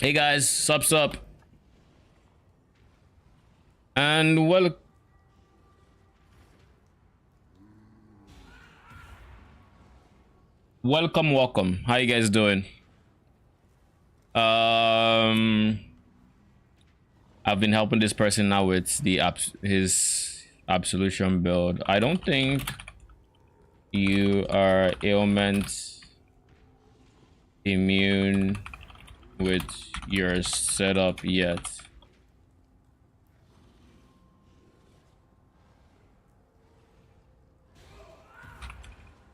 Hey guys, sup, and welcome. How you guys doing? Um, I've been helping this person now with his absolution build. I don't think you are ailment immune with your setup yet.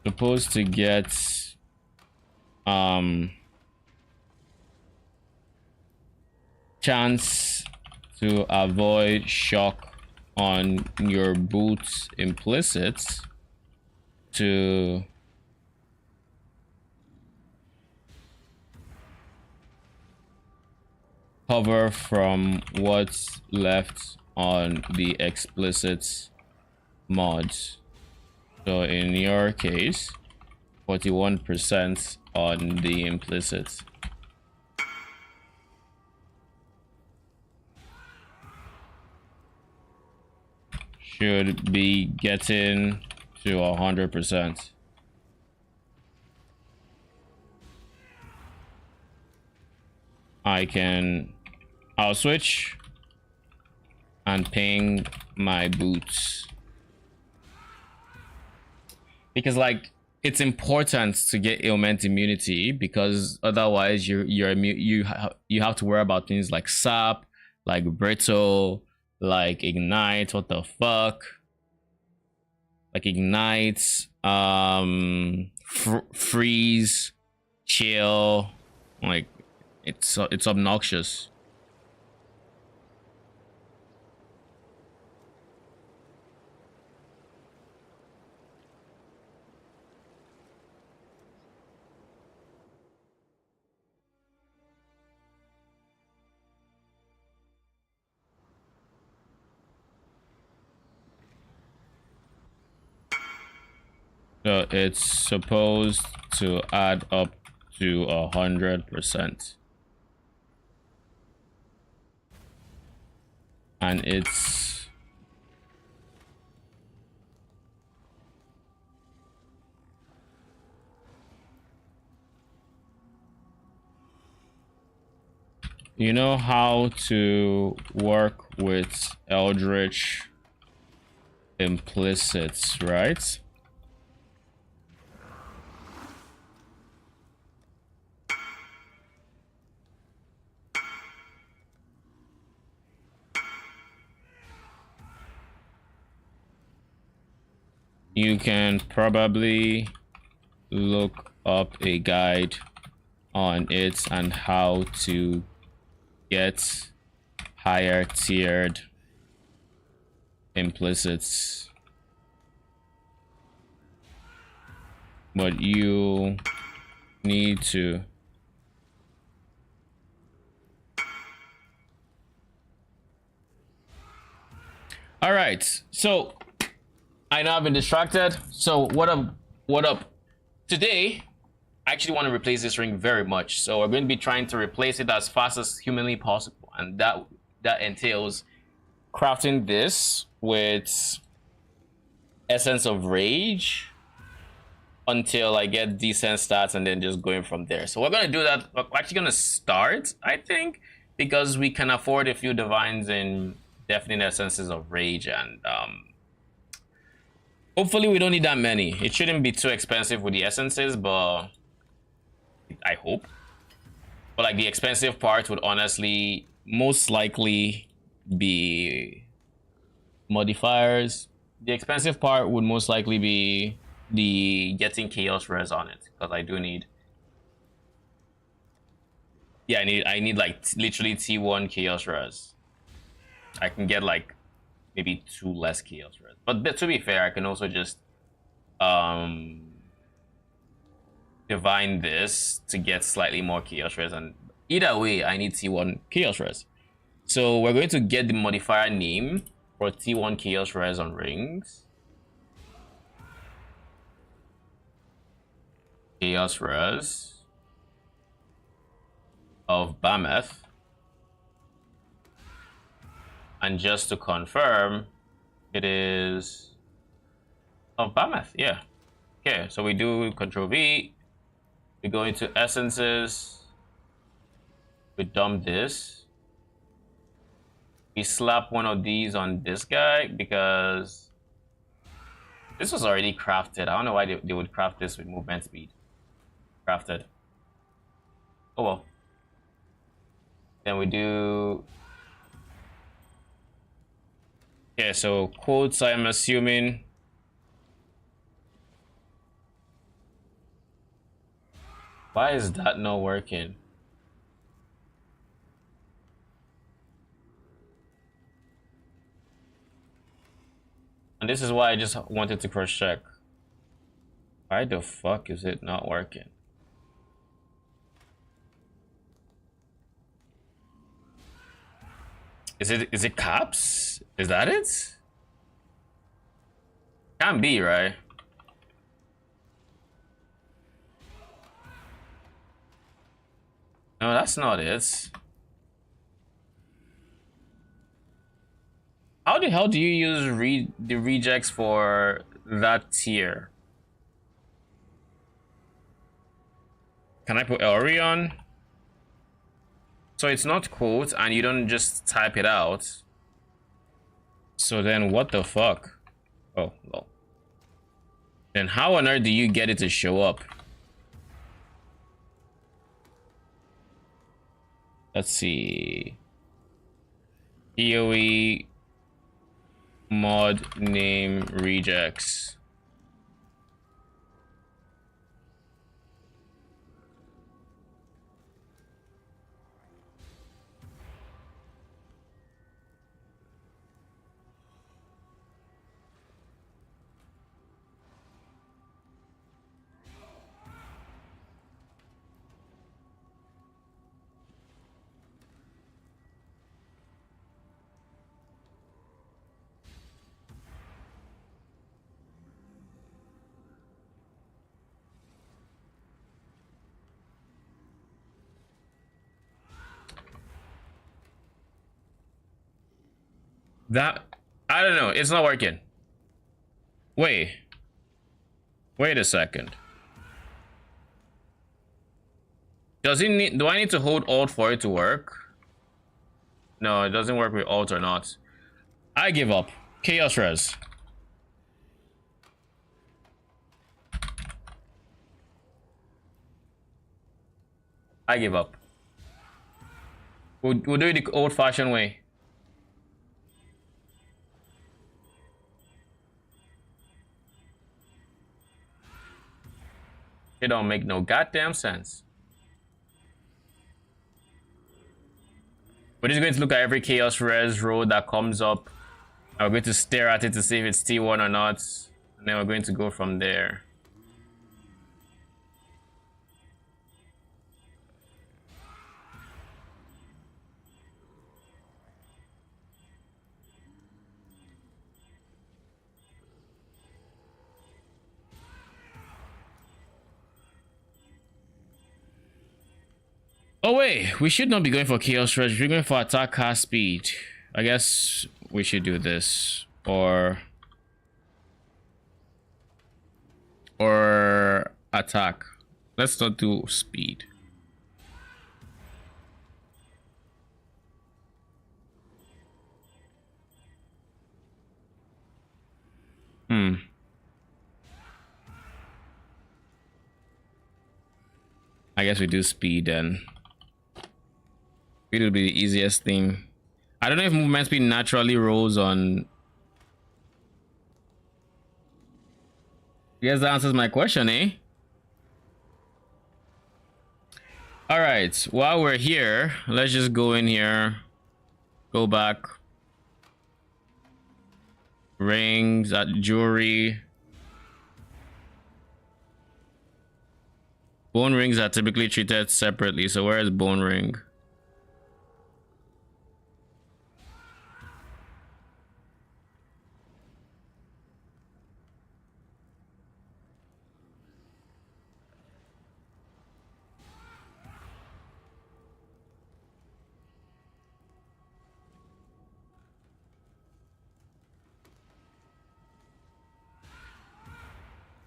Supposed to get chance to avoid shock on your boots implicit to cover from what's left on the explicit mods. So in your case, 41% on the implicit. Should be getting to 100%. I'll switch and ping my boots. Because like it's important to get ailment immunity, because otherwise you have to worry about things like sap, like brittle, like ignite. What the fuck? Like ignite, freeze, chill. Like it's obnoxious. So it's supposed to add up to 100%. And it's you know how to work with Eldritch implicits, right? You can probably look up a guide on it and how to get higher tiered implicits, but you need to all right. So I know I've been distracted. So what up today? I actually want to replace this ring very much, so we're going to be trying to replace it as fast as humanly possible, and that entails crafting this with essence of rage until I get decent stats, and then just going from there. So we're gonna do that. We're actually gonna start, I think, because we can afford a few divines in deafening essences of rage, and hopefully we don't need that many. It shouldn't be too expensive with the essences, but I hope. But like the expensive part would honestly most likely be modifiers. The expensive part would most likely be the getting chaos res on it, because I do need, yeah, I need like literally T1 chaos res. I can get like maybe 2 less chaos res, but to be fair, I can also just divine this to get slightly more chaos res, and either way I need T1 chaos res. So we're going to get the modifier name for T1 chaos res on rings. Chaos res. of Bameth. And just to confirm, it is of Bameth, yeah. Okay, so we do Control V. We go into essences. We dump this. We slap one of these on this guy because this was already crafted. I don't know why they would craft this with movement speed. Crafted. Oh well. Then we do... Okay, so quotes, I'm assuming. Why is that not working? And this is why I just wanted to cross check. Why the fuck is it not working? Is it caps? Is that it? Can't be, right? No, that's not it. How the hell do you use the rejects for that tier? Can I put Elri on? So it's not quote and you don't just type it out. So then what the fuck? Oh, well. Then how on earth do you get it to show up? Let's see. EOE mod name rejects. That, I don't know, it's not working. Wait a second. Does it need, do I need to hold Alt for it to work? No, it doesn't work with Alt or not. I give up. Chaos Res. I give up. We'll do it the old-fashioned way. It don't make no goddamn sense. We're just going to look at every Chaos Res road that comes up. And we're going to stare at it to see if it's T1 or not. And then we're going to go from there. Oh wait, we should not be going for Chaos Res. We're going for attack cast speed. I guess we should do this. Or attack. Let's not do speed. I guess we do speed then. Speed will be the easiest thing. I don't know if movement speed naturally rolls on. I guess that answers my question, eh? All right, while we're here, let's just go in here, go back. Rings, jewelry. Bone rings are typically treated separately, so where is bone ring?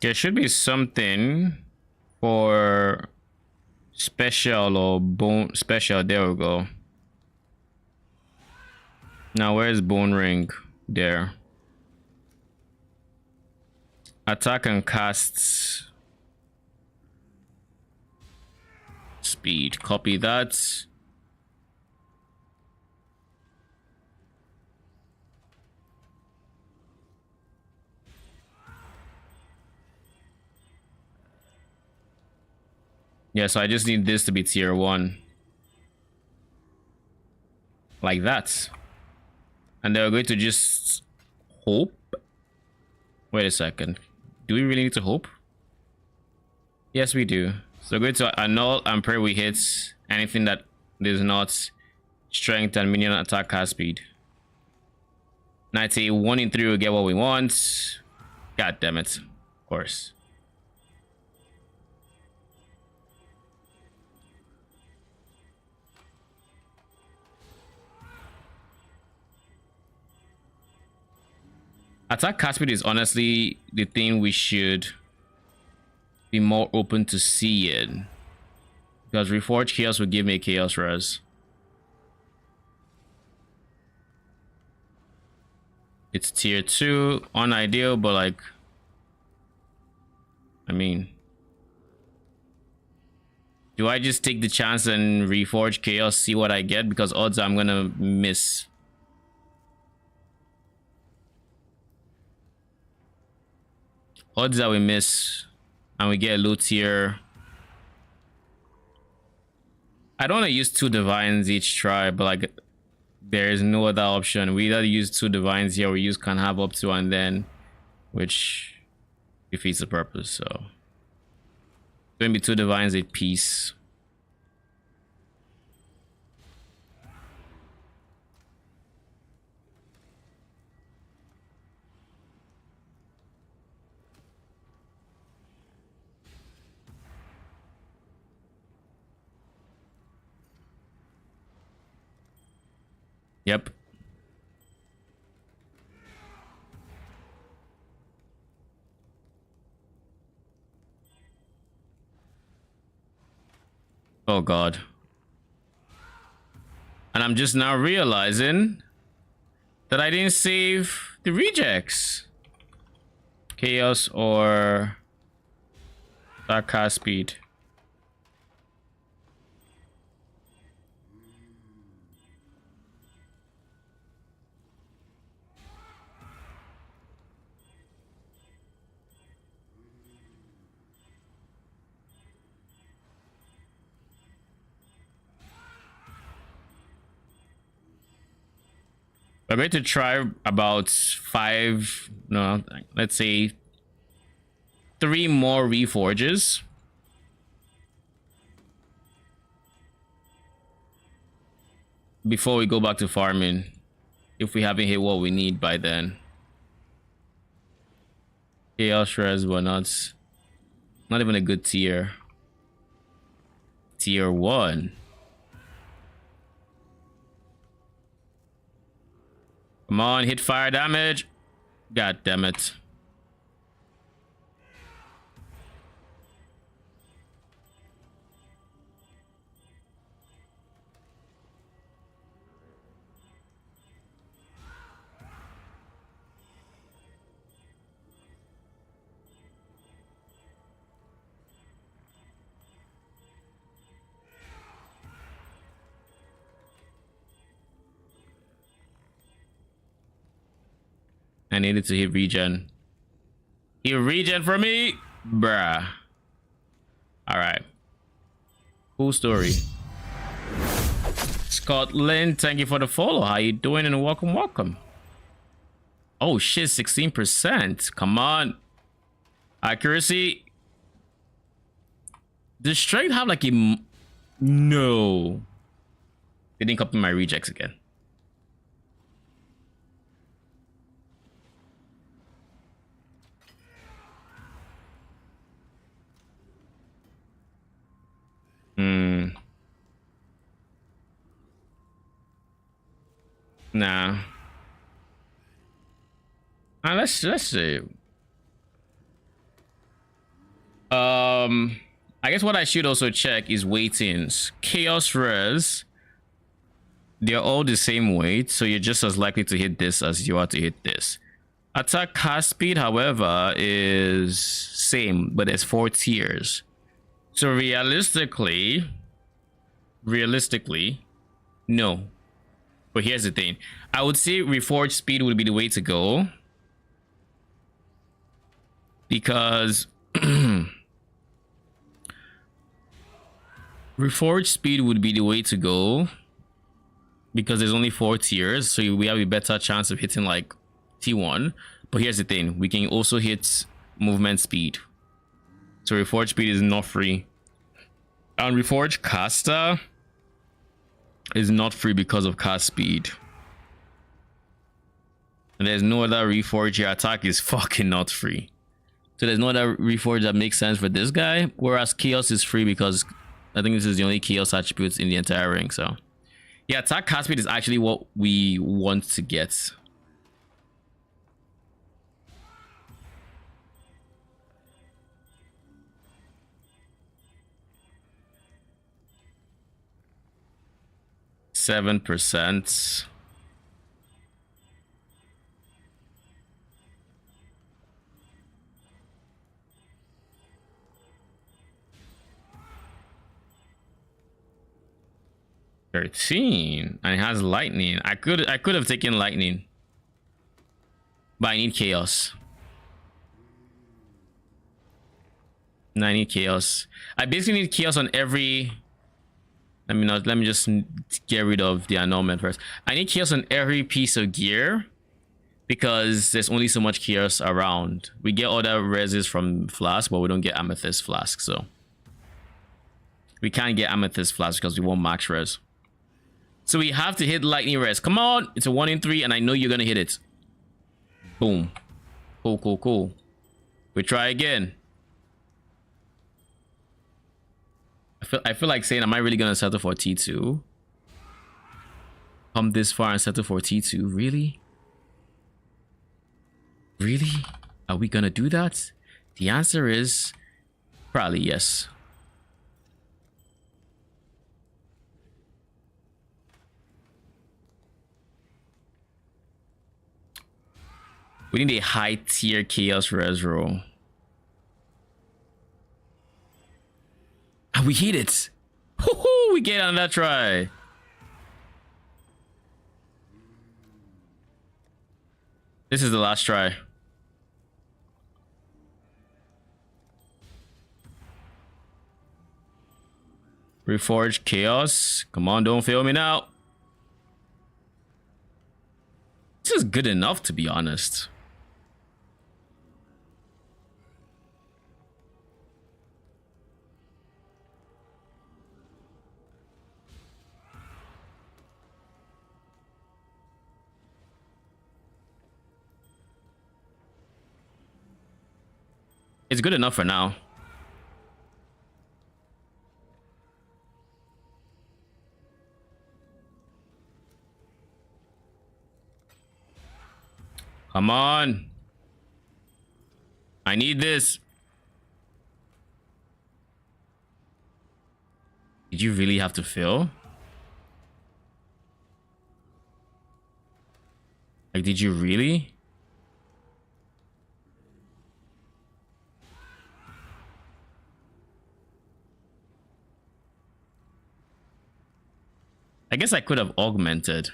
There should be something for special or bone special. There we go. Now where's bone ring? There. Attack and cast speed. Copy that. Yeah, so I just need this to be tier 1. Like that. And then we're going to just hope. Wait a second. Do we really need to hope? Yes, we do. So we're going to annul and pray we hit anything that is not strength and minion attack cast speed. 1 in 3 will get what we want. God damn it. Of course. Attack cast speed is honestly the thing we should be more open to seeing. Because Reforged Chaos will give me a Chaos Res. It's tier 2, unideal, but like, I mean, do I just take the chance and Reforge Chaos, see what I get? Because odds I'm gonna miss. Odds that we miss and we get a low tier. I don't want to use 2 divines each try, but like there is no other option. We either use 2 divines here or we use can have up to and then, which defeats the purpose. So it's going to be 2 divines, 8 piece. Yep. Oh god. And I'm just now realizing that I didn't save the rejects. Chaos or dark cast speed. We're going to try about 5, no, let's say 3 more reforges. Before we go back to farming, if we haven't hit what we need by then. Chaos Shreds were not even a good tier. Tier 1. Come on, hit fire damage. God damn it. I needed to hit regen. He regen for me, bruh. All right. Cool story. Scotland, thank you for the follow. How you doing? And welcome, welcome. Oh shit, 16%. Come on. Accuracy. Does strength have like a... No. They didn't copy my rejects again. Nah. Let's see. I guess what I should also check is weightings. Chaos res, they're all the same weight, so you're just as likely to hit this as you are to hit this. Attack cast speed, however, is same, but there's 4 tiers. So realistically, no. But here's the thing. I would say reforged speed would be the way to go. Because reforged speed would be the way to go. Because there's only 4 tiers, so we have a better chance of hitting like T1. But here's the thing, we can also hit movement speed. So reforged speed is not free. And reforged caster is not free because of cast speed. And there's no other reforged. Your attack is fucking not free. So there's no other reforged that makes sense for this guy. Whereas chaos is free because I think this is the only chaos attributes in the entire ring. So yeah, attack cast speed is actually what we want to get. %. $13, and it has lightning. I could have taken lightning, but I need chaos. No, I need chaos. I basically need chaos on every. Let me just get rid of the annulment first. I need chaos on every piece of gear because there's only so much chaos around. We get other reses from flask, but we don't get amethyst flask, so we can't get amethyst flask because we want max res. So we have to hit lightning res. Come on, it's a 1 in 3, and I know you're gonna hit it. Boom. Cool. We try again. I feel like saying, am I really gonna settle for T2? Come this far and settle for T2? Really? Really? Are we gonna do that? The answer is probably yes. We need a high tier chaos res roll. And we hit it. We get on that try. This is the last try. Reforged chaos. Come on, don't fail me now. This is good enough, to be honest. It's good enough for now. Come on. I need this. Did you really have to fill? Like, did you really? I guess I could have augmented.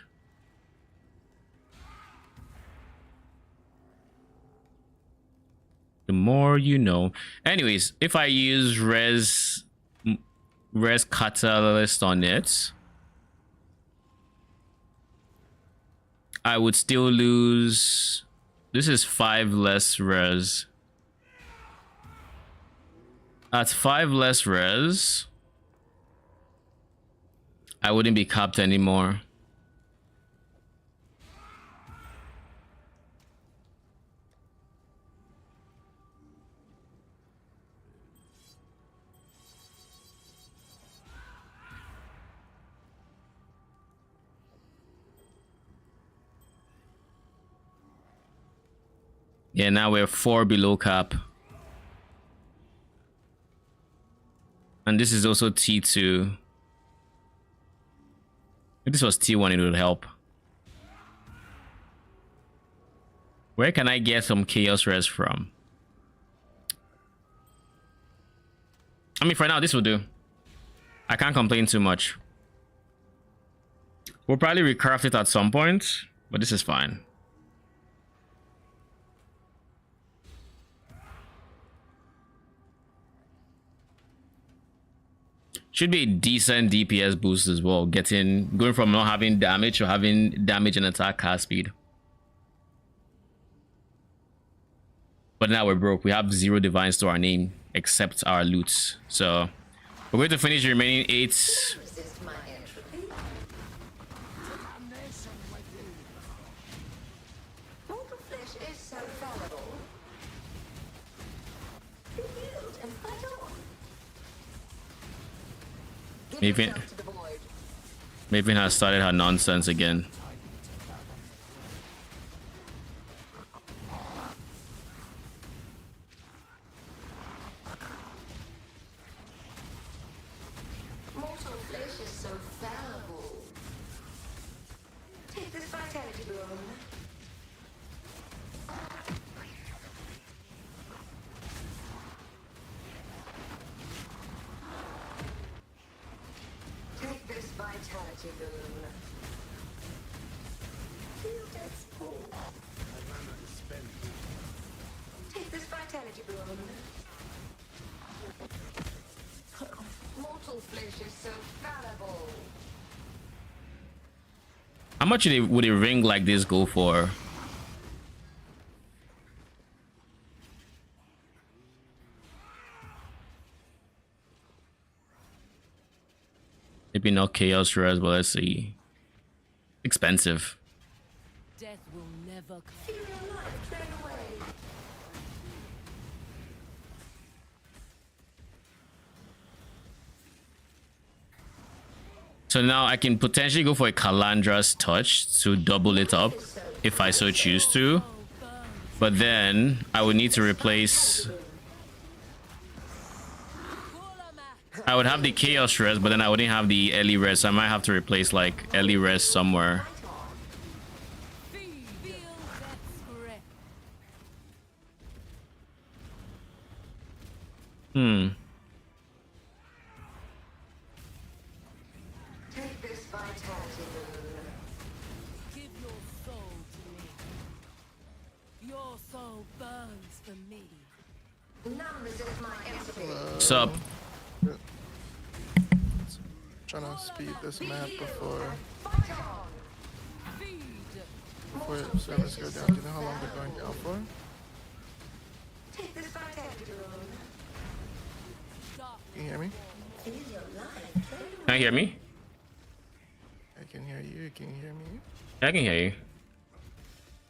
The more you know. Anyways, if I use res catalyst on it, I would still lose. This is 5 less res. At 5 less res, I wouldn't be capped anymore. Yeah, now we're 4 below cap. And this is also T2. If this was T1, it would help. Where can I get some chaos res from? I mean, for now, this will do. I can't complain too much. We'll probably recraft it at some point, but this is fine. Should be a decent DPS boost as well. Going from not having damage to having damage and attack cast speed. But now we're broke. We have 0 divines to our name except our loot. So we're going to finish the remaining 8. Maven has started her nonsense again. How much would a ring like this go for? Maybe not chaos res, but let's see. Expensive. Death will never come. So now I can potentially go for a Calandra's touch to double it up if I so choose to. But then I would need to replace... I would have the chaos res, but then I wouldn't have the Ellie res. So I might have to replace like Ellie res somewhere. Take this vitality boon. Give your soul to me. Your soul burns for me. None resist my entropy. What's up? Trying to speed this map before servers go down. Do you know how long they're going down for? Take this vitality boon. Can you hear me? Can you hear me? I can hear you. Can you hear me? I can hear you.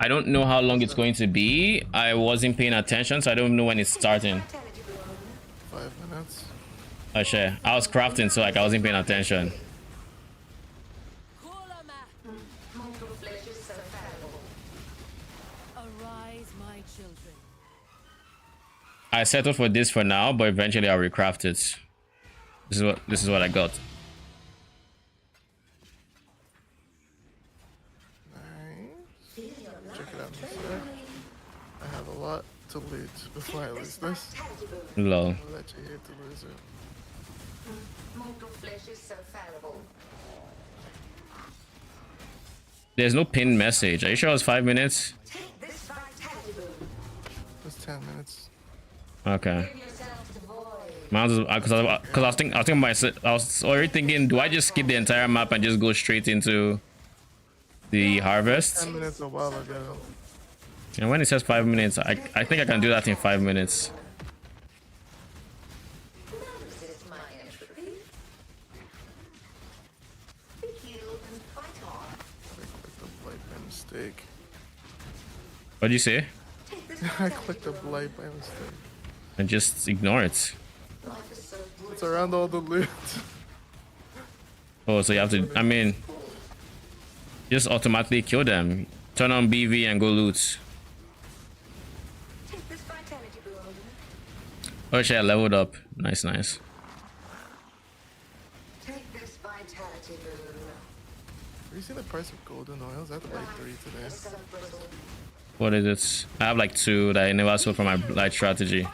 I don't know how long it's going to be. I wasn't paying attention, so I don't know when it's starting. 5 minutes. Oh shit. I was crafting, so like I wasn't paying attention. Mortal flesh is so fallible. Arise, my children. I settled for this for now, but eventually I'll recraft it. This is what I got. Nice. Check it out, mister. I have a lot to loot before I lose this. Lol. I'll let you hit to lose it. Mortal flesh is so fallible. There's no pinned message. Are you sure it was 5 minutes? Take this vitality boon. It's 10 minutes. Okay. Give yourself to void. Because I was already thinking, do I just skip the entire map and just go straight into the harvest? 10 minutes a while ago. And when it says 5 minutes, I think I can do that in 5 minutes. None resist my entropy. Be healed and fight on. I clicked the blight by mistake. What'd you say? Take this I vitality clicked the boon. blight by mistake. And just ignore it. Life is so brutal. It's around all the loot. Oh, so you have to, I mean, just automatically kill them. Turn on BV and go loot. Take this vitality boon. Oh shit, I leveled up. Nice, nice. you seen the price of golden oils? I had to buy 3 today. What is it? I have like 2 that I never sold from my light strategy.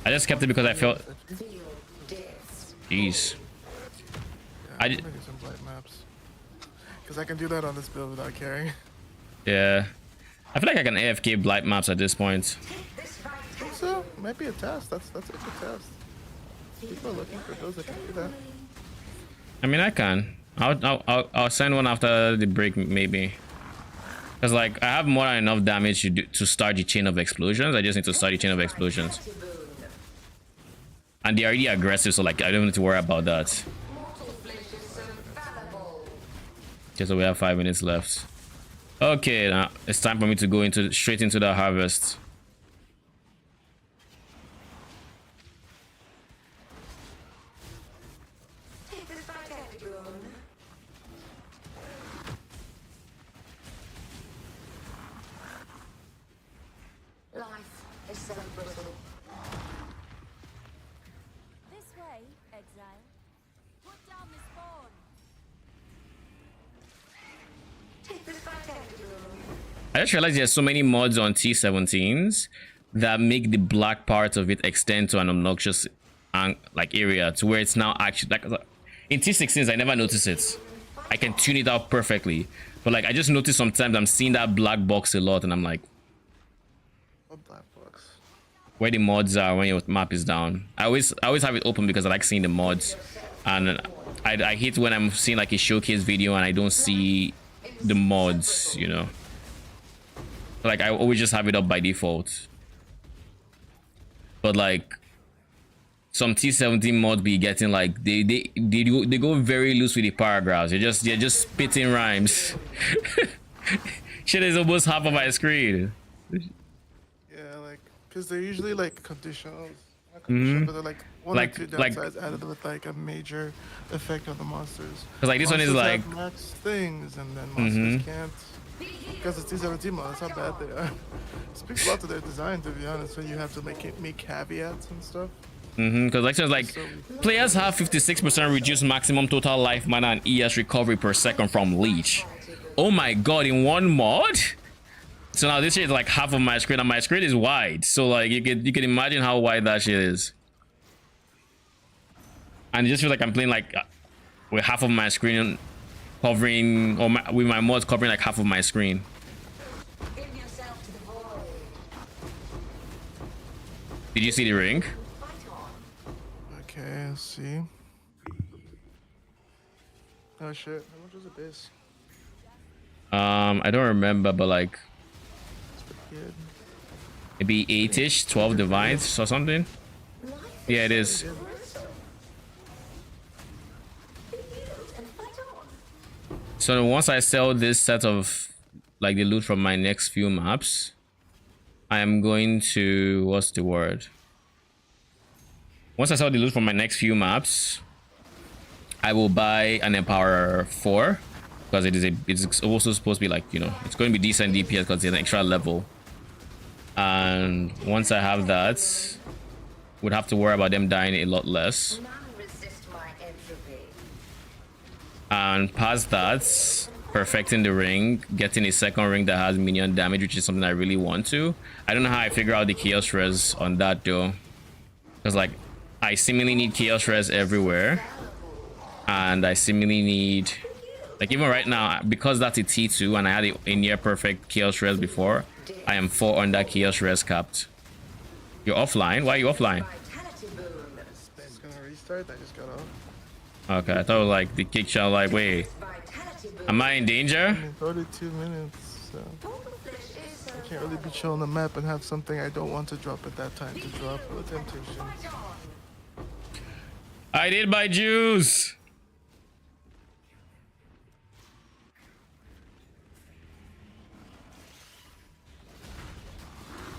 I just kept it because I felt. Jeez. Yeah, I I'm gonna do some blight maps. Because I can do that on this build without caring. Yeah. I feel like I can AFK blight maps at this point. So, might be a test. That's a good test. People are looking for those that can do that. I mean, I can. I'll send one after the break, maybe. Because, like, I have more than enough damage to start the chain of explosions. I just need to start the chain of explosions. And they're already aggressive, so, like, I don't need to worry about that. Okay, so we have 5 minutes left. Okay, now it's time for me to go straight into the harvest. Life is so brutal. This way, exile. Put down the spawn. Take this back out of the room. I just realized there's so many mods on T17s that make the black part of it extend to an obnoxious like area to where it's now actually like in T16s. I never noticed it. I can tune it out perfectly, but like I just notice sometimes I'm seeing that black box a lot, and I'm like, What black box? where the mods are when your map is down. I always have it open because I like seeing the mods, and I hate when I'm seeing like a showcase video and I don't see the mods, you know. Like I always just have it up by default. But like some T17 mods be getting like they go very loose with the paragraphs. They're just spitting rhymes. Shit is almost half of my screen. Yeah, like, because they're usually like conditionals. Not conditional, but they're like one Like- or two like- downsides added with like a major effect on the monsters. Because like this one is Monsters like have max things, and then monsters can't. Because it's T17 mod, that's how bad they are. It speaks a lot to their design, to be honest, when you have to make caveats and stuff. because like, so it's like So, players have 56% reduced maximum total life mana and ES recovery per second from leech. Oh my god, in one mod? So now this shit is like half of my screen, and my screen is wide. So like you can imagine how wide that shit is. And it just feels like I'm playing like with half of my screen covering, or with my mods covering like half of my screen. Give yourself to the void. Did you see the ring? Fight on. okay, let's see. Oh shit, how much was the base? I don't remember, but like It's pretty good. maybe 8ish, 12 divines or something. Yeah, it is. And fight on. So once I sell this set of like the loot from my next few maps, I am going to, what's the word? Once I sell the loot from my next few maps, I will buy an Empower 4 because it's also supposed to be like, you know, it's going to be decent DPS because it's an extra level. And once I have that, would have to worry about them dying a lot less. None resist my entropy. And past that, perfecting the ring, getting a second ring that has minion damage, which is something I really want to. I don't know how I figure out the chaos res on that though, because like I seemingly need chaos res everywhere, and I seemingly need, like, even right now, because that's a T2 and I had a near perfect chaos res before, I am 4 under chaos res capped. You're offline? Why are you offline? Vitality boon. It's gonna restart, I just got off. Okay, I thought it was like the kick shot, like, wait, Vitality boon. am I in danger? In 32 minutes, so I can't really be chill on the map and have something I don't want to drop at that time to drop for the temptation. I did my juice.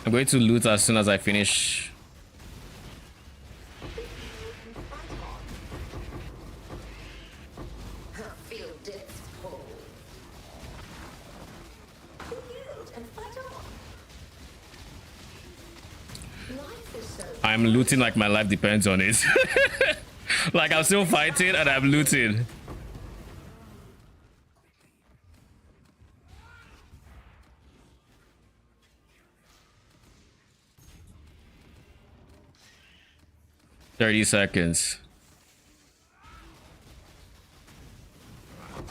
I'm going to loot as soon as I finish. Feel death's pull. Yield and fight on. Life is so I'm looting like my life depends on it. Like I'm still fighting and I'm looting. 30 seconds.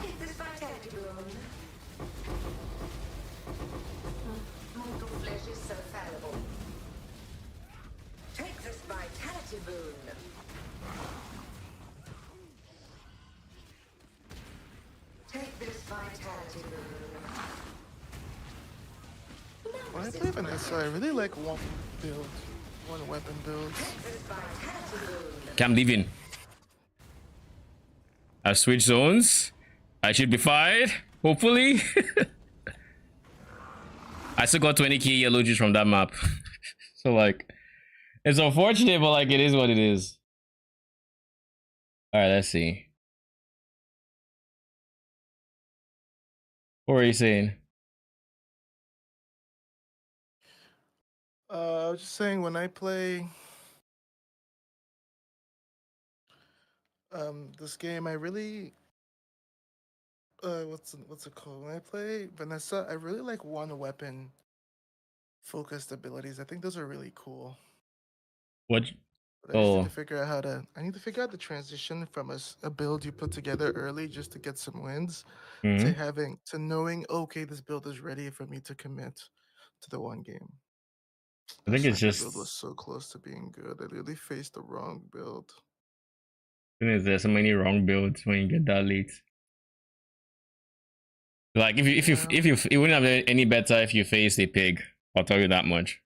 Take this vitality boon. Mortal flesh is so fallible. Take this vitality boon. Take this vitality boon. When I play Vanessa, I really like one build, one weapon build. Take this vitality boon. Okay, I'm leaving. I switched zones. I should be fine, hopefully. I still got 20k yellow juice from that map. So like, it's unfortunate, but like it is what it is. All right, let's see. What are you saying? I was just saying when I play this game, I really what's it called? When I play Vanessa, I really like one weapon focused abilities. I think those are really cool. What? But I just need Oh, to figure out how to. I need to figure out the transition from a build you put together early just to get some wins mhm. to knowing okay, this build is ready for me to commit to the one game. I That think it's sniper build was just. so close to being good. I really faced the wrong build. There's so many wrong builds when you get that late. Like Yeah. if you it wouldn't have been any better if you faced a pig. I'll tell you that much.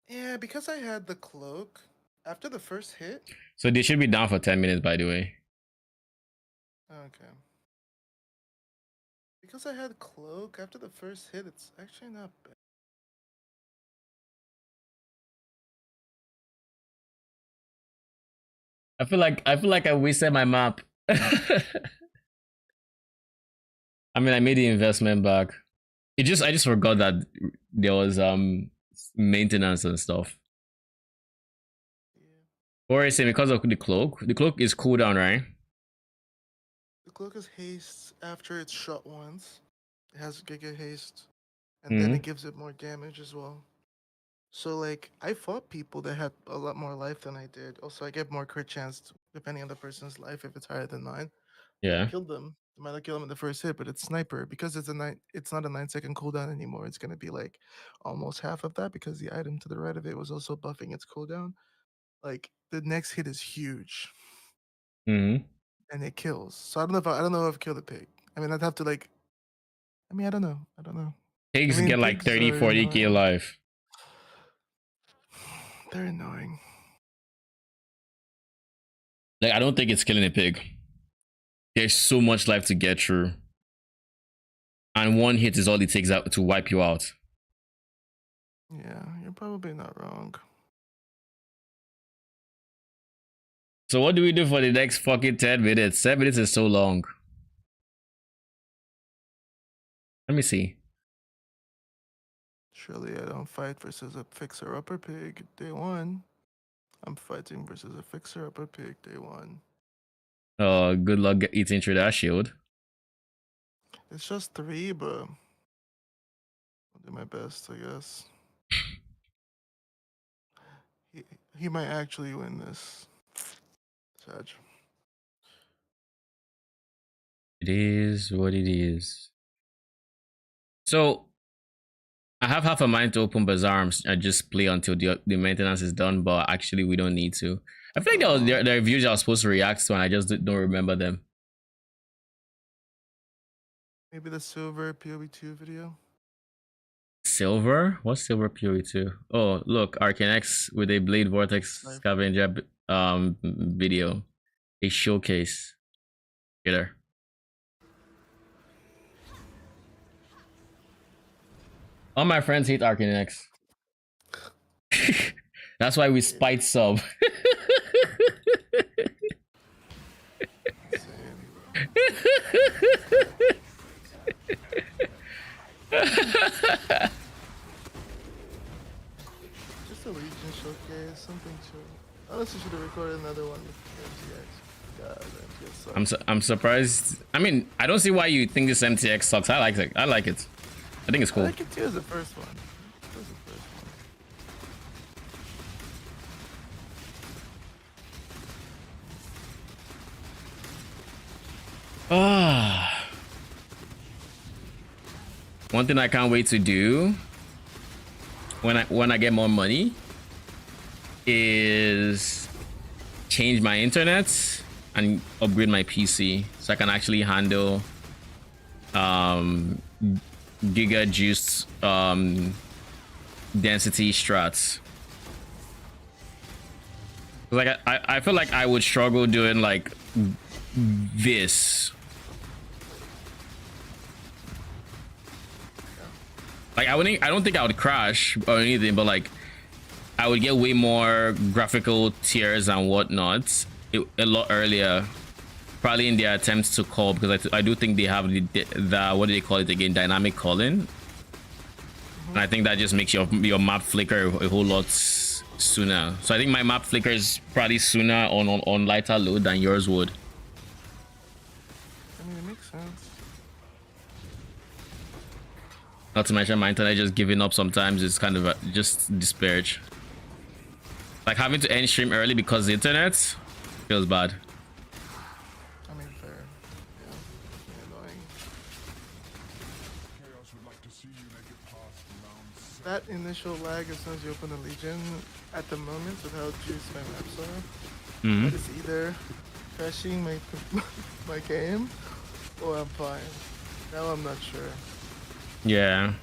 Yeah, because I had the cloak after the first hit. So they should be down for 10 minutes, by the way. Okay. Because I had cloak after the first hit, it's actually not bad. I feel like I wasted my map. I mean, I made the investment back. I just forgot that there was maintenance and stuff. Yeah. Or is it because of the cloak? The cloak is cooldown, right? The cloak is haste after it's shot once. It has Giga haste, and then it gives it more damage as well. So like I fought people that had a lot more life than I did. Also, I get more crit chance depending on the person's life if it's higher than 9. And I Yeah. killed them. I might not kill them in the first hit, but it's sniper because it's it's not a 9-second cooldown anymore. It's gonna be like almost half of that because the item to the right of it was also buffing its cooldown. Like the next hit is huge Mm-hmm. and it kills. So I don't know if I've killed a pig. I mean I'd have to like I don't know. I don't know. I Pigs mean get like pigs 30, are 40k annoying. life. They're annoying. Like I don't think it's killing a pig. There's so much life to get through. And one hit is all it takes out to wipe you out. Yeah, you're probably not wrong. So what do we do for the next fucking 10 minutes? 10 minutes is so long. Let me see. Surely I don't fight versus a fixer-upper pig day 1. I'm fighting versus a fixer-upper pig day 1. Good luck eating through that shield. It's just 3, but I'll do my best, I guess. He might actually win this. Sag. It is what it is. So I have half a mind to open Bazaar and just play until the maintenance is done, but actually we don't need to. I feel like there are reviews I was supposed to react to and I just don't remember them. Maybe the silver POV2 video? Silver? What's silver POE2? Oh, look, Arcanex with a Blade Vortex Scavenger video. A showcase. Get her. All my friends hate Arcanex. That's why we spite sub. Just a Legion showcase, something chill. Honestly, should have recorded another one with MTX. God, MTX sucks. I'm surprised. I mean, I don't see why you think this MTX sucks. I like it. I like it. I think it's cool. I like it too as the first one. It was the first one. Ah. One thing I can't wait to do when I get more money is change my internet and upgrade my PC so I can actually handle giga juice density strats. Like I feel like I would struggle doing like this. Like I don't think I would crash or anything, but like I would get way more graphical tears and whatnot a lot earlier, probably in their attempts to call, because I do think they have the what do they call it again, dynamic calling, and I think that just makes your map flicker a whole lot sooner. So I think my map flickers probably sooner on lighter load than yours would. I mean, it makes sense. Not to mention my internet just giving up sometimes is kind of just disparage. Like having to end stream early because the internet feels bad. I mean, fair. Yeah. Annoying. That initial lag as soon as you open the Legion, at the moment with how juiced my maps are, it's either crashing my game or I'm fine. Now I'm not sure. Yeah.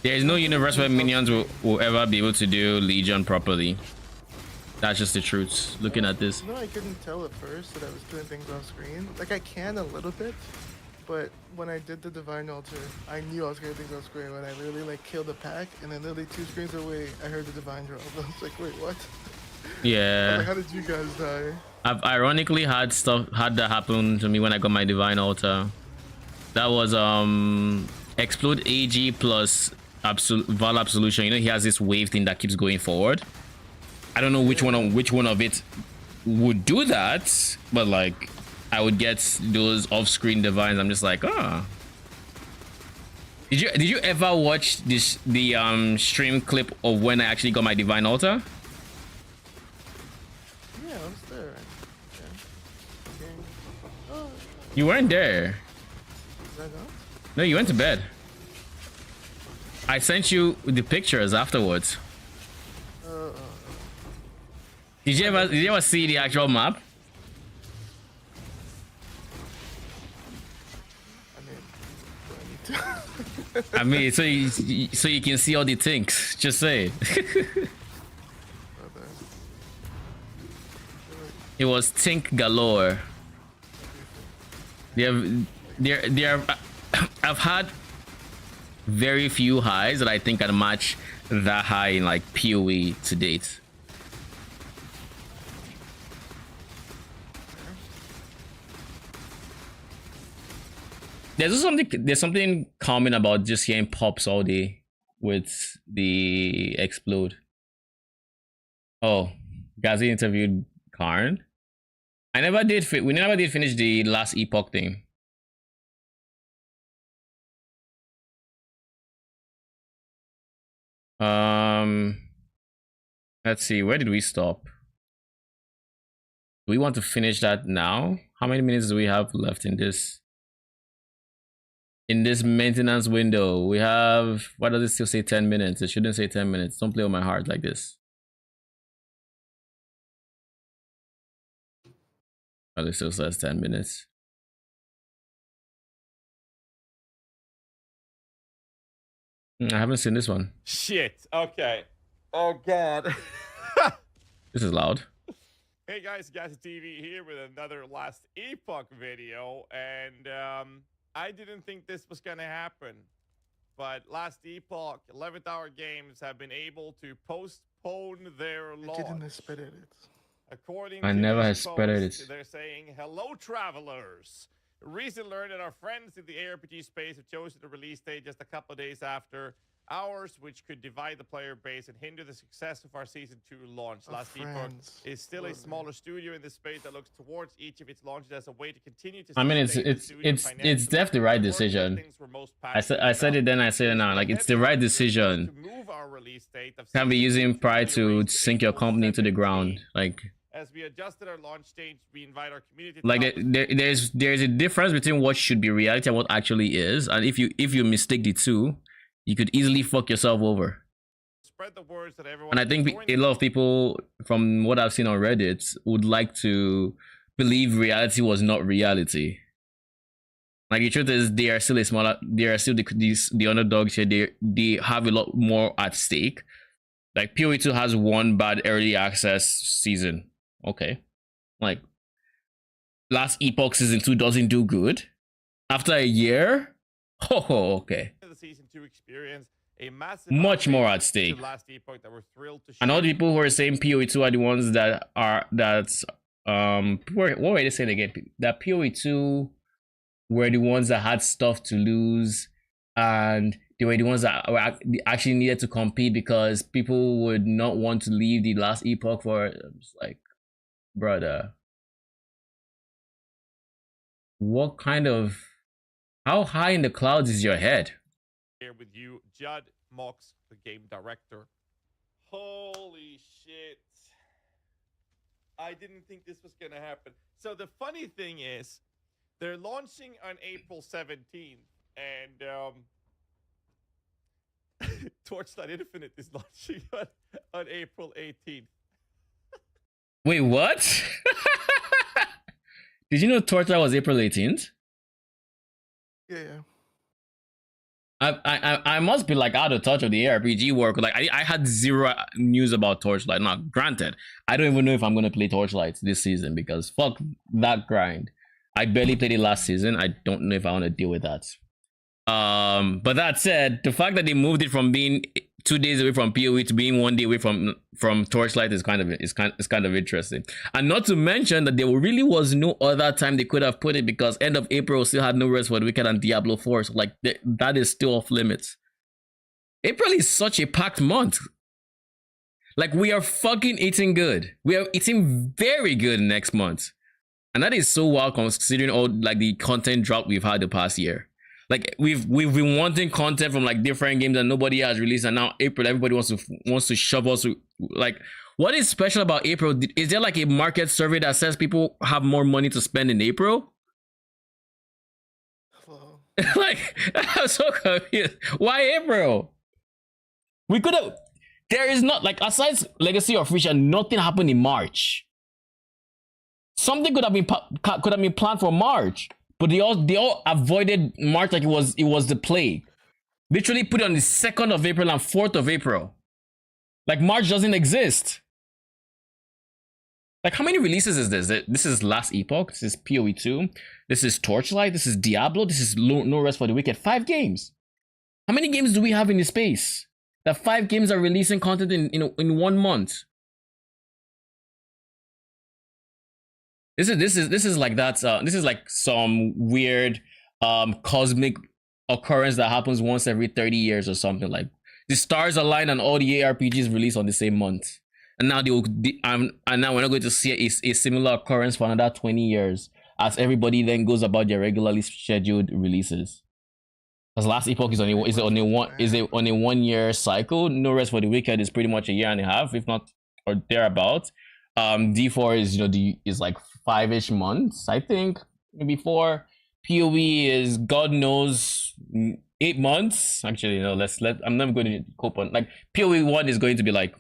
There is no universe where minions will ever be able to do Legion properly. That's just the truth. Looking at this. No, I couldn't tell at first that I was doing things off screen. Like I can a little bit, but when I did the Divine Altar, I knew I was getting things off screen when I literally like killed a pack, and then literally 2 screens away, I heard the Divine drop. I was like, wait, what? Yeah. Like, how did you guys die? I've ironically had that happen to me when I got my Divine Altar. That was Explode AG plus Val Absolution. You know, he has this wave thing that keeps going forward. I don't know which one of it would do that, but like I would get those off-screen divines. I'm just like, ah. Did you ever watch the stream clip of when I actually got my Divine Altar? Yeah, I was there. Okay. Oh, You weren't there. is that not? No, you went to bed. I sent you the pictures afterwards. Did you ever see the actual map? I mean, do I need to? I mean, so you can see all the things. Just say it. It was Tink galore. I've had very few highs that I think can match that high in like PoE to date. There's something common about just hearing pops all day with the explode. Oh, Gazi interviewed Karn. We never did finish the last epoch thing. Let's see, where did we stop? Do we want to finish that now? How many minutes do we have left in this maintenance window? We have, why does it still say 10 minutes? It shouldn't say 10 minutes. Don't play with my heart like this. Oh, it still says 10 minutes. I haven't seen this one. Shit. Okay. Oh god. This is loud. Hey guys, Gas TV here with another Last Epoch video, and I didn't think this was gonna happen, but Last Epoch 11th Hour Games have been able to postpone their launch. I didn't expedit it. According I to never this expected post, it. they're saying, "Hello, travelers." Recently learned that our friends in the ARPG space have chosen the release date just a couple of days after ours, which could divide the player base and hinder the success of our Season 2 launch. Last Epoch is still a smaller studio in this space that looks towards each of its launches as a way to continue to. I mean, it's definitely the right decision. I said it then, I said it now. Like, it's the right decision. Can't be using pride to sink your company to the ground. Like, As we adjusted our launch stage, we invite our community. Like there's a difference between what should be reality and what actually is, and if you mistake the two, you could easily fuck yourself over. Spread the words that everyone. And I think a lot of people, from what I've seen on Reddit, would like to believe reality was not reality. Like the truth is, they are still they are still the underdogs here. They have a lot more at stake. Like PoE 2 has one bad early access season. Okay, like last Epoch season 2 doesn't do good after a year. Oh, okay. The season 2 experience. A massive much more at stake. Last Epoch that we're thrilled to and all the people who are saying PoE 2 are the ones that are what were they saying again? That PoE 2 were the ones that had stuff to lose, and they were the ones that actually needed to compete because people would not want to leave the last Epoch for. Just like, brother, what kind of, how high in the clouds is your head? Here with you, Judd Mox, the game director. Holy shit. I didn't think this was gonna happen. So the funny thing is, they're launching on April 17th, and Torchlight Infinite is launching on April 18th. Wait, what? Did you know Torchlight was April 18th? Yeah. I must be like out of touch of the ARPG work. Like I had zero news about Torchlight. Now, granted, I don't even know if I'm gonna play Torchlight this season because fuck that grind. I barely played it last season. I don't know if I want to deal with that. But that said, the fact that they moved it from being 2 days away from PoE to being 1 day away from Torchlight is kind of interesting. And not to mention that there really was no other time they could have put it because end of April still had No Rest for the Wicked and Diablo 4. So like that is still off limits. April is such a packed month. Like we are fucking eating good. We are eating very good next month. And that is so wild considering all like the content drop we've had the past year. Like we've been wanting content from like different games that nobody has released, and now April everybody wants to shove us. Like, what is special about April? Is there like a market survey that says people have more money to spend in April? Hello. Like, I'm so confused. Why April? We could have. There is not like aside Legacy of Phrecia, nothing happened in March. Something could have been planned for March. But they all avoided March like it was the plague. Literally put it on the 2nd of April and 4th of April. Like March doesn't exist. Like how many releases is this? This is last Epoch. This is PoE 2. This is Torchlight. This is Diablo. This is No Rest for the Wicked. 5 games. How many games do we have in the space? That 5 games are releasing content in 1 month. This is like that. This is like some weird cosmic occurrence that happens once every 30 years or something. Like the stars align and all the ARPGs release on the same month, and now now we're not going to see a similar occurrence for another 20 years as everybody then goes about their regularly scheduled releases. Because last Epoch is on a 1 year cycle. No Rest for the Wicked is pretty much a year and a half, if not or thereabouts. D4 is is like 5-ish months, I think, maybe 4. PoE is God knows 8 months. Actually, no, I'm never going to cope on like PoE 1 is going to be like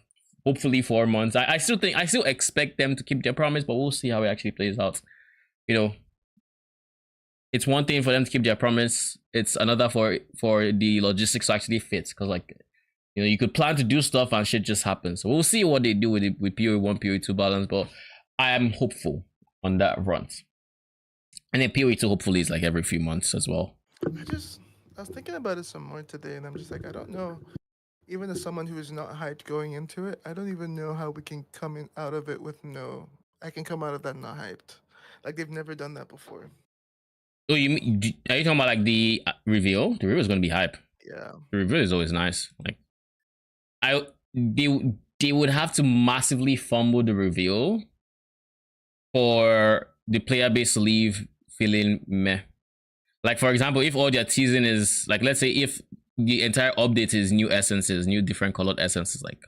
hopefully 4 months. I still expect them to keep their promise, but we'll see how it actually plays out. It's one thing for them to keep their promise. It's another for the logistics to actually fit, because like you could plan to do stuff and shit just happens. So we'll see what they do with PoE 1, PoE 2 balance, but I am hopeful on that front. And then PoE 2 hopefully is like every few months as well. I was thinking about it some more today, and I'm just like, I don't know. Even as someone who is not hyped going into it, I don't even know how we can come out of it with I can come out of that not hyped. Like they've never done that before. Oh, are you talking about like the reveal? The reveal is going to be hype. Yeah. The reveal is always nice. Like they would have to massively fumble the reveal for the player base to leave feeling meh. Like for example, if all their teasing is like, let's say if the entire update is new essences, new different colored essences, like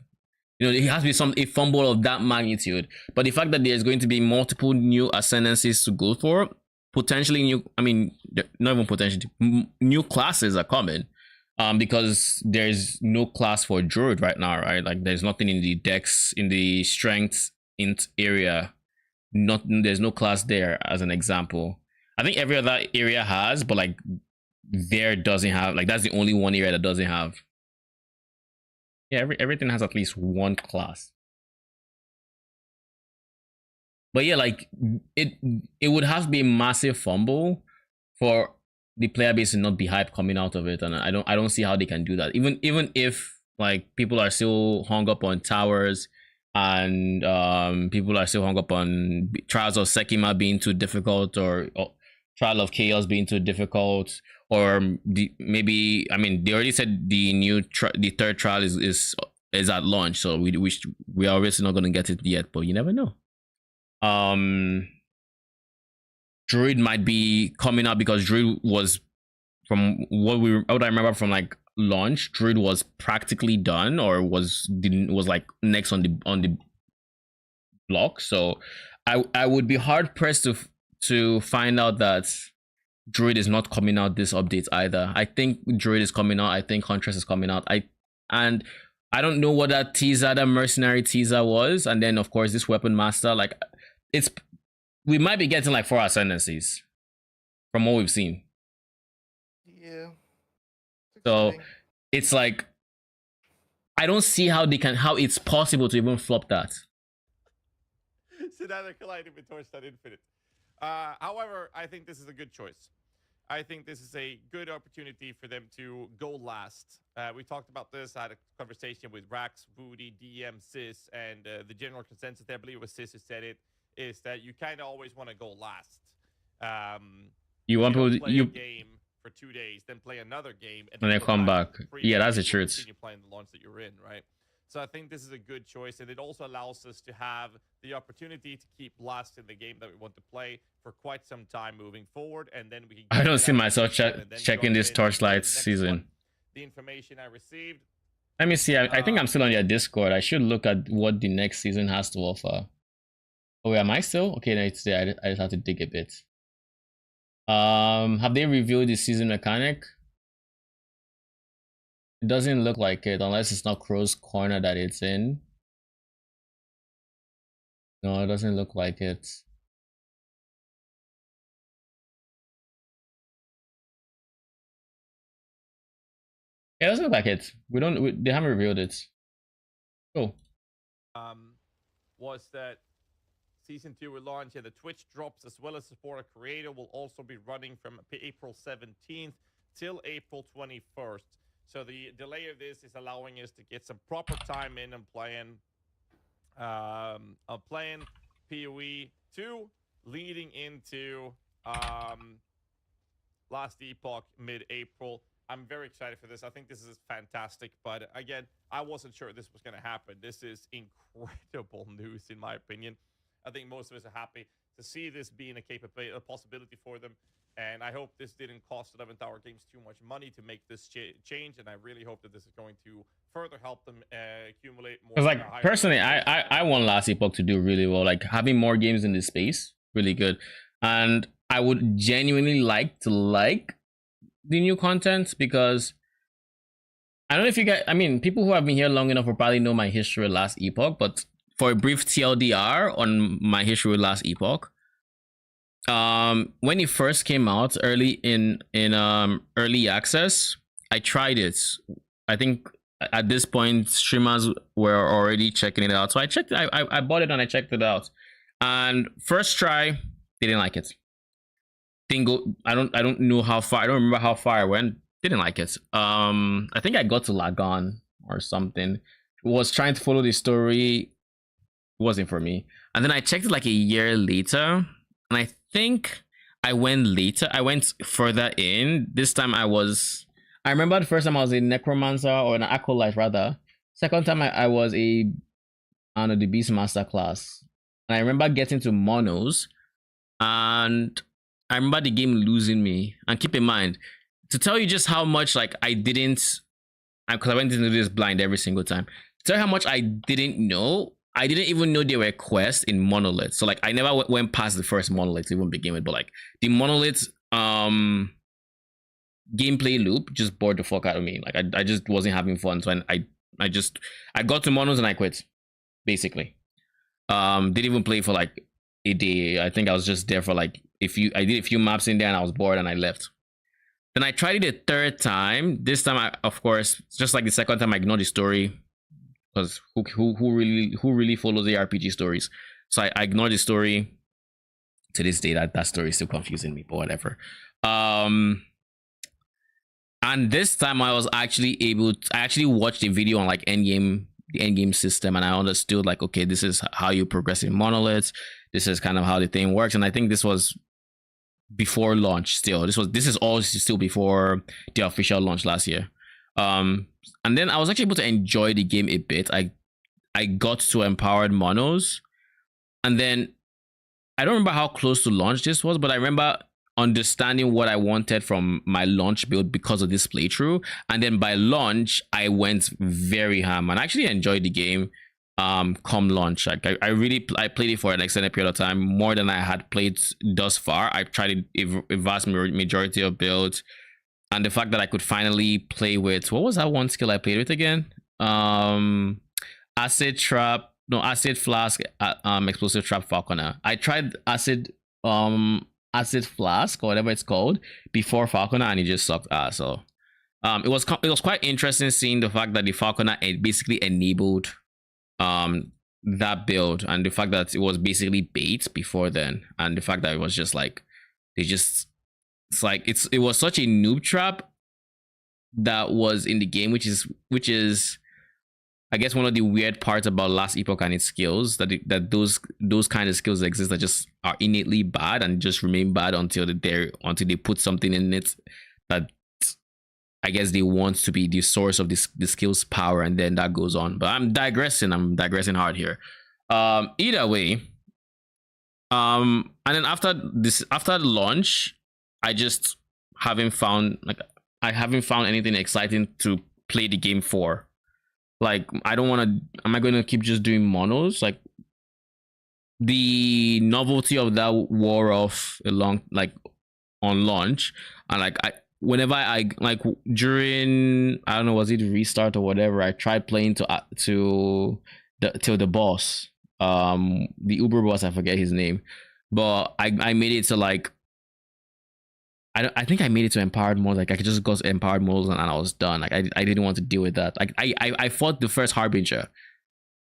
You know, it has to be a fumble of that magnitude. But the fact that there's going to be multiple new ascendancies to go for, potentially new, I mean, not even potentially, new classes are coming. Because there's no class for druid right now, right? Like there's nothing in the dex, in the strength int area. There's no class there as an example. I think every other area has, but like there doesn't have, like that's the only one area that doesn't have. Yeah, everything has at least one class. But yeah, like it would have to be a massive fumble for the player base to not be hyped coming out of it, and I don't see how they can do that. Even if like people are still hung up on towers, and people are still hung up on Trials of Sekima being too difficult, or Trial of Chaos being too difficult, or maybe, I mean, they already said the third trial is at launch, so we are obviously not going to get it yet, but you never know. Druid might be coming out, because Druid was, from what I remember from like launch, Druid was practically done, or was like next on the block. So I would be hard pressed to find out that Druid is not coming out this update either. I think Druid is coming out. I think Huntress is coming out. I don't know what that teaser, that mercenary teaser was, and then of course this weapon master, like we might be getting like 4 ascendancies from what we've seen. Yeah. So it's like, I don't see how it's possible to even flop that. So now they're colliding with Torchlight Infinite. However, I think this is a good choice. I think this is a good opportunity for them to go last. We talked about this. I had a conversation with Rax, Woody, DM, Sis, and the general consensus there, I believe it was Sis who said it, is that you kind of always want to go last. You want to to play a game for 2 days, then play another game, and then come back. Yeah, that's the truth. Continue playing the launch that you're in, right? So I think this is a good choice, and it also allows us to have the opportunity to keep last in the game that we want to play for quite some time moving forward, and then we can. I don't see myself checking this Torchlight season. One. The information I received. Let me see. I think I'm still on your Discord. I should look at what the next season has to offer. Oh, am I still? Okay, no, it's there. I just have to dig a bit. Have they revealed the season mechanic? It doesn't look like it, unless it's not Crow's Corner that it's in. No, it doesn't look like it. Yeah, it doesn't look like it. They haven't revealed it. Cool. Was that Season 2 will launch, and the Twitch drops as well as support a creator will also be running from April 17th till April 21st. So the delay of this is allowing us to get some proper time in and playing PoE 2, leading into last epoch mid-April. I'm very excited for this. I think this is fantastic, but again, I wasn't sure this was going to happen. This is incredible news, in my opinion. I think most of us are happy to see this being a possibility for them. And I hope this didn't cost 11 Tower Games too much money to make this change. And I really hope that this is going to further help them accumulate more. Because like personally, I want Last Epoch to do really well. Like having more games in this space, really good. And I would genuinely like the new content, because I don't know if you guys, I mean, people who have been here long enough will probably know my history with Last Epoch, but for a brief TLDR on my history with Last Epoch, when it first came out early in early access, I tried it. I think at this point streamers were already checking it out, so I bought it and I checked it out, and first try, didn't like it. Didn't go, I don't know how far, I don't remember how far I went. Didn't like it. I think I got to Lagon or something. Was trying to follow the story, wasn't for me. And then I checked it like a year later, and I think I went further in. This time I remember the first time I was a necromancer, or an acolyte rather. Second time I was the Beastmaster class. And I remember getting to monos, and I remember the game losing me. And keep in mind, to tell you just how much like because I went into this blind every single time. tell you how much I didn't know. I didn't even know there were quests in Monolith. So like I never went past the first Monolith to even begin with. But like the Monolith gameplay loop just bored the fuck out of me. Like I just wasn't having fun. So I got to Monos and I quit. Basically. Didn't even play for like a day. I think I was just there for like I did a few maps in there and I was bored and I left. Then I tried it a third time. This time I, of course, just like the second time, I ignored the story. Because who really follows the RPG stories? So I ignored the story. To this day, that story is still confusing me, but whatever. And this time I was actually I actually watched a video on like the endgame system, and I understood like, okay, this is how you progress in monoliths. This is kind of how the thing works. And I think this was before launch still. This is all still before the official launch last year. And then I was actually able to enjoy the game a bit. I got to empowered monos, and then I don't remember how close to launch this was, but I remember understanding what I wanted from my launch build because of this playthrough. And then by launch, I went very ham and I actually enjoyed the game. Come launch, like I played it for an extended period of time, more than I had played thus far. I tried a vast majority of builds. And the fact that I could finally play with, what was that one skill I played with again? Acid flask, explosive trap falconer. I tried acid flask or whatever it's called before falconer, and it just sucked ass. So it was quite interesting seeing the fact that the falconer basically enabled that build, and the fact that it was basically bait before then, and the fact that it was just like it was such a noob trap that was in the game, which is I guess one of the weird parts about Last Epoch and its skills, that those kind of skills exist that just are innately bad and just remain bad until they put something in it that I guess they want to be the source of the skill's power, and then that goes on. But I'm digressing hard here. Either way, and then after launch, I just haven't found anything exciting to play the game for. Like, I don't want to. Am I going to keep just doing monos? Like, the novelty of that wore off on launch, and whenever I during, I don't know, was it restart or whatever, I tried playing till the boss, the Uber boss, I forget his name, but I made it to I think I made it to empowered mode. Like, I could just go to empowered modes and I was done. Like, I didn't want to deal with that. Like, I fought the first Harbinger.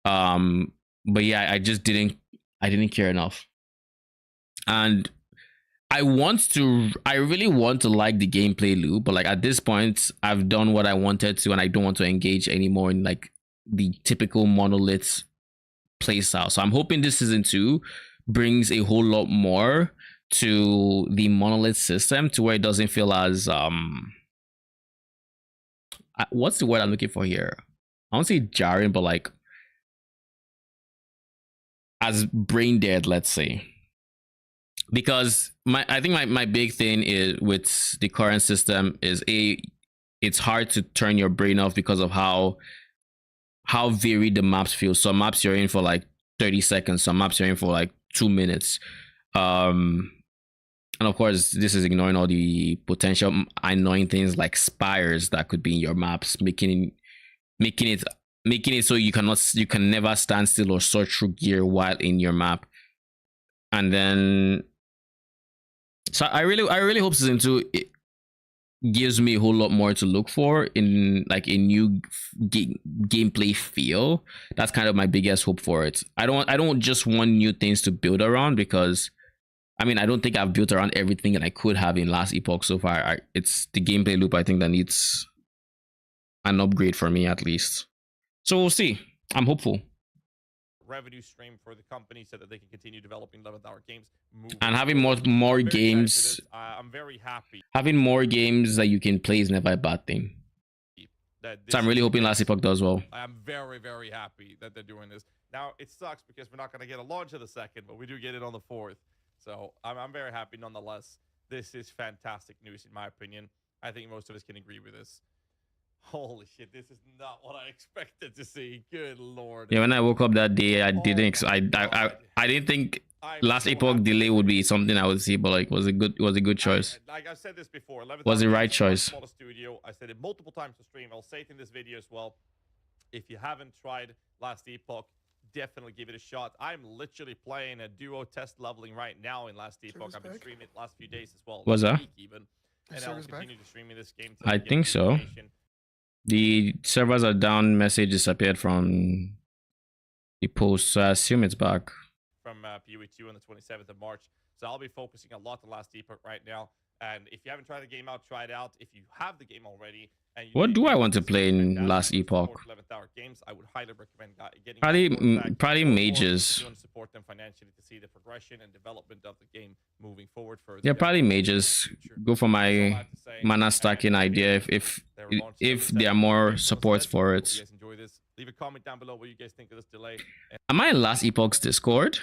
But yeah, I didn't care enough. And I really want to like the gameplay loop, but like at this point, I've done what I wanted to, and I don't want to engage anymore in like the typical monolith playstyle. So I'm hoping this season 2 brings a whole lot more to the monolith system, to where it doesn't feel as what's the word I'm looking for here? I won't say jarring, but like as brain dead, let's say. Because I think my big thing is with the current system is it's hard to turn your brain off because of how varied the maps feel. Some maps you're in for like 30 seconds, some maps you're in for like 2 minutes. And of course, this is ignoring all the potential annoying things like spires that could be in your maps, making it so you can never stand still or sort through gear while in your map. And then, so I really hope season 2 it gives me a whole lot more to look for in like a new gameplay feel. That's kind of my biggest hope for it. I don't just want new things to build around, because I mean, I don't think I've built around everything that I could have in Last Epoch so far. It's the gameplay loop, I think, that needs an upgrade for me, at least. So we'll see. I'm hopeful. Revenue stream for the company so that they can continue developing 11-hour games. And having more games. I'm very happy. Having more games that you can play is never a bad thing. So I'm really hoping Last Epoch does well. I'm very, very happy that they're doing this. Now, it sucks because we're not going to get a launch of the 2nd, but we do get it on the 4th. So I'm very happy nonetheless. This is fantastic news, in my opinion. I think most of us can agree with this. Holy shit, this is not what I expected to see. Good lord. Yeah, when I woke up that day, I didn't. my God. I didn't think I'm last so epoch happy delay for would you. be something I would see, but like, it was a good choice. Like I've said this before, 11 Was the Games right is a much choice. smaller studio. I said it multiple times to stream. I'll say it in this video as well. If you haven't tried Last Epoch, definitely give it a shot. I'm literally playing a duo test leveling right now in Last Epoch. Service I've been back? streaming it last few days as well. Was last that? week even. And I'll Service back? continue to stream in this game. till I we get think the so. information The servers are down. Message disappeared from the post, so I assume it's back. from PoE2 on the 27th of March. So I'll be focusing a lot on Last Epoch right now. And if you haven't tried the game out, try it out. If you have the game already, and you What think do I it's want to play in fantastic Last to support Epoch? 11th Hour Games, I would highly recommend getting Probably, your support back. probably Or if mages. you want to support them financially to see the progression and development of the game moving forward for Yeah, probably mages. Go for my mana stacking idea if there are more supports for it. You guys enjoy this. Leave a comment down below what you guys think of this delay. Am I in Last Epoch's Discord?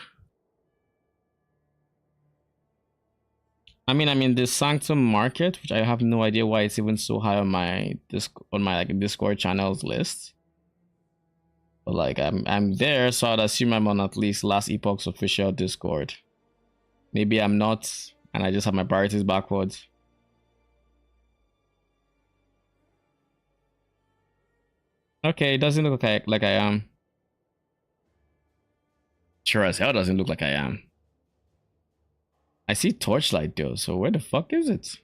I mean, I'm in the Sanctum Market, which I have no idea why it's even so high on my Discord channels list. But like, I'm there, so I'd assume I'm on at least Last Epoch's official Discord. Maybe I'm not, and I just have my priorities backwards. Okay, it doesn't look like I am. Sure as hell doesn't look like I am. I see Torchlight though, so where the fuck is it?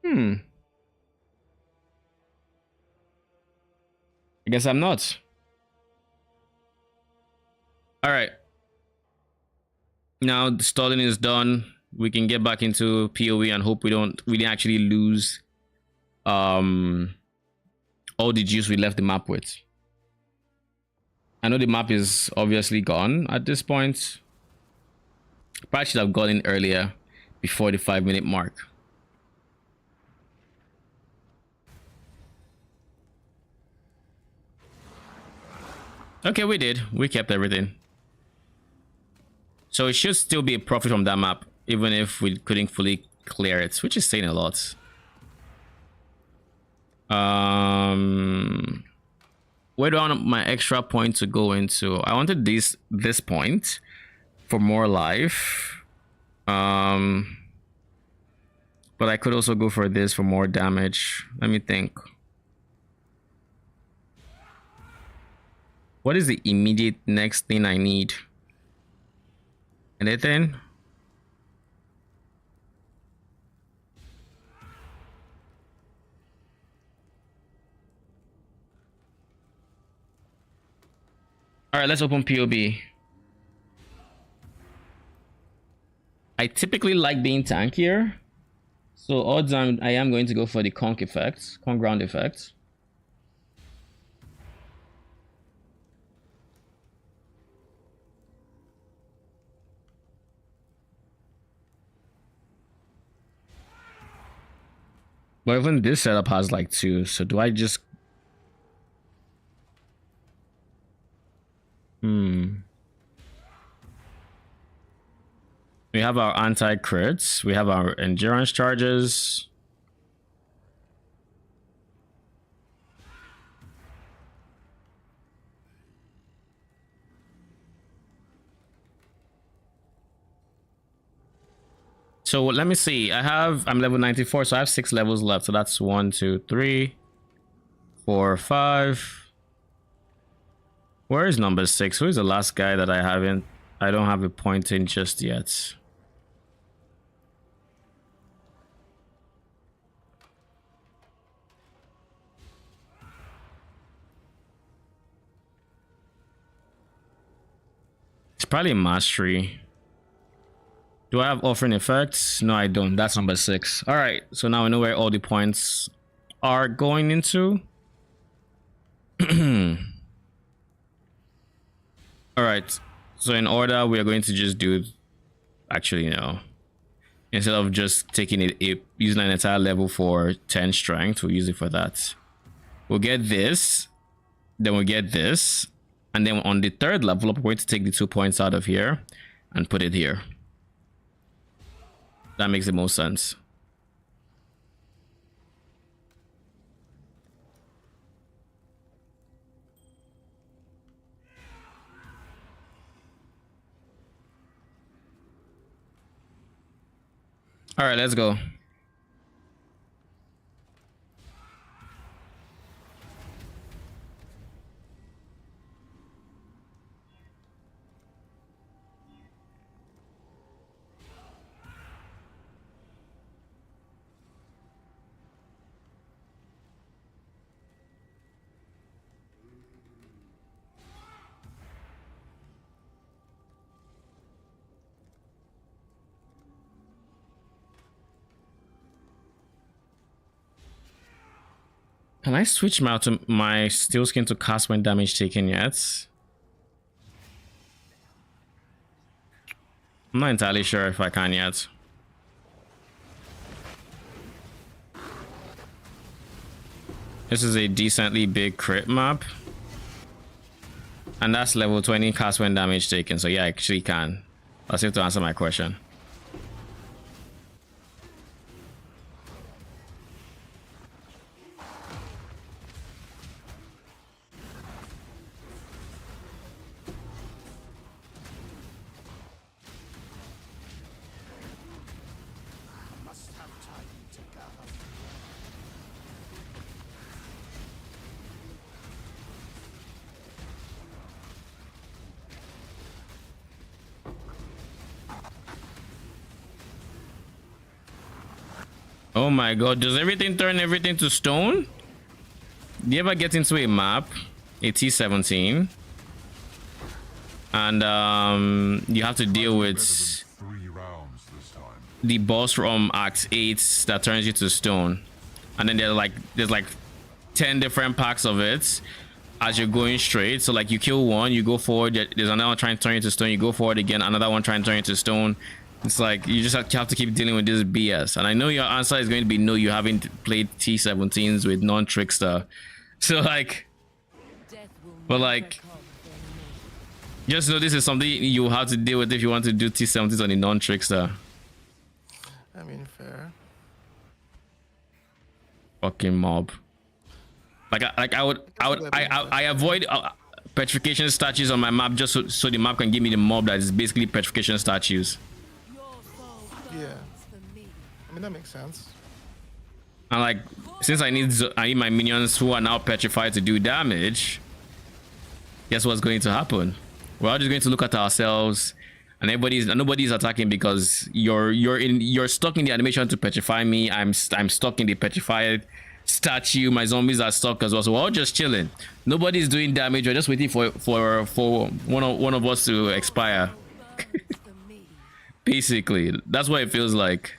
I guess I'm not. Alright. Now the stalling is done. We can get back into PoE and hope we didn't actually lose all the juice we left the map with. I know the map is obviously gone at this point. Probably should have gone in earlier before the 5-minute mark. Okay, we did. We kept everything. So it should still be a profit from that map, even if we couldn't fully clear it, which is saying a lot. Where do I want my extra point to go into? I wanted this point for more life. But I could also go for this for more damage. Let me think. What is the immediate next thing I need? Anything? All right, let's open POB. I typically like being tankier, so odds on I am going to go for the conk effect, conk ground effect. But even this setup has like 2, so do I just... We have our anti-crits, we have our endurance charges. So let me see. I'm level 94, so I have 6 levels left. So that's 1, 2, 3, 4, 5. Where is number 6? Who is the last guy that I don't have a point in just yet? It's probably mastery. Do I have offering effects? No, I don't. That's number 6. All right, so now I know where all the points are going into. All right, so in order, we are going to just do, actually, no. Instead of just taking using an entire level for 10 strength, we'll use it for that. We'll get this, then we'll get this, and then on the 3rd level up, we're going to take the 2 points out of here, and put it here. That makes the most sense. All right, let's go. Can I switch my steel skin to cast when damage taken yet? I'm not entirely sure if I can yet. This is a decently big crit map. And that's level 20 cast when damage taken. So yeah, I actually can. Let's see if to answer my question. Oh my god, does everything turn everything to stone? Do you ever get into a map, a T17, and you have to deal with the boss from Act 8 that turns you to stone, and then there's like 10 different packs of it as you're going straight. So like you kill one, you go forward, there's another one trying to turn you to stone, you go forward again, another one trying to turn you to stone. It's like you just have to keep dealing with this BS. And I know your answer is going to be no, you haven't played T17s with non-trickster. So like, but like, just know this is something you have to deal with if you want to do T17s on a non-trickster. I mean, fair. Fucking mob. I avoid petrification statues on my map just so the map can give me the mob that is basically petrification statues. Yeah, I mean that makes sense. And like, since I need my minions who are now petrified to do damage, guess what's going to happen? We're all just going to look at ourselves, and nobody's attacking because you're stuck in the animation to petrify me. I'm stuck in the petrified statue. My zombies are stuck as well. So we're all just chilling. Nobody's doing damage. We're just waiting for one of us to expire. Basically, that's what it feels like.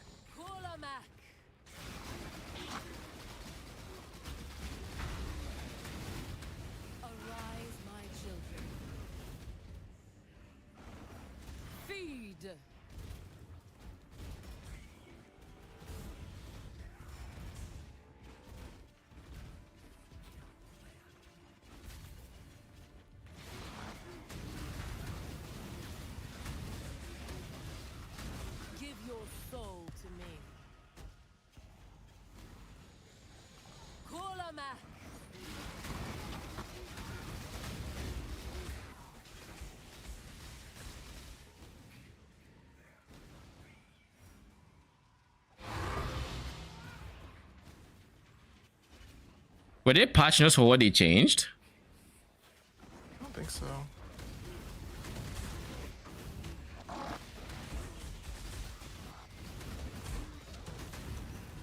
Arise, my children. Feed. Give your soul to me. Kulamak. Were they patching us for what they changed? I don't think so.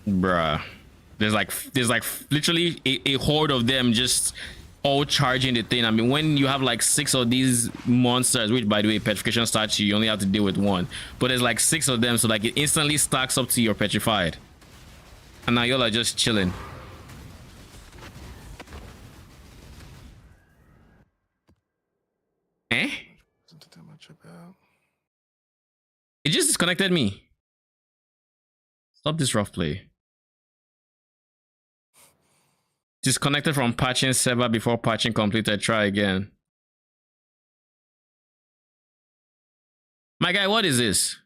Bruh. There's like literally a horde of them just all charging the thing. I mean, when you have like 6 of these monsters, which by the way, petrification statue, you only have to deal with 1. But there's like 6 of them, so like it instantly stacks up to your petrified. And now y'all are just chilling. Eh? Wasn't too much about. It just disconnected me. Stop this rough play. Disconnected from patching server before patching completed. Try again. My guy, what is this?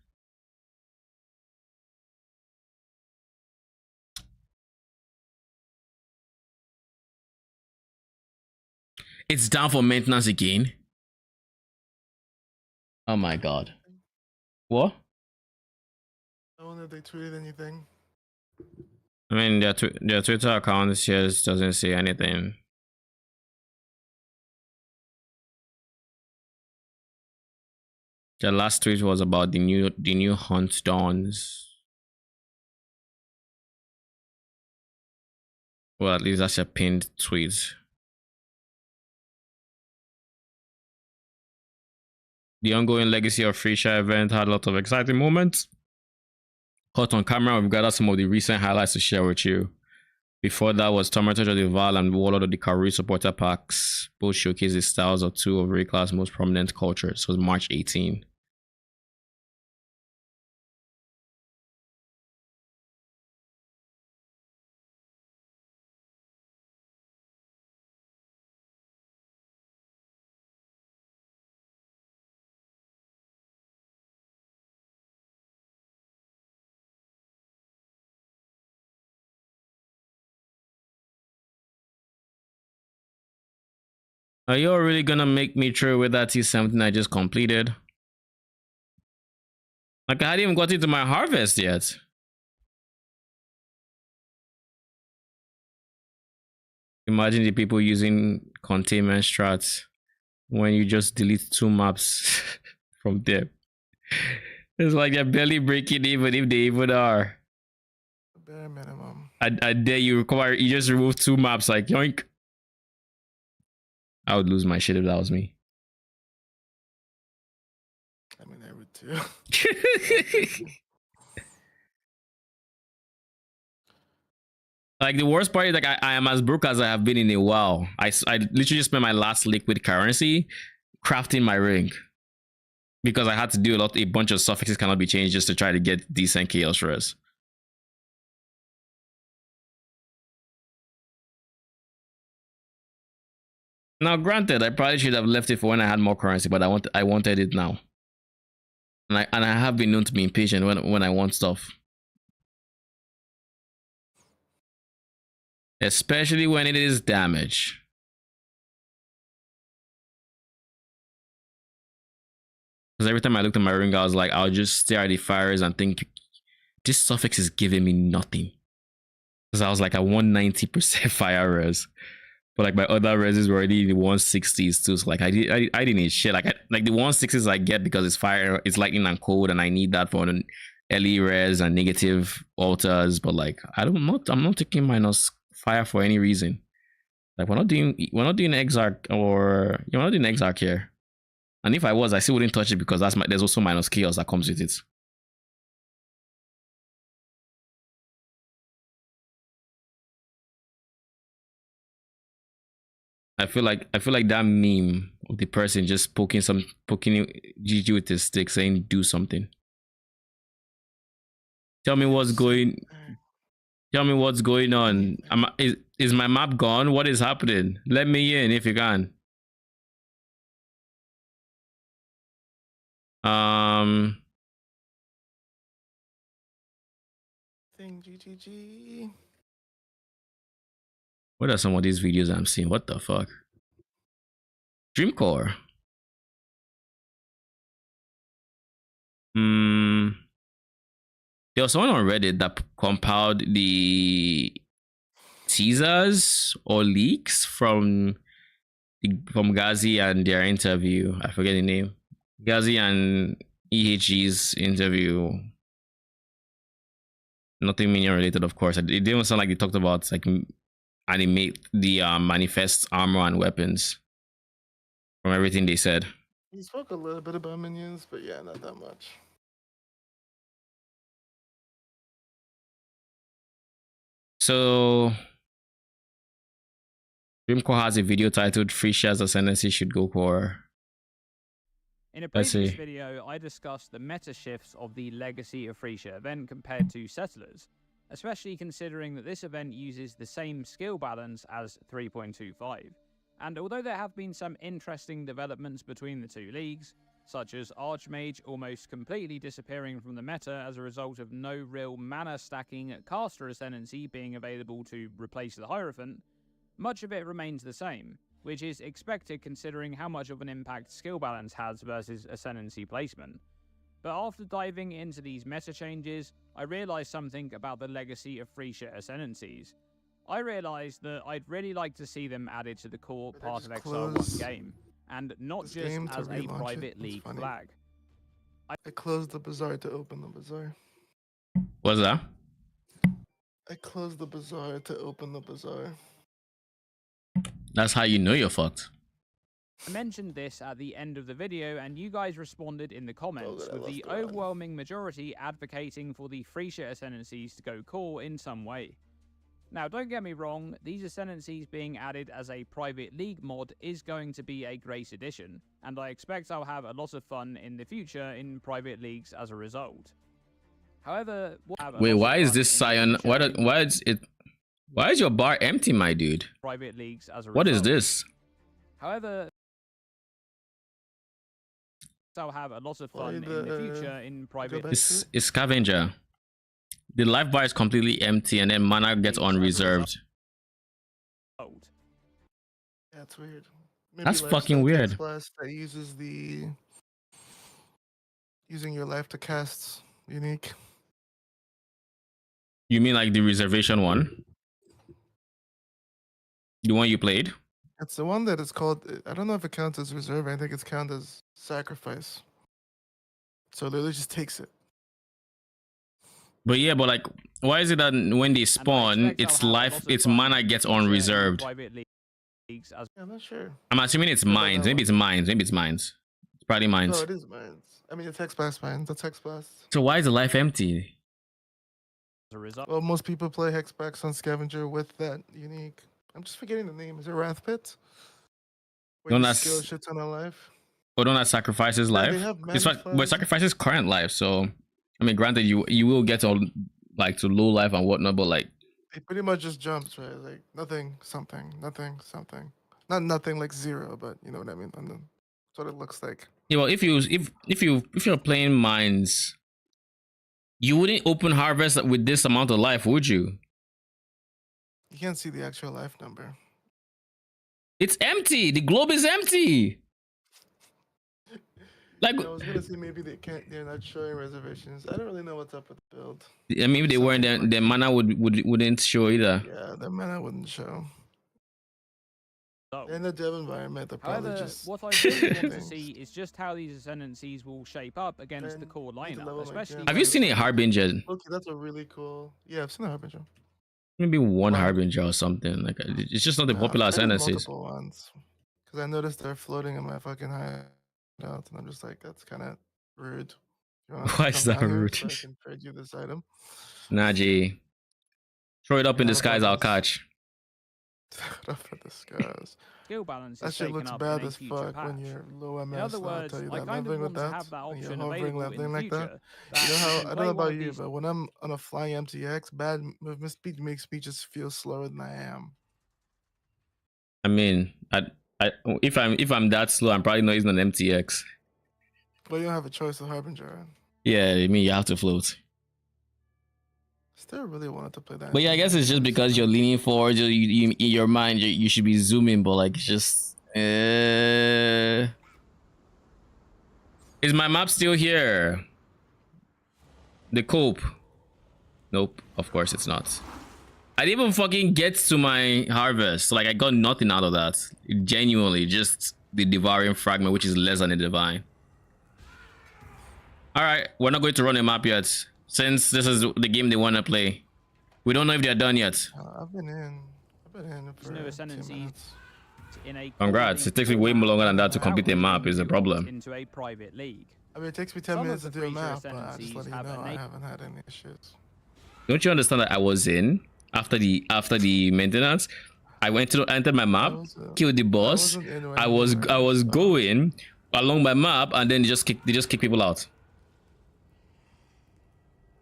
It's down for maintenance again. Oh my god. What? I wonder if they tweeted anything. I mean, their Twitter account just doesn't say anything. The last tweet was about the new hunt dawns. Well, at least that's a pinned tweet. The ongoing Legacy of Phrecia event had a lot of exciting moments. Caught on camera, we've gathered some of the recent highlights to share with you. Before that was Tormentor of the Val and Warlord of the Karui supporter packs. Both showcase the styles of two of Raycla's most prominent cultures. It was March 18. Are you all really gonna make me throw with that T17 I just completed? Like, I hadn't even got into my harvest yet. Imagine the people using containment strats when you just delete 2 maps from them. It's like they're barely breaking even if they even are. Bare minimum. I dare you you just remove 2 maps, like yoink. I would lose my shit if that was me. I mean, I would too. Like, the worst part is, like, I am as broke as I have been in a while. I literally spent my last liquid currency crafting my ring because I had to do a bunch of suffixes cannot be changed just to try to get decent chaos res. Now, granted, I probably should have left it for when I had more currency, but I wanted it now, and I have been known to be impatient when I want stuff, especially when it is damage. Because every time I looked at my ring, I was like, I'll just stare at the fires and think, this suffix is giving me nothing. Because I was like, I want 90% fire res. But like my other reses were already in the 160s too. So like I didn't need shit. Like the 160s I get because it's fire, it's lightning and cold, and I need that for an LE res and negative altars. But like I'm not taking minus fire for any reason. Like we're not doing Exarch, or you're not doing Exarch here. And if I was, I still wouldn't touch it because there's also minus chaos that comes with it. I feel like that meme of the person just poking GG with his stick saying do something. Tell me what's going on. Is my map gone? What is happening? Let me in if you can. Thing GGG. What are some of these videos I'm seeing? What the fuck? Dreamcore. There was someone on Reddit that compiled the teasers or leaks from Ghazi and their interview. I forget the name. Ghazi and EHG's interview. Nothing Minion related, of course. It didn't sound like they talked about like animate the manifest armor and weapons from everything they said. He spoke a little bit about minions, but yeah, not that much. So Dreamcore has a video titled Phrecia's Ascendancy Should Go Core. In a previous video, I discussed the meta shifts of the Legacy of Phrecia event compared to Settlers, especially considering that this event uses the same skill balance as 3.25. And although there have been some interesting developments between the two leagues, such as Archmage almost completely disappearing from the meta as a result of no real mana stacking caster ascendancy being available to replace the Hierophant, much of it remains the same, which is expected considering how much of an impact skill balance has versus ascendancy placement. But after diving into these meta changes, I realized something about the legacy of Phrecia ascendancies. I realized that I'd really like to see them added to the core But they Path of just Exile 1 close game, and not this just game to as a relaunch it. private That's league funny. flag. I closed the bazaar to open the bazaar. What's that? I closed the bazaar to open the bazaar. That's how you know you're fucked. I mentioned this at the end of the video, and you guys responded in the comments, good, I with the lost the run. overwhelming majority advocating for the Phrecia ascendancies to go core in some way. Now, don't get me wrong, these ascendancies being added as a private league mod is going to be a great addition, and I expect I'll have a lot of fun in the future in private leagues as a result. However, Wait, why is this Scion? Why is your bar empty, my dude? Private leagues as a What is result. this? However, I'll have a lot of fun in the future in private It's scavenger. The life bar is completely empty and then mana gets unreserved. leagues. Yeah, it's weird. That's Lifesteal fucking weird. Text Blast that uses using your life to cast unique. You mean like the reservation one? The one you played? It's the one that is called. I don't know if it counts as reserve. I think it's counted as sacrifice. So it literally just takes it. But yeah, but like, why is it that when they spawn, its life, its mana gets unreserved? Leagues as Yeah, I'm not sure. I'm assuming it's What about mines. that Maybe one? it's mines. Maybe it's mines. It's probably mines. No, it is mines. I mean, the text blast mines. The text blast. So why is the life empty? a result. Well, most people play Hexbacks on Scavenger with that unique. I'm just forgetting the name. Is it Wrath Pit? Where No, you that's- skill shit ton of life. Or don't that sacrifices Yeah, life? they have It's mana what, but funds. sacrifices current life. So, I mean, granted, you will get all like to low life and whatnot, but like, It pretty much just jumps, right? Like nothing, something, nothing, something. Not nothing like zero, but you know what I mean. And then that's what it looks like. you know, if you're playing mines, you wouldn't open harvest with this amount of life, would you? You can't see the actual life number. It's empty. The globe is empty. Like, I was gonna say maybe they're not showing reservations. I don't really know what's up with the build. I mean, if they weren't, then mana wouldn't show either. Yeah, the mana wouldn't show. So, In the dev environment, they're probably however, just what I really want to things. see is just how these ascendancies will shape up against the Ben, core need to level lineup, my especially. gem. Have you seen a harbinger? Okay, that's a really cool. Yeah, I've seen the Harbinger. Maybe one Wow. harbinger or something. Like, it's just not the Nah, popular I've seen ascendancies. multiple ones. Because I noticed they're floating in my fucking hideout, and I'm just like, that's kind of rude. You wanna Why is come that down here rude? So I can trade you this item. Nah, G. Throw it up in Yeah, the skies, I'll that's- catch. Up for the skies. Skill balance That is shit taken looks up bad in a as future fuck patch. when you're low MS. In other I'll words, tell you I that. kind of Leveling want with to that, have that and you're option hovering, available in leveling the like that. future. You know how you I can don't play know one about of you, these but when I'm on a flying MTX, bad movement speed makes me just feel slower than I am. I mean, if I'm that slow, I'm probably not using an MTX. But you don't have a choice of Harbinger. Yeah, I mean, you have to float. Still really wanted to play that. But yeah, I guess it's just because you're leaning forward. You in your mind, you should be zooming, but like, it's just. Is my map still here? The cope. Nope, of course it's not. I didn't even fucking get to my harvest. Like, I got nothing out of that. Genuinely, just the devouring fragment, which is less than a divine. Alright, we're not going to run a map yet, since this is the game they want to play. We don't know if they're done yet. I've been in for new 2 ascendancies minutes. in a Congrats, core it takes me league way more longer than that format to complete a without map is the being problem. launched into a private league. I mean, it takes me 10 Some minutes of to the do a Phrecia map, but I just ascendancies let you have know I innate- haven't had any issues. Don't you understand that I was in after the maintenance? I went to enter my map, killed the boss. wasn't in when I you was were, so- going along my map, and then they just kick people out.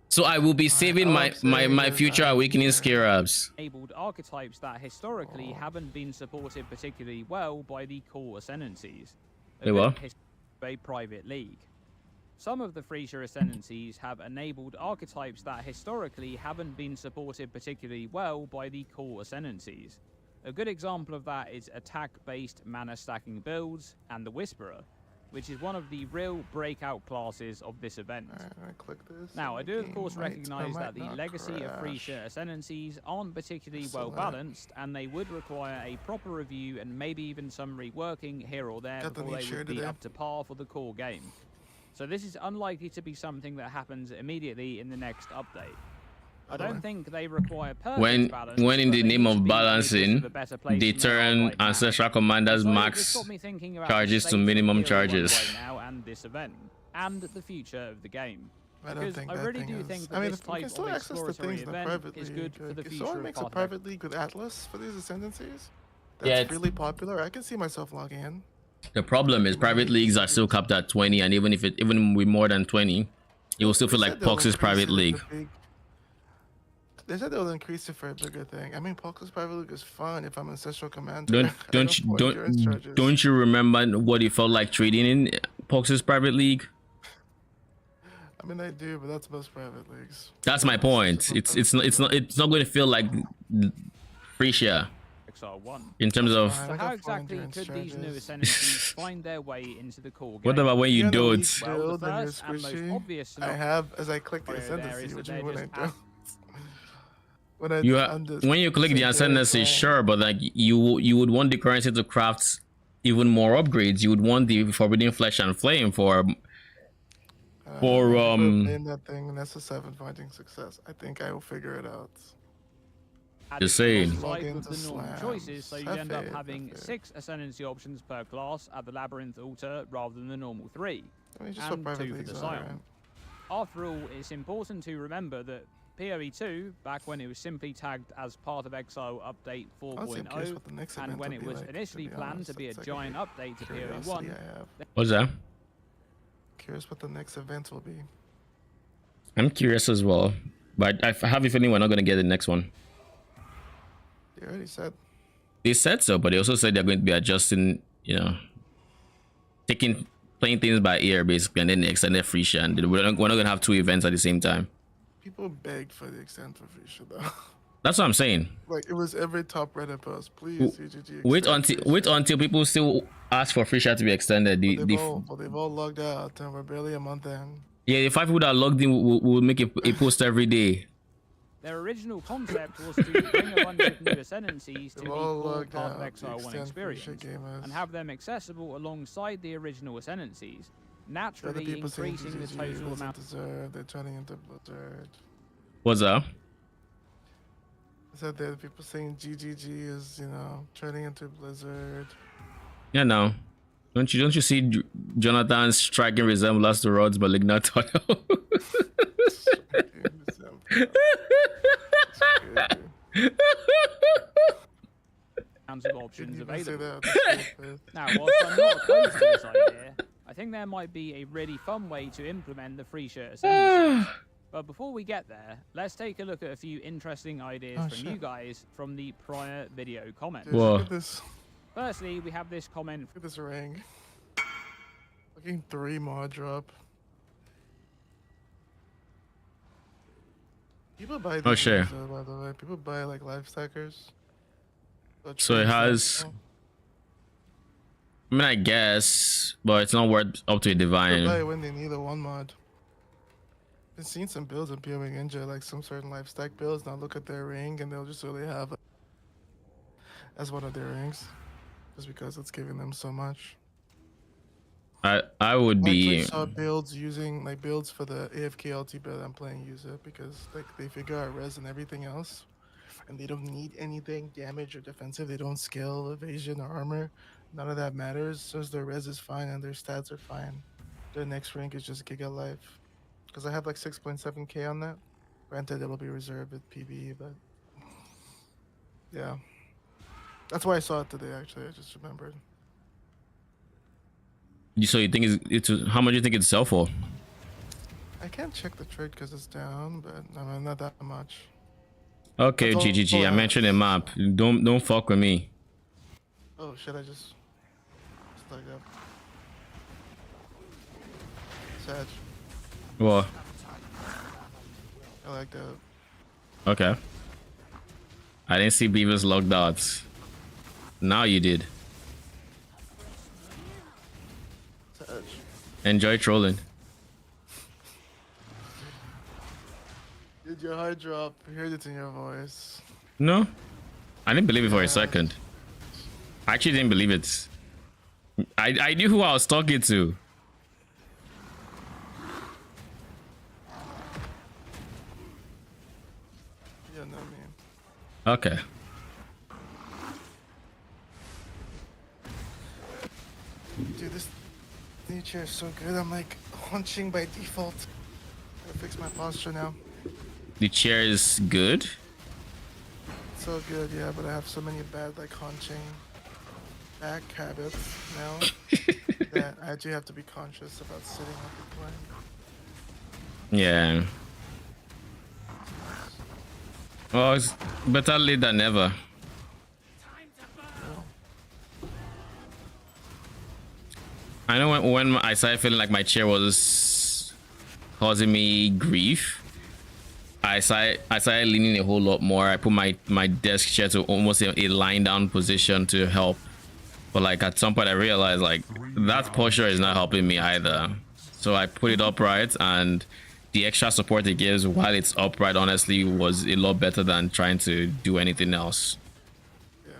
So I will be saving all my I'm saying is future I'm awakening here. scarabs. Enabled archetypes that historically haven't been supported particularly well by the core ascendancies. A They good were? a private league. Some of the Phrecia ascendancies have enabled archetypes that historically haven't been supported particularly well by the core ascendancies. A good example of that is attack-based mana stacking builds and the Whisperer, which is one of the real breakout classes of this event. I click this. Now, I do of course might recognise that the not legacy of crash. Phrecia ascendancies aren't particularly well Select. balanced, and they would require a proper review and maybe even some reworking here or there Got the before neat they would shirt be today. up to par for the core game. So this is unlikely to be something that happens immediately in the next update. I don't think they require perfect balance, when in but the they name need of to be in a bit balancing, of a better place they than they are turn right now. ancestral commanders So max this got me thinking about charges the to state of minimum Tier 1 charges. right now and this event, and the future of the game. I don't Because think I that really thing do is- think that I mean, this if we can type still of access the exploratory things in the event private is league. good for the If future someone of makes a Path of private league with Atlas for these ascendancies, that's Yeah, it's- really popular. I can see myself logging in. The problem is private leagues are still capped at 20, and even with more than 20, you will still feel They like said they'll Pox's increase private it in league. the big- They said they'll increase it for a bigger thing. I mean, Pox's private league is fun if I'm ancestral commander. Don't I don't you want endurance charges. don't you remember what it felt like trading in Pox's private league? I mean, I do, but that's most private leagues. That's my point. It's not going to feel like Phrecia XR1. in terms of. Fine. So I how got four exactly endurance could these new charges. ascendancies find their way into the core game? What about when you You're in a don't? weak Well, the build and you're first and most squishy. obvious I have, as I click the scenario there ascendancy, is that which they're is when I just do. When I You when you click the secondary ascendancy, flank. sure, but like you would want the currency to craft even more upgrades. You would want the Forbidden Flesh and Flame for playing that thing, and that's a 7 finding success. I think I will figure it out. Just saying. Log With into the normal slams. choices, so you Have end up faith, having have faith. 6 ascendancy options per class at the Labyrinth Altar rather than the normal 3, I mean, just what and private 2 for leagues the are, Scion. right? After all, it's important to remember that PoE2, back when it was simply tagged as part of Exile Update Honestly, I'm curious 4.0, what the next and event when will it be was like, initially be planned honest. to be a That's like giant update to curiosity PoE1, I have. What's that? Curious what the next event will be. I'm curious as well, but I have a feeling we're not gonna get the next one. They already said. They said so, but they also said they're going to be adjusting, playing things by ear basically, and then they extended Phrecia, and we're not gonna have 2 events at the same time. People begged for the extent for Phrecia though. That's what I'm saying. Like it was every top Reddit post. Please, CGG. Wait extend until Phrecia. people still ask for Phrecia to be extended. They've all logged out, and we're barely a month in. The 5 people that are logged in will make a post every day. their original concept was to bring a bunch of new ascendancies to the They've all core logged Path of out, the Exile 1 extent experience, Phrecia gamers. and have them accessible alongside the original ascendancies, The other naturally people saying increasing the GGG total doesn't amount. deserve. They're turning into Blizzard. What's that? I said that people saying GGG is, turning into Blizzard. Yeah, no. Don't you see Jonathan's striking resemblance to Rod's malignant tunnel? Rounds of options Didn't even say available. that. Now, whilst I'm not opposed to this idea, I think there might be a really fun way to implement the Phrecia ascendancies. But before we get there, let's take a look at a few interesting ideas Oh, from shit. you guys from the prior video comments. Dude, Whoa. look at this. Firstly, we have this comment. Look at this ring. Fucking 3 mod drop. People buy these sure. rings, though, by the way. People buy like life stackers. So it has. I mean, I guess, but it's not worth up to a People buy divine. it when they need a 1 mod. I've seen some builds in PoE Ninja, like some certain life stack builds. Now look at their ring, and they'll just really have it as one of their rings, just because it's giving them so much. I would I be. actually saw builds using like builds for the AFK LT build I'm playing use it because like they figure out res and everything else, and they don't need anything damage or defensive. They don't scale evasion or armor. None of that matters. So as their res is fine and their stats are fine. Their next rank is just Giga Life. Because I have like 6.7k on that. Granted, it'll be reserved with PvE, but yeah, that's why I saw it today. Actually, I just remembered. So you think it's how much do you think it'd sell for? I can't check the trade because it's down, but I mean not that much. Okay, That's all- GGG. I all mentioned a map. Don't fuck with me. Oh shit! I just stuck up. Sag. Well, I like that. okay. I didn't see Beavis locked out. Now you did. Sag. Enjoy trolling. Did your heart drop? I heard it in your voice. No, I didn't believe it for a Yeah. second. I actually didn't believe it. I knew who I was talking to. Yeah, no, man. Okay. Dude, this new chair is so good. I'm like hunching by default. Gotta fix my posture now. The chair is good. So good, yeah, but I have so many bad like hunching back habits now that I do have to be conscious about sitting up and playing. Yeah. Well, it's better late than never. I know when I started feeling like my chair was causing me grief, I started leaning a whole lot more. I put my desk chair to almost a lying down position to help. But like at some point I realized like that posture is not helping me either. So I put it upright, and the extra support it gives while it's upright honestly was a lot better than trying to do anything else. Yeah.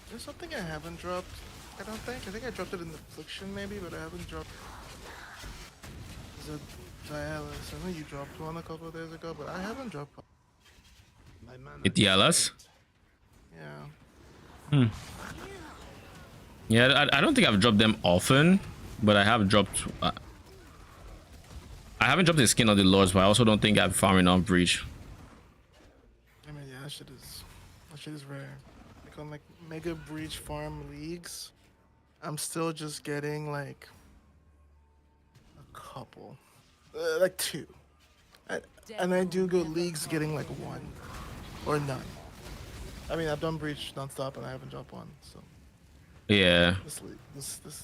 There's something I haven't dropped. I don't think. I think I dropped it in the Affliction maybe, but I haven't dropped. Is it Dialis? I know you dropped one a couple of days ago, but I haven't dropped one. It yells. Yeah. Yeah, I don't think I've dropped them often, but I have dropped. I haven't dropped the skin of the lords, but I also don't think I've found enough breach. I mean, yeah, that shit is rare. Like on like Mega Breach farm leagues, I'm still just getting like a couple, like two, and I do go leagues getting like one or none. I mean, I've done Breach nonstop and I haven't dropped one, so Yeah. this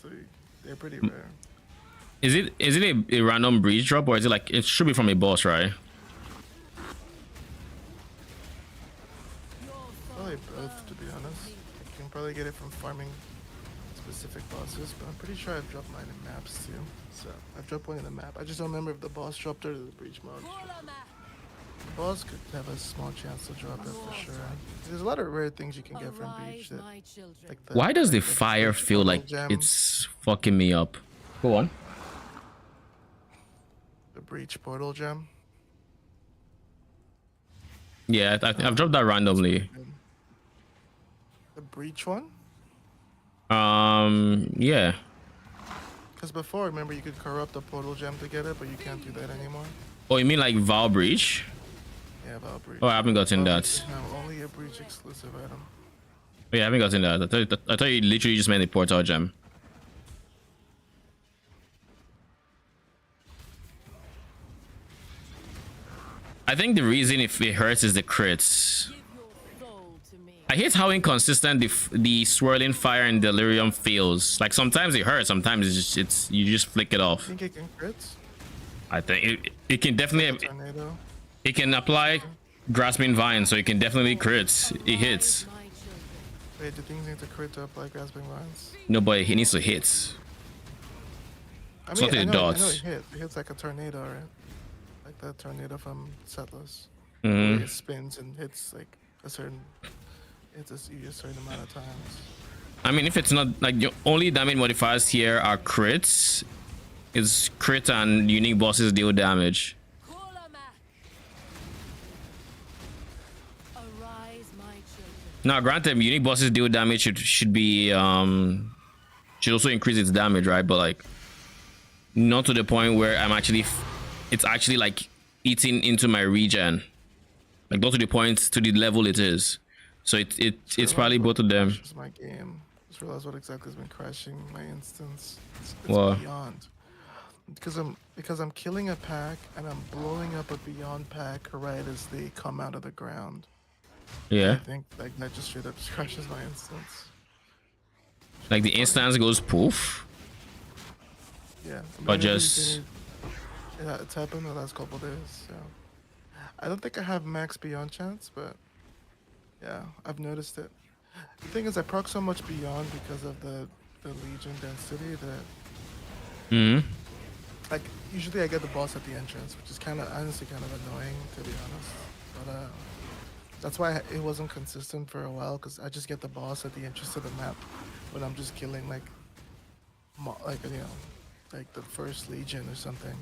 league, they're pretty rare. Is it a random breach drop, or is it like it should be from a boss, right? Probably both, to be honest. You can probably get it from farming specific bosses, but I'm pretty sure I've dropped mine in maps too. So I've dropped one in the map. I just don't remember if the boss dropped it or the breach mod. The boss could have a small chance to drop it for sure. There's a lot of rare things you can get from breach. That, like Why does the like fire Switch feel Portal like gem, it's fucking me up? Go on. the breach portal gem? Yeah, I've dropped that randomly. The breach one? Yeah. Because before, remember, you could corrupt the portal gem to get it, but you can't do that anymore. Oh, you mean like Val breach? Yeah, about breach. Oh, I haven't gotten Val that. Breach is now only a breach exclusive item. Oh, yeah, I haven't gotten that. I thought you literally just meant the portal gem. I think the reason if it hurts is the crits. Give your soul to me. I hate how inconsistent the swirling fire and delirium feels. Like sometimes it hurts, sometimes it's you just flick it off. Think it can crit? I think it can definitely Tornado? it can apply grasping vine, so it can definitely crits. It hits. My children. Wait, do things need to crit to apply grasping vines? No, but he needs to hit. I Something I it know does. it hits. It hits like a tornado, right? Like that tornado from Settlers. Mhm. Where it spins and hits like a certain, it's a certain amount of times. I mean, if it's not like the only damage modifiers here are crits, is crit and unique bosses deal damage. Kolamak. Arise, my children. Now, granted, unique bosses deal damage should be should also increase its damage, right? But like, not to the point where it's actually like eating into my regen. Like not to the point to the level it is. So it's probably both of them. This is my game. Just realized what exactly has been crashing my instance. It's What? beyond. because I'm killing a pack and I'm blowing up a beyond pack right as they come out of the ground. I Yeah. think like that just straight up crashes my instance. Like the instance goes poof. Yeah. Or Whenever you just see me- Yeah, it's happened the last couple days. So I don't think I have max beyond chance, but yeah, I've noticed it. The thing is, I proc so much beyond because of the legion density that Mm-hmm. like usually I get the boss at the entrance, which is honestly kind of annoying to be honest. But that's why it wasn't consistent for a while because I just get the boss at the entrance to the map when I'm just killing like like the first legion or something.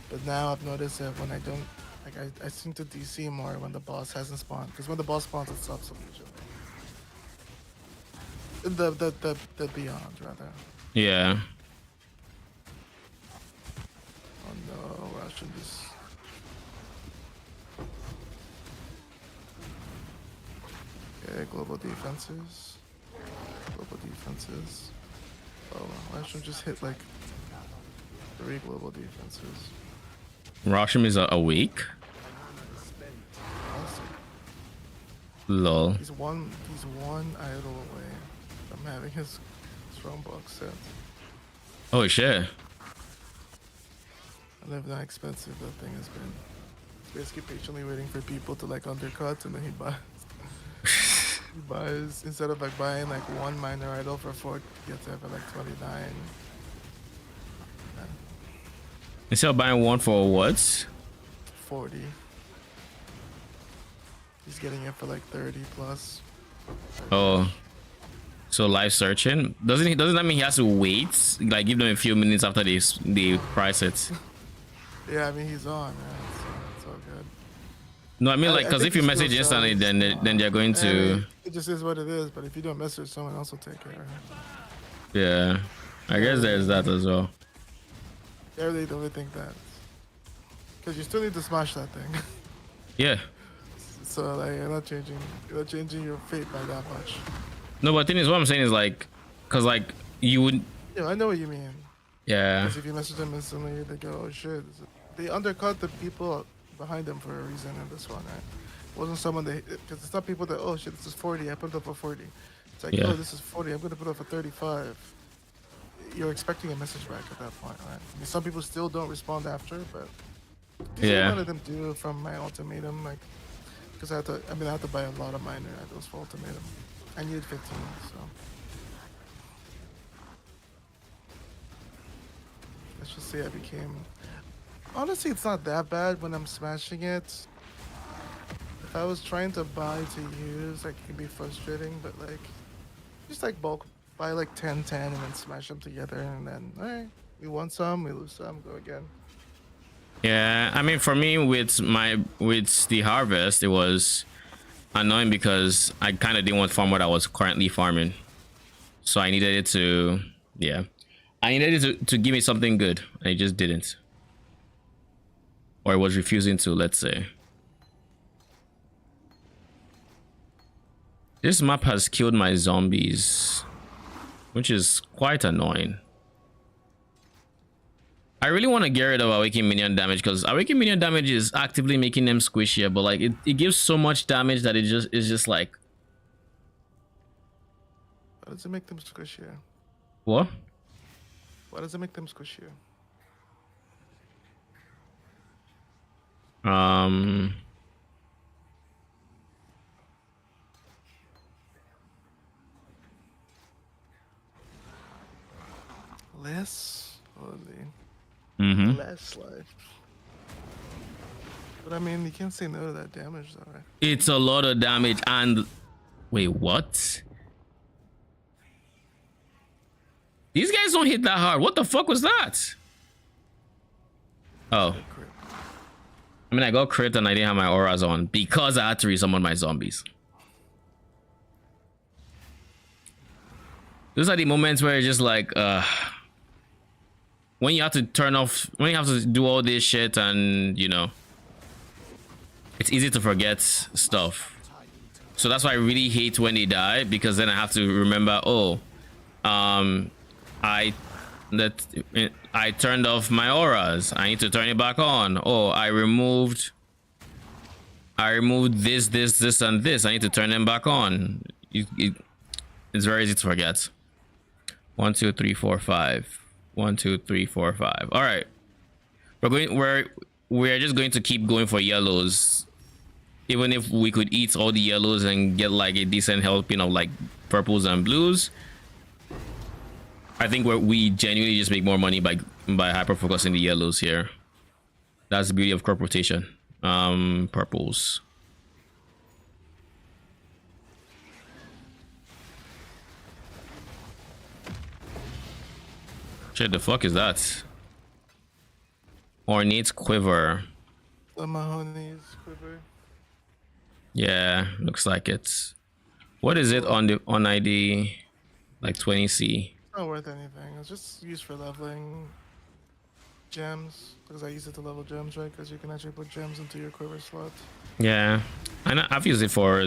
But now I've noticed that when I don't like I seem to DC more when the boss hasn't spawned because when the boss spawns it stops the legion. The beyond rather. Yeah. Oh no, I should just. Okay, global defenses. Global defenses. Oh, I should just hit like 3 global defenses. Rashim is awake. Awesome. Lol. He's one idle away from having his strongbox set. Oh shit. I love how expensive that thing has been. Basically patiently waiting for people to like undercut and then he buys. He buys instead of like buying like 1 minor idol for 4, he gets it for like 29. Yeah, Instead of buying one for what? 40. He's getting it for like 30 plus. Oh. So live searching? Doesn't that mean he has to wait? Like give them a few minutes after they price it. Yeah, I mean he's on, man. It's all good. No, I mean like because think if you he message still instantly, sells. then they're going I to. mean, it just is what it is, but if you don't message someone else will take care of it. Yeah. I guess there's that as well. I really don't think that. Because you still need to smash that thing. Yeah. So like you're not changing your fate by that much. No, but the thing is, what I'm saying is like, cause like you would. Yeah, I know what you mean. Yeah. Because if you message them instantly, they go, oh shit. They undercut the people behind them for a reason in this one, right? It wasn't someone that, because it's not people that, oh shit, this is 40, I put it up for 40. It's like, Yeah. oh, this is 40, I'm going to put it up for 35. You're expecting a message back at that point, right? I mean, some people still don't respond after, but Yeah. a lot of them do from my ultimatum, like, because I had to buy a lot of minor idols for ultimatum. I needed 15, so. Let's just say I became. Honestly, it's not that bad when I'm smashing it. If I was trying to buy to use, like, it can be frustrating, but like, just like bulk buy like 10, 10, and then smash them together, and then, alright, we won some, we lose some, go again. Yeah. I mean, for me with the harvest, it was annoying because I kind of didn't want to farm what I was currently farming, so I needed it to. Yeah. I needed it to give me something good, and it just didn't. Or it was refusing to, let's say. This map has killed my zombies, which is quite annoying. I really want to get rid of awakening minion damage because awakening minion damage is actively making them squishier, but like it gives so much damage that it's just like. Why does it make them squishier? What? Why does it make them squishier? Less only. Less life. But I mean, you can't say no to that damage, though, right? It's a lot of damage and wait, what? These guys don't hit that hard. What the fuck was that? Oh. I mean, I got crit and I didn't have my auras on because I had to resummon my zombies. Those are the moments where it's just like, when you have to turn off, when you have to do all this shit and, you know, it's easy to forget stuff. So that's why I really hate when they die, because then I have to remember, oh, I that I turned off my auras. I need to turn it back on. Oh, I removed this, and this. I need to turn them back on. It's very easy to forget. 1, 2, 3, 4, 5. 1, 2, 3, 4, 5. All right, we're just going to keep going for yellows, even if we could eat all the yellows and get like a decent helping of like purples and blues. I think we genuinely just make more money by hyper focusing the yellows here. That's the beauty of crop rotation. Purples. Shit, the fuck is that? Ornate quiver. The Mahoney's quiver. Yeah, looks like it's. What is it on ID? Like 20C. It's not worth anything. It's just used for leveling gems, because I use it to level gems, right? Because you can actually put gems into your quiver slot. Yeah, and I've used it for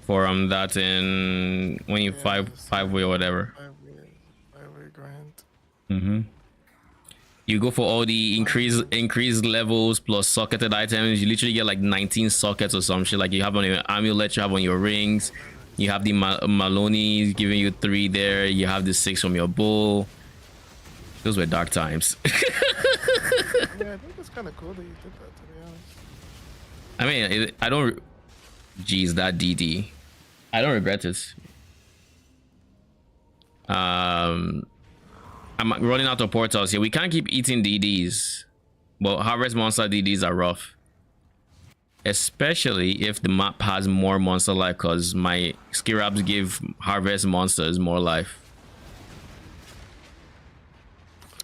that in when you five way or whatever. 5-way grind. Mm-hmm. You go for all the increased levels plus socketed items. You literally get like 19 sockets or some shit. Like you have on your amulet, you have on your rings. You have the Maloney giving you 3 there. You have the 6 from your bow. Those were dark times. Yeah, I think it's kind of cool that you did that, to be honest. I mean, I don't. Jeez, that DD. I don't regret it. I'm running out of portals here. We can't keep eating DDs, but harvest monster DDs are rough, especially if the map has more monster life, because my skirabs give harvest monsters more life.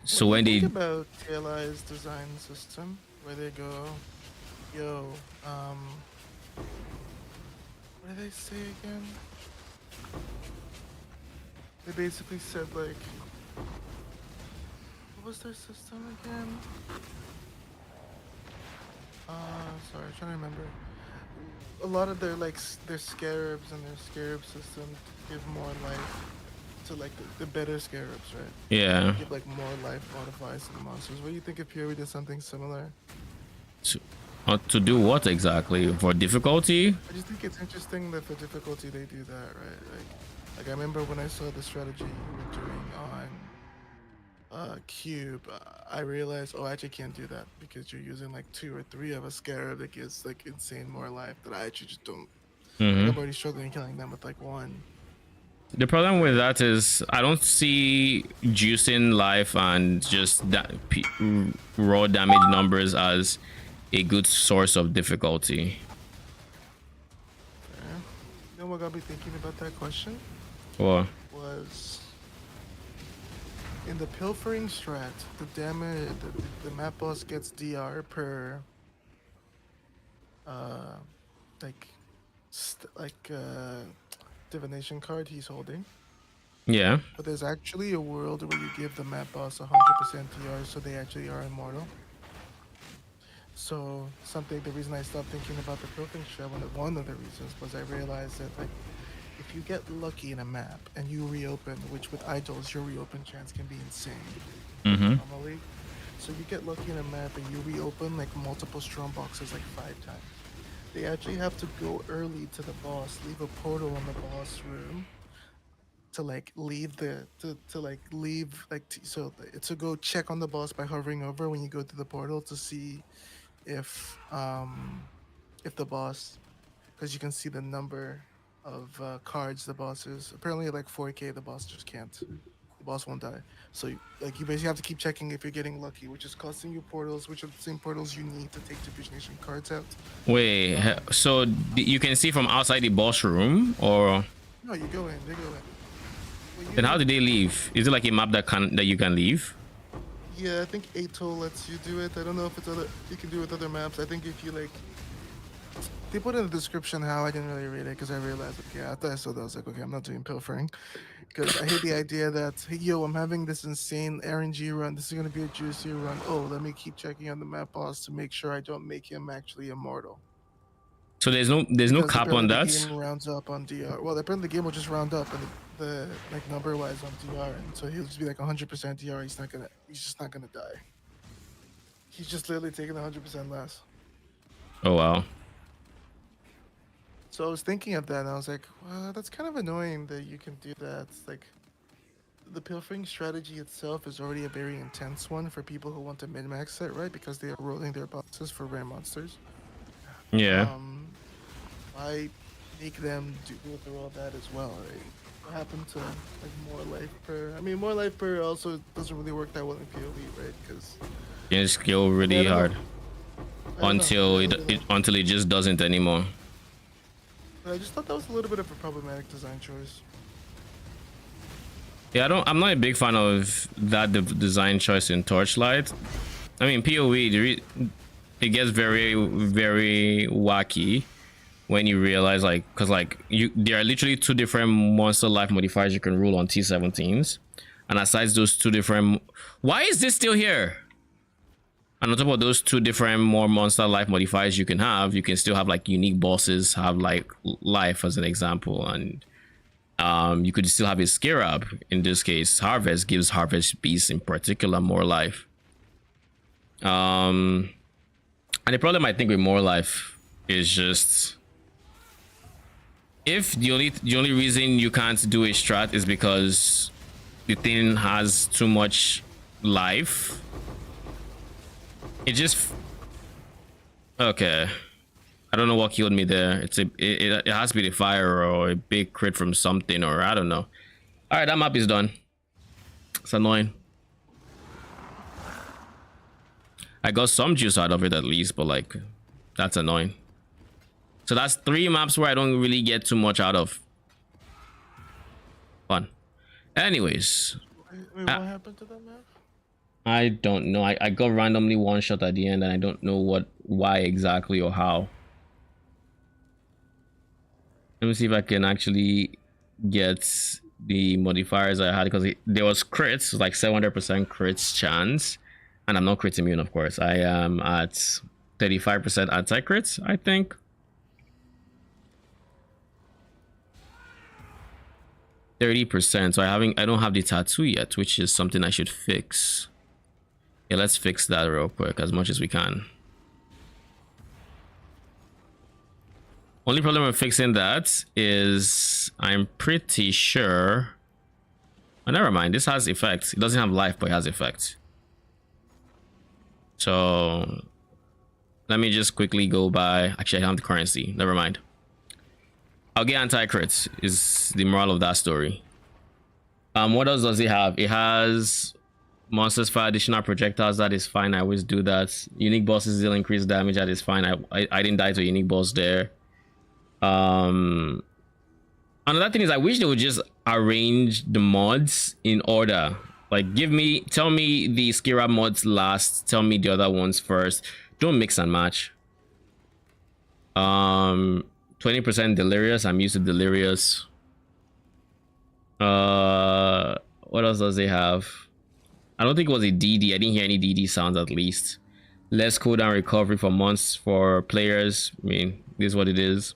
So when they think about TLI's design system, where they go, yo, what did they say again? They basically said like, what was their system again? Sorry, I'm trying to remember. A lot of their their scarabs and their scarab system give more life to like the better scarabs, right? yeah. Give like more life modifiers to the monsters. What do you think if here we did something similar? To do what exactly? For difficulty? I just think it's interesting that for difficulty they do that, right? Like I remember when I saw the strategy you were doing on Cube, I realized, oh, I actually can't do that because you're using like 2 or 3 of a scarab that gives like insane more life that I actually just don't. I'm already struggling killing them with like 1. The problem with that is I don't see juicing life and just that raw damage numbers as a good source of difficulty. Yeah. You know what got me thinking about that question? Or Was in the pilfering strat, the damage the map boss gets DR per divination card he's holding. yeah. But there's actually a world where you give the map boss 100% DR, so they actually are immortal. So the reason I stopped thinking about the pilfering strat, one of the reasons was I realized that like if you get lucky in a map and you reopen, which with idols your reopen chance can be insane normally. So you get lucky in a map and you reopen like multiple strong boxes like 5 times. They actually have to go early to the boss, leave a portal in the boss room to like leave to go check on the boss by hovering over when you go to the portal to see if the boss, because you can see the number of cards the boss is. Apparently at like 4K the boss just can't. The boss won't die. So you basically have to keep checking if you're getting lucky, which is costing you portals, which are the same portals you need to take divination cards out. Wait, so you can see from outside the boss room, or No, you go in, they go in. Well, then how do they leave? Is it like a map that you can leave? Yeah, I think Atol lets you do it. I don't know if you can do it with other maps. I think if you like, they put in the description how. I didn't really read it because I realized, okay, after I saw that I was like, okay, I'm not doing pilfering, because I hate the idea that, hey, yo, I'm having this insane RNG run. This is gonna be a juicy run. Oh, let me keep checking on the map boss to make sure I don't make him actually immortal. So there's no cap on that. The game rounds up on DR. Well, apparently the game will just round up, and the like number wise on DR, and so he'll just be like 100% DR. He's just not gonna die. He's just literally taking 100% less. Oh wow. So I was thinking of that, and I was like, well, that's kind of annoying that you can do that. It's like the pilfering strategy itself is already a very intense one for people who want to min-max it, right? Because they are rolling their bosses for rare monsters. Yeah. I make them go through all that as well, right? What happened to like more life per? I mean, more life per also doesn't really work that well in PoE, right? Because You just go really hard until until it just doesn't anymore. I just thought that was a little bit of a problematic design choice. Yeah, I'm not a big fan of that design choice in Torchlight. I mean, PoE, it gets very, very wacky when you realize, like, because like there are literally 2 different monster life modifiers you can rule on T17s, and aside those 2 different, why is this still here? And on top of those 2 different more monster life modifiers you can still have like unique bosses have like life as an example, and you could still have a scarab. In this case, Harvest gives Harvest Beast in particular more life. And the problem I think with more life is just, if the only reason you can't do a strat is because the thing has too much life, it just, okay, I don't know what killed me there. It has to be the fire or a big crit from something, or I don't know. All right, that map is done. It's annoying. I got some juice out of it at least, but like, that's annoying. So that's 3 maps where I don't really get too much out of. Fun. Anyways. Wait, what happened to that map? I don't know. I got randomly one shot at the end, and I don't know why exactly or how. Let me see if I can actually get the modifiers I had, because there was crits, like 700% crits chance, and I'm not crit immune, of course. I am at 35% anti-crits, I think. %, so I don't have the tattoo yet, which is something I should fix. Yeah, let's fix that real quick as much as we can. Only problem with fixing that is I'm pretty sure, oh, never mind, this has effect. It doesn't have life, but it has effect. So let me just quickly go by. Actually, I have the currency, never mind. I'll get anti-crits is the moral of that story. What else does it have? It has monsters fire additional projectiles. That is fine. I always do that. Unique bosses deal increased damage. That is fine. I didn't die to a unique boss there. Another thing is, I wish they would just arrange the mods in order. Like, tell me the Skira mods last, tell me the other ones first. Don't mix and match. 20% delirious. I'm used to delirious. What else does it have? I don't think it was a DD. I didn't hear any DD sounds, at least. Less cooldown recovery for months for players. I mean, this is what it is.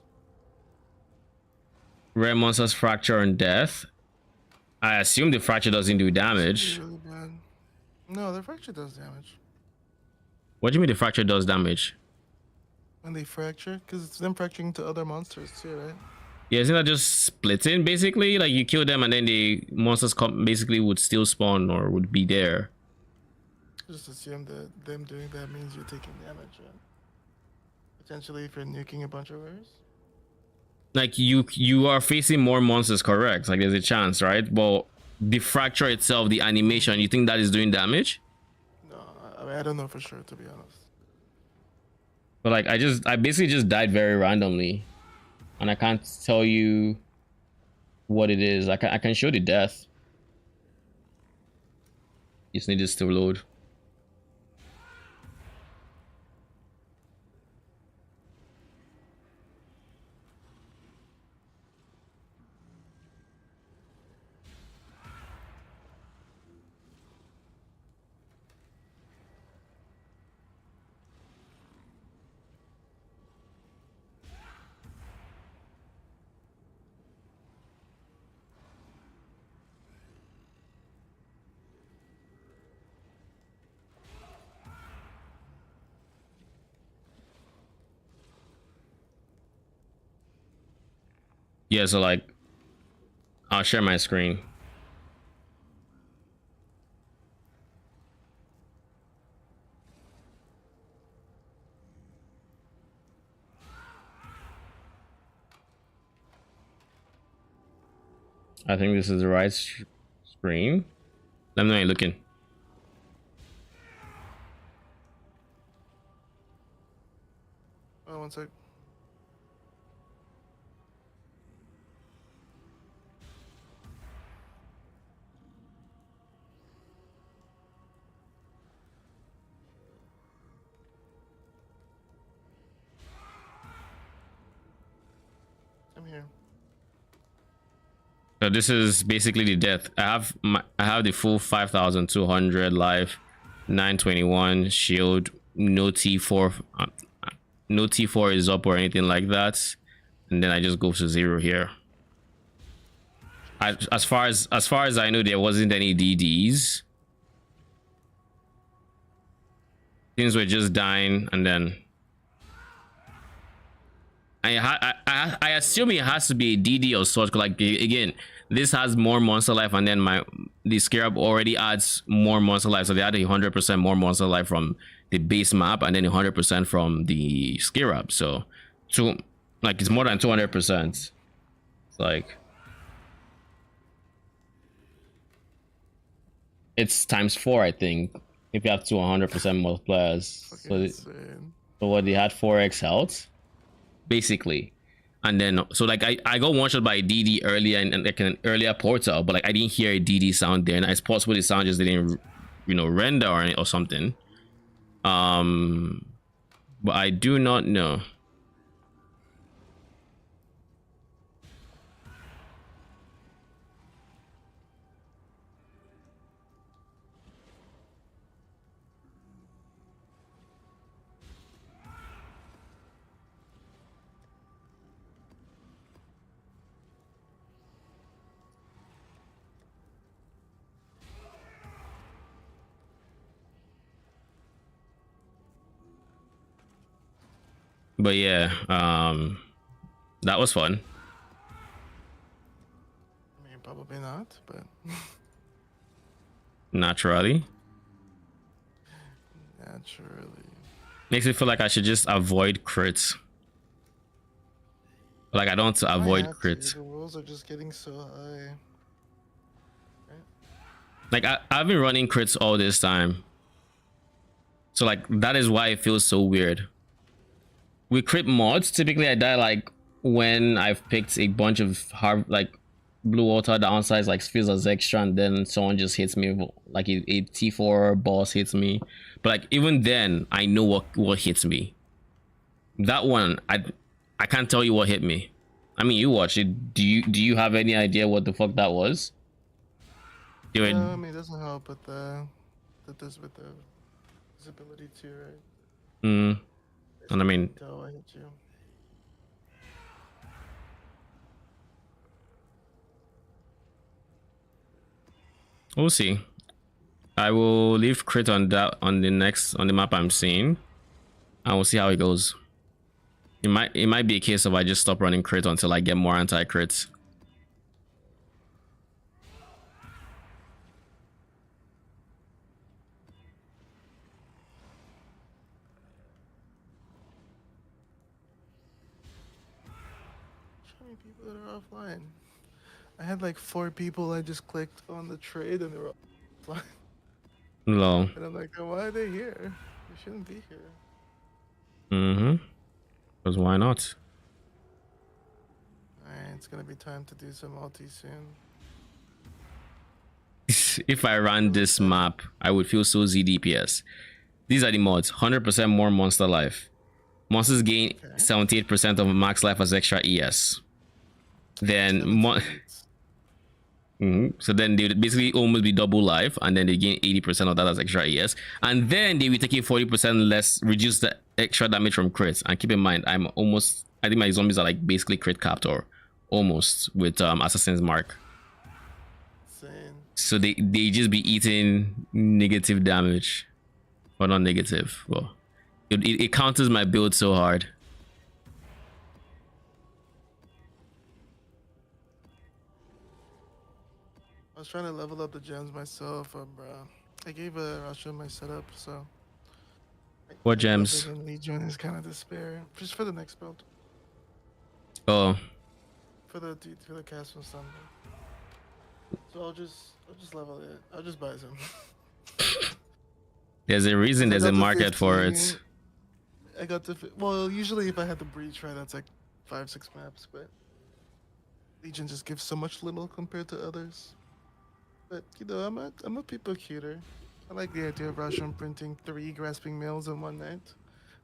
Rare monsters fracture and death. I assume the fracture doesn't do damage. Really bad. No, the fracture does damage. What do you mean the fracture does damage? When they fracture, because it's them fracturing to other monsters too, right? Yeah, isn't that just splitting basically? Like, you kill them and then the monsters basically would still spawn or would be there. Just assume that them doing that means you're taking damage, right? Potentially if you're nuking a bunch of rares. Like, you are facing more monsters, correct? Like, there's a chance, right? But the fracture itself, the animation, you think that is doing damage? No, I mean, I don't know for sure, to be honest. But like, I basically just died very randomly, and I can't tell you what it is. I can show the death. Just need this to load. Yeah, so like I'll share my screen. I think this is the right screen. Let me know you're looking. Oh, one sec. I'm here. So this is basically the death. I have the full 5,200 life, 921 shield, no T4, no T4 is up or anything like that, and then I just go to 0 here. As far as I know, there wasn't any DDs. Things were just dying, and then I assume it has to be a DD or sort. Like again, this has more monster life, and then the scarab already adds more monster life, so they add 100% more monster life from the base map, and then 100% from the scarab. So, it's more than 200%. It's like it's times 4, I think, if you have 200% multipliers. So what, they had 4x health basically, and then so like I got one shot by a DD earlier and like an earlier portal, but like I didn't hear a DD sound there, and it's possible the sound just didn't render or something, but I do not know. But yeah, that was fun. I mean, probably not, but Naturally makes me feel like I should just avoid crits. Like I don't want to avoid crits. The rules are just getting so high. Like I've been running crits all this time, so like that is why it feels so weird. With crit mods, typically I die like when I've picked a bunch of hard, like blue water downsides, like spheres as extra, and then someone just hits me, like a T4 boss hits me. But like even then, I know what hits me. That one, I can't tell you what hit me. I mean, you watch it. Do you have any idea what the fuck that was? I mean, it doesn't help with the visibility too, right? And I mean, I hit you. we'll see. I will leave crit on that on the map I'm seeing, and we'll see how it goes. It might be a case of I just stop running crit until I get more anti-crits. Show me people that are offline. I had like 4 people I just clicked on the trade and they were offline. Lol. And I'm like, why are they here? They shouldn't be here. Because why not? Alright, it's gonna be time to do some multi soon. If I ran this map, I would feel so ZDPS. These are the mods. 100% more monster life. Monsters gain 78% of max life as extra ES. Then so then they would basically almost be double life, and then they gain 80% of that as extra ES, and then they will take 40% less, reduce the extra damage from crits. And keep in mind, I think my zombies are like basically crit capped, or almost, with Assassin's Mark. Insane. So they just be eating negative damage, or not negative. Well, it counters my build so hard. was trying to level up the gems myself, I gave Russia my setup, so. What gems? Legion is kind of despair. Just for the next build. Oh, For the cast and something. So I'll just level it. I'll just buy some. there's a reason there's I a got the market for 15. it. I got the well. Usually, if I had the breach, right, that's like 5-6 maps, but Legion just gives so much little compared to others. But you know, I'm a people cuter. I like the idea of Russian printing 3 grasping males in one night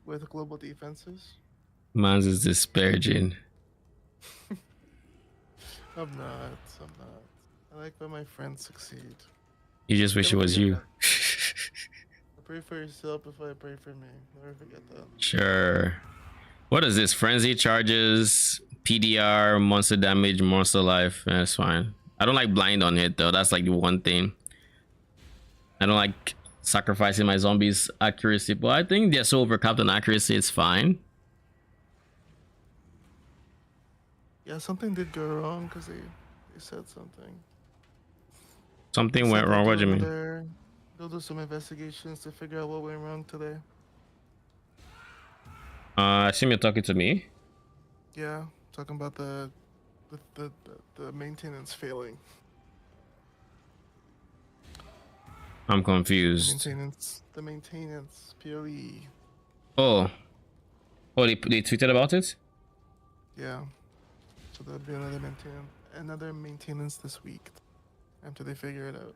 with global defenses. Mans is disparaging. I'm not. I like when my friends succeed. You just wish it Never was forget you. that. Pray for yourself before I pray for me. Never forget that. Sure. What is this? Frenzy charges, PDR, monster damage, monster life. That's fine. I don't like blind on hit though. That's like the one thing. I don't like sacrificing my zombies' accuracy, but I think they're so overcapped on accuracy, it's fine. Yeah, something did go wrong because they said something. Something went wrong. What do you mean? They'll do some investigations to figure out what went wrong today. I assume you're talking to me. Yeah, talking about the maintenance failing. I'm confused. The maintenance POE. Oh, they tweeted about it. Yeah. So there'll be another maintenance this week after they figure it out.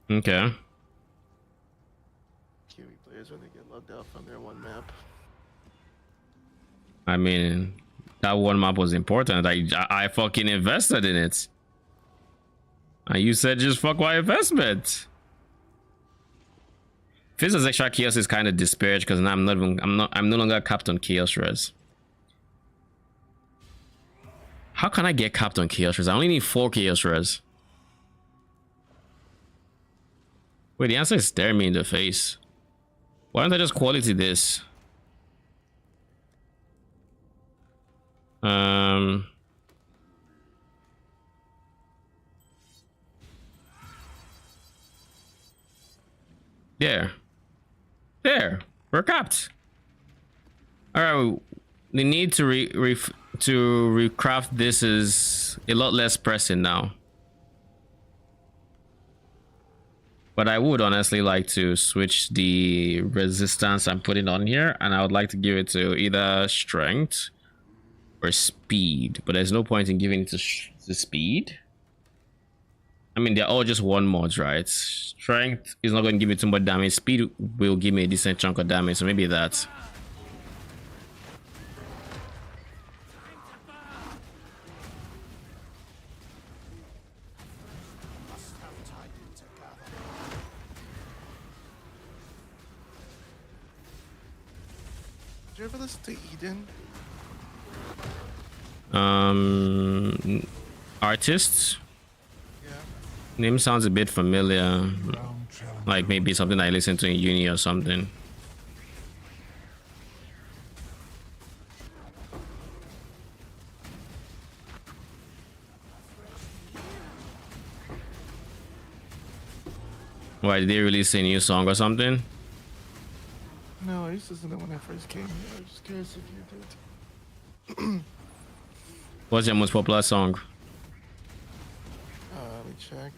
Okay. QE players when they get logged out from their one map. I mean, that one map was important. I fucking invested in it. And you said just fuck my investment. Phrecia extra chaos is kind of disparaged because I'm no longer capped on chaos res. How can I get capped on chaos res? I only need 4 chaos res. Wait, the answer is stare me in the face. Why don't I just quality this? There, we're capped. All right, the need to recraft this is a lot less pressing now. But I would honestly like to switch the resistance I'm putting on here, and I would like to give it to either strength or speed. But there's no point in giving it to speed. I mean, they're all just one mods, right? Strength is not going to give me too much damage. Speed will give me a decent chunk of damage, so maybe that. Did you ever listen to Eden? Artists? Yeah. Name sounds a bit familiar. Like maybe something I listened to in uni or something. Why, did they release a new song or something? No, I used to listen to it when I first came here. I was just curious if you did. What's your most popular song? Let me check.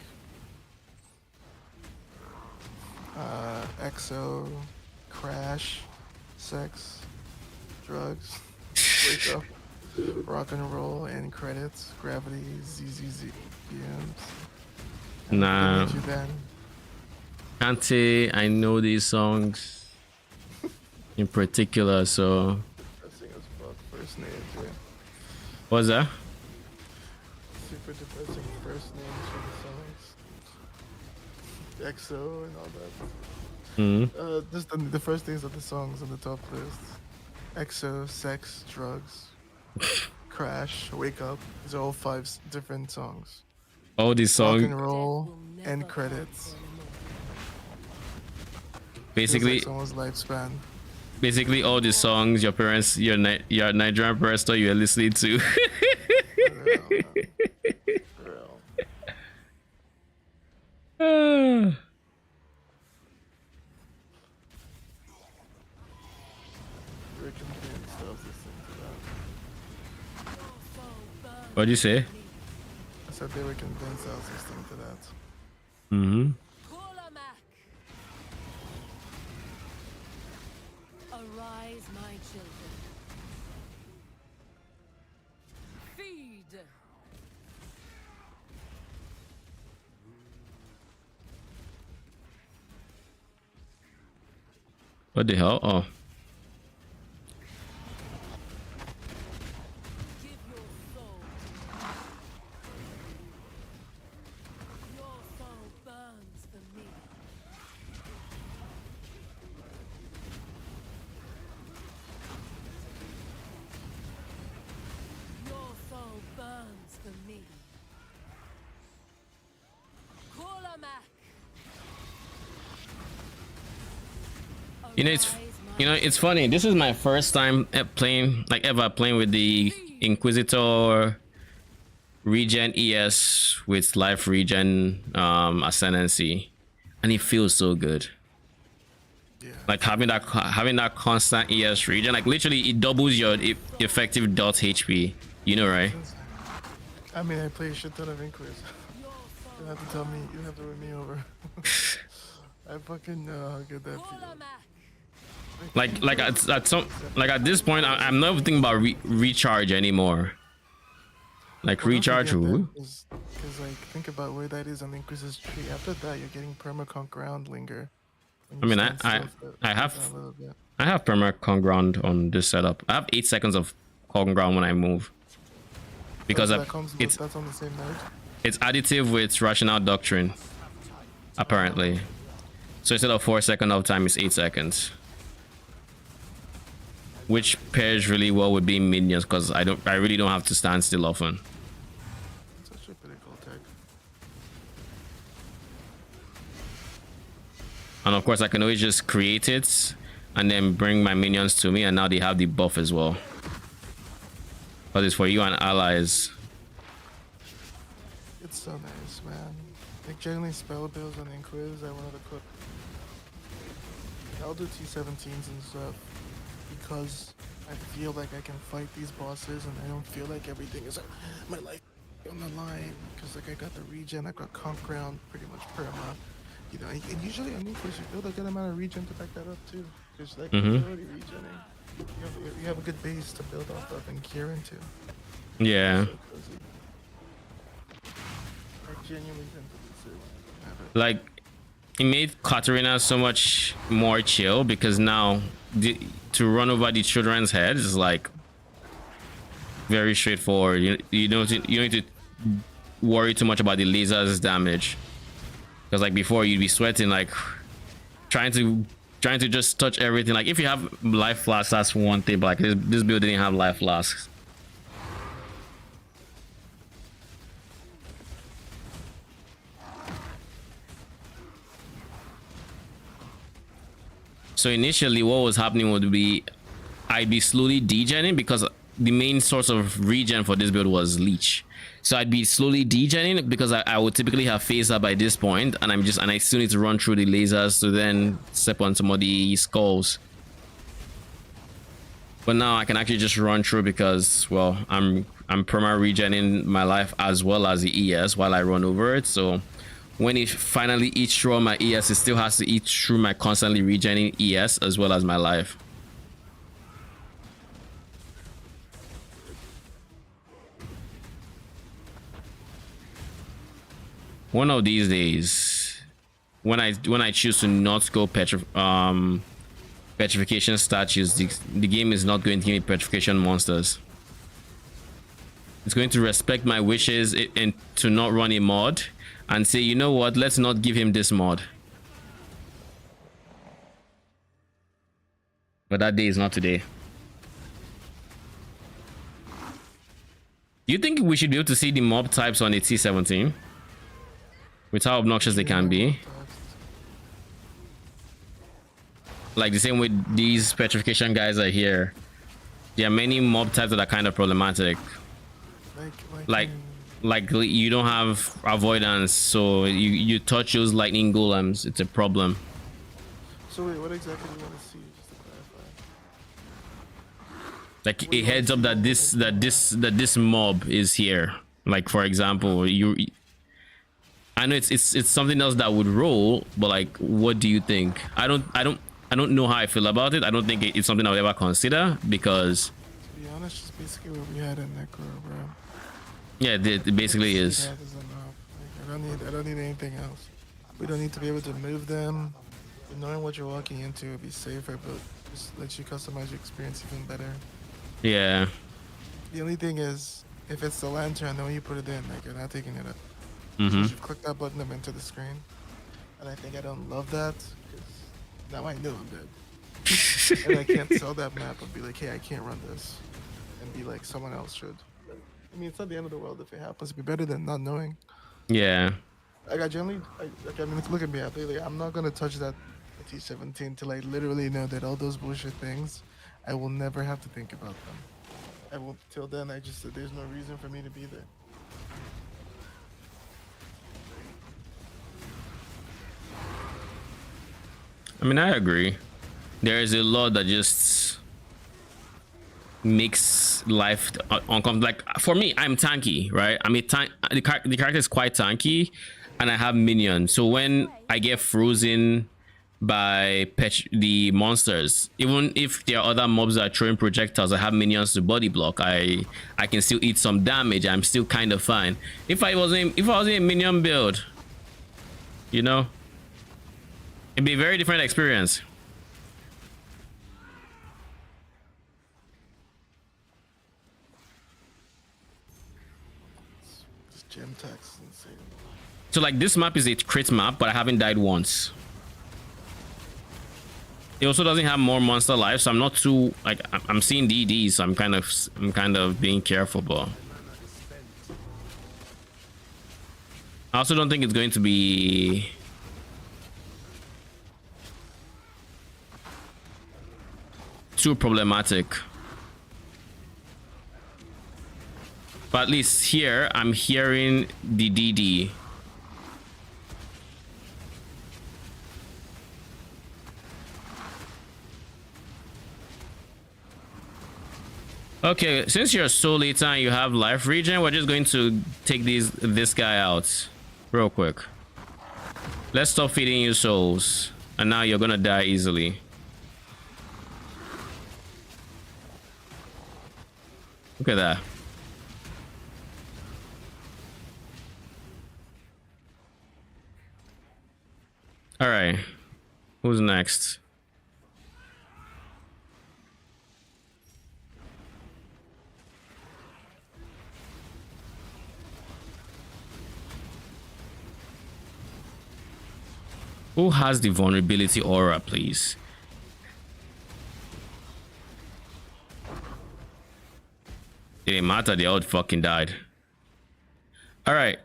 EXO, Crash, Sex, Drugs, Wake Up, Rock and Roll, End Credits, Gravity, ZZZ, PMs. Nah. Can't say I know these songs in particular, so. Depressing as fuck first names, yeah. What's that? Super depressing first names for the songs. EXO and all that. Just the first names of the songs on the top list. EXO, Sex, Drugs, Crash, Wake Up. These are all 5 different songs. All these Rock songs. and Roll, End Credits. Basically, Feels like someone's lifespan. Basically, all the songs your parents, your Nigerian parents thought you were listening to. Recompense sells this thing to that. What'd you say? I said they recompense sells this thing to that. Mm-hmm. Arise, my children. Feed. What the hell? Oh. Give your soul. Your soul burns for me. Your soul burns for me. Kulamak. It's funny. This is my first time playing, like ever playing with the Inquisitor regen ES with life regen ascendancy, and it feels so good. Yeah. Like having that constant ES regen, like literally it doubles your effective dot HP. You know, right? I mean, I play a shit ton of Inquis. You don't have to tell me. You don't have to win me over. I fucking know how good that feels. Like at this point, I'm not thinking about recharge anymore. Like recharge, because like think about where that is on the Inquisitor's tree. After that, you're getting permaconk ground linger. I mean, I have perma ground on this setup. I have 8 seconds of conk ground when I move because that's on the same node. It's additive with rational doctrine, apparently. So instead of 4 second uptime, it's 8 seconds, which pairs really well with being minions because I really don't have to stand still often. It's actually pretty cool tech. And of course, I can always just create it and then bring my minions to me, and now they have the buff as well. But it's for you and allies. It's so nice, man. Like generally spell builds on Inquis, I wanted to put. I'll do T17s and stuff because I feel like I can fight these bosses and I don't feel like everything is my life on the line. Because like I got the regen, I got conk ground pretty much perma. You know, and usually on Inquis you build a good amount of regen to back that up too. Because like you're already regening. You have a good base to build off of and cure into. Yeah. So cozy. I genuinely think that it's Like, it made Katarina so much more chill because now to run over the children's heads is like very straightforward. You don't need to worry too much about the lasers damage, because like before you'd be sweating like trying to just touch everything. Like if you have life flasks, that's one thing, but like this build didn't have life flasks. So initially what was happening would be I'd be slowly degenning because the main source of regen for this build was leech. So I'd be slowly degenning because I would typically have phased up by this point, and I still need to run through the lasers to then step on some of the skulls. But now I can actually just run through because, well, I'm perma regenning my life as well as the ES while I run over it. So when it finally eats through my ES, it still has to eat through my constantly regenerating ES as well as my life. One of these days, when I choose to not go petrification statues, the game is not going to give me petrification monsters. It's going to respect my wishes and to not run a mod and say, you know what, let's not give him this mod. But that day is not today. Do you think we should be able to see the mob types on a T17? With how obnoxious they can be? Like the same way these petrification guys are here. There are many mob types that are kind of problematic. Like Like you don't have avoidance, so you touch those lightning golems, it's a problem. So wait, what exactly do you want to see? Just to clarify. Like What do it you wanna heads up see that this mob is here. Like for example, I know it's something else that would roll, but like, what do you think? I don't know how I feel about it. I don't think it's something I would ever consider because, To be honest, just basically what we had in Necro, bro. yeah, it basically is. That is enough. Like, I don't need anything else. We don't need to be able to move them. Knowing what you're walking into would be safer, but just let you customize your experience even better. Yeah. The only thing is, if it's the lantern, then when you put it in, like you're not taking it up. Mm-hmm. So you've clicked that button up into the screen, and I think I don't love that because now I know I'm dead, and I can't sell that map and be like, hey, I can't run this, and be like someone else should. But, I mean, it's not the end of the world if it happens. It'd be better than not knowing. Yeah. Like I generally, look at me. I'm not gonna touch that T17 till I literally know that all those bullshit things, I will never have to think about them. I will. Till then, there's no reason for me to be there. I mean, I agree. There is a lot that just makes life uncomfortable. Like for me, I'm tanky, right? I mean, the character is quite tanky, and I have minion. So when I get frozen by the monsters, even if there are other mobs that are throwing projectiles, I have minions to body block. I can still eat some damage. I'm still kind of fine. If I wasn't a minion build, you know, it'd be a very different experience. This gem tax is insane. So like this map is a crit map, but I haven't died once. It also doesn't have more monster life, so I'm not too like I'm seeing DDs, so I'm kind of being careful, but I also don't think it's going to be too problematic. But at least here I'm hearing the DD. Okay, since you're Soul Eater and you have life regen, we're just going to take this guy out real quick. Let's stop feeding you souls, and now you're gonna die easily. Look at that. All right, who's next? Who has the vulnerability aura, please? It didn't matter, they all fucking died. All right.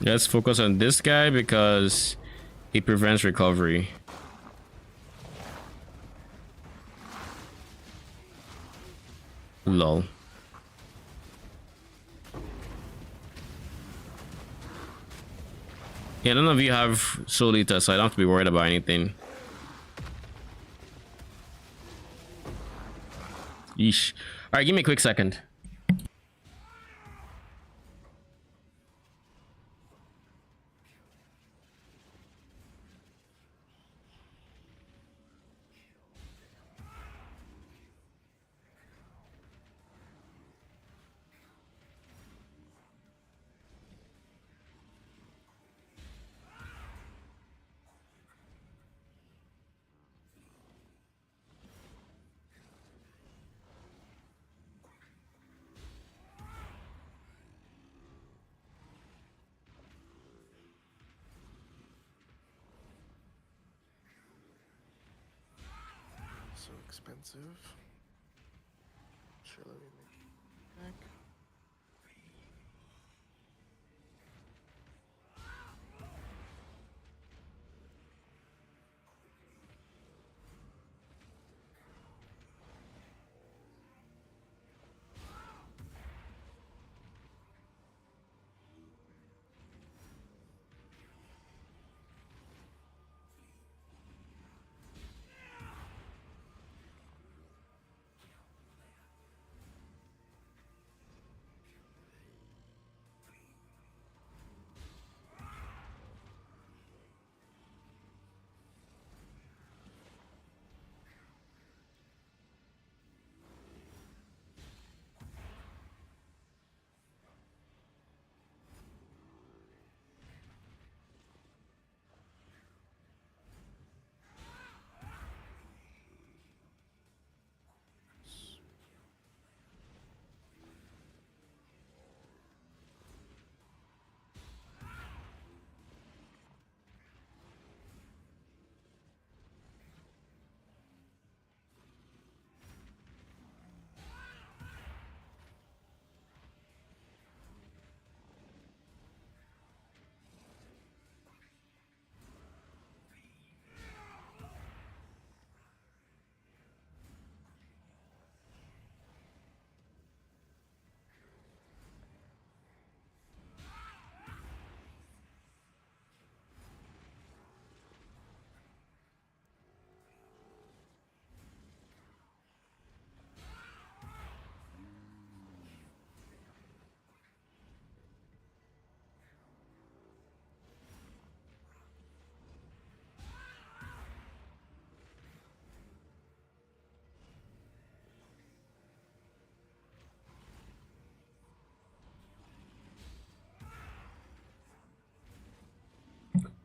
Let's focus on this guy because he prevents recovery. Lol. Yeah, none of you have Soul Eater, so I don't have to be worried about anything. Yeesh. Alright, give me a quick second. expensive. Sure, let me make back.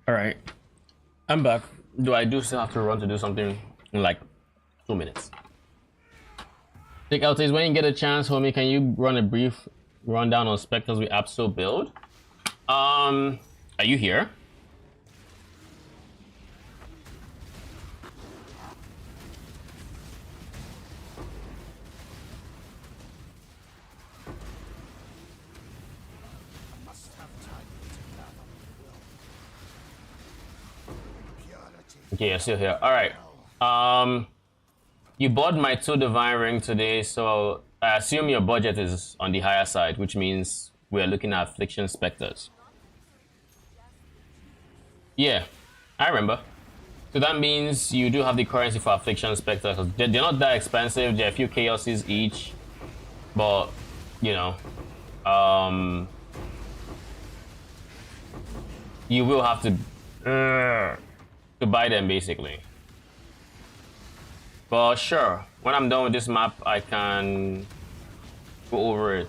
All right, I'm back. Do I do still have to run to do something in like 2 minutes? Take out is when you get a chance, homie. Can you run a brief rundown on specters we Absol build? Are you here? Okay, you're still here. All right. You bought my 2 divine ring today, so I assume your budget is on the higher side, which means we're looking at affliction specters. Yeah, I remember. So that means you do have the currency for affliction specters. They're not that expensive. They're a few chaoses each, but you know, you will have to buy them basically. But sure, when I'm done with this map, I can go over it.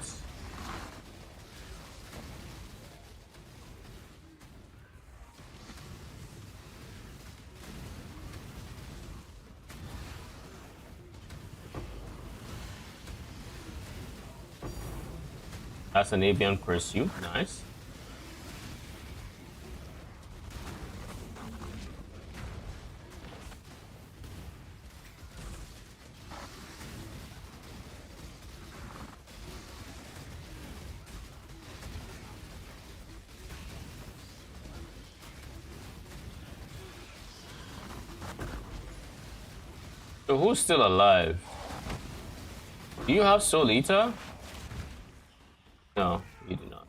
That's an avian pursuit, nice. So who's still alive? Do you have Soul Eater? No, you do not.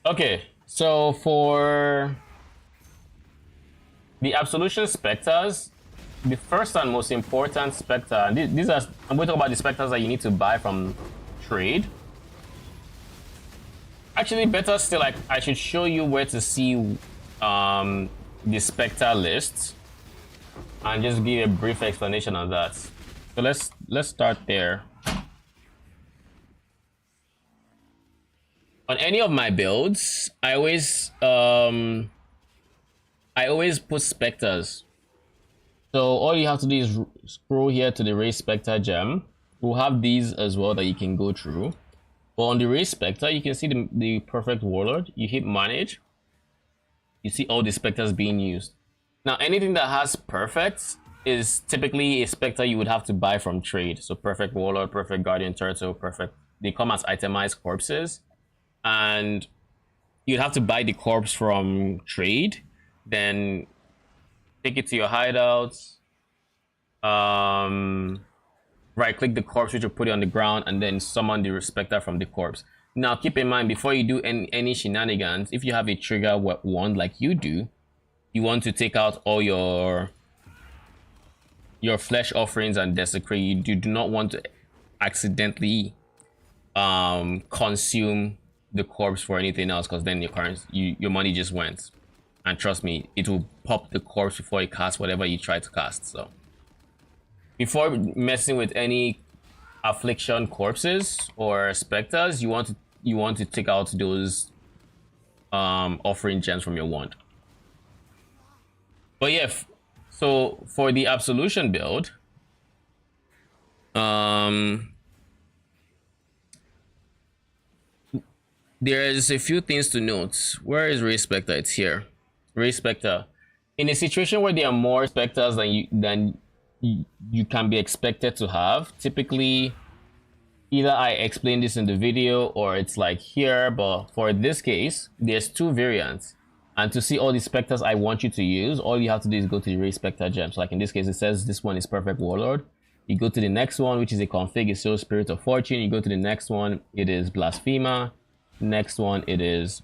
Okay, so for the Absolution Spectres, the first and most important Spectre, and these are, I'm going to talk about the Spectres that you need to buy from trade. Actually, better still, like, I should show you where to see the Spectre list and just give a brief explanation of that. So let's start there. On any of my builds, I always put specters. So all you have to do is scroll here to the Raise Spectre gem. We'll have these as well that you can go through. But on the Raise Spectre, you can see the Perfect Warlord. You hit Manage. You see all the specters being used. Now, anything that has perfects is typically a specter you would have to buy from trade. So perfect warlord, perfect guardian turtle, perfect. They come as itemized corpses, and you'd have to buy the corpse from trade, then take it to your hideouts. Right click the corpse, which will put it on the ground, and then summon the specter from the corpse. Now, keep in mind, before you do any shenanigans, if you have a trigger wand like you do, you want to take out all your flesh offerings and desecrate. You do not want to accidentally consume the corpse for anything else, because then your money just went. And trust me, it will pop the corpse before it casts whatever you try to cast. So before messing with any affliction corpses or specters, you want to take out those offering gems from your wand. But yeah, so for the absolution build, there's a few things to note. Where is Ray Spectre? It's here. Ray Spectre. In a situation where there are more specters than you can be expected to have, typically either I explain this in the video or it's like here, but for this case, there's 2 variants. And to see all the specters I want you to use, all you have to do is go to the Ray Spectre gem. So like in this case, it says this one is Perfect Warlord. You go to the next one, which is a config, is so Spirit of Fortune. You go to the next one, it is Blasphemer. Next one, it is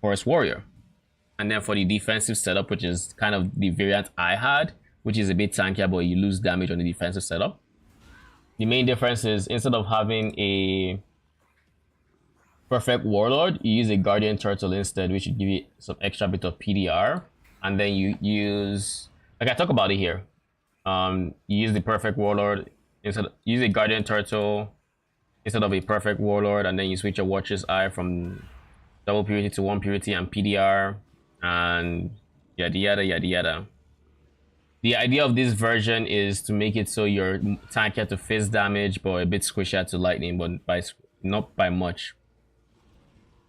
Forest Warrior. And then for the defensive setup, which is kind of the variant I had, which is a bit tankier, but you lose damage on the defensive setup. The main difference is instead of having a Perfect Warlord, you use a Guardian Turtle instead, which would give you some extra bit of PDR. And then you use, like I talk about it here, you use the Perfect Warlord instead, use a Guardian Turtle instead of a Perfect Warlord, and then you switch your Watcher's Eye from double purity to 1 purity and PDR, and yada yada yada yada. The idea of this version is to make it so you're tankier to fizz damage, but a bit squishier to lightning, but not by much.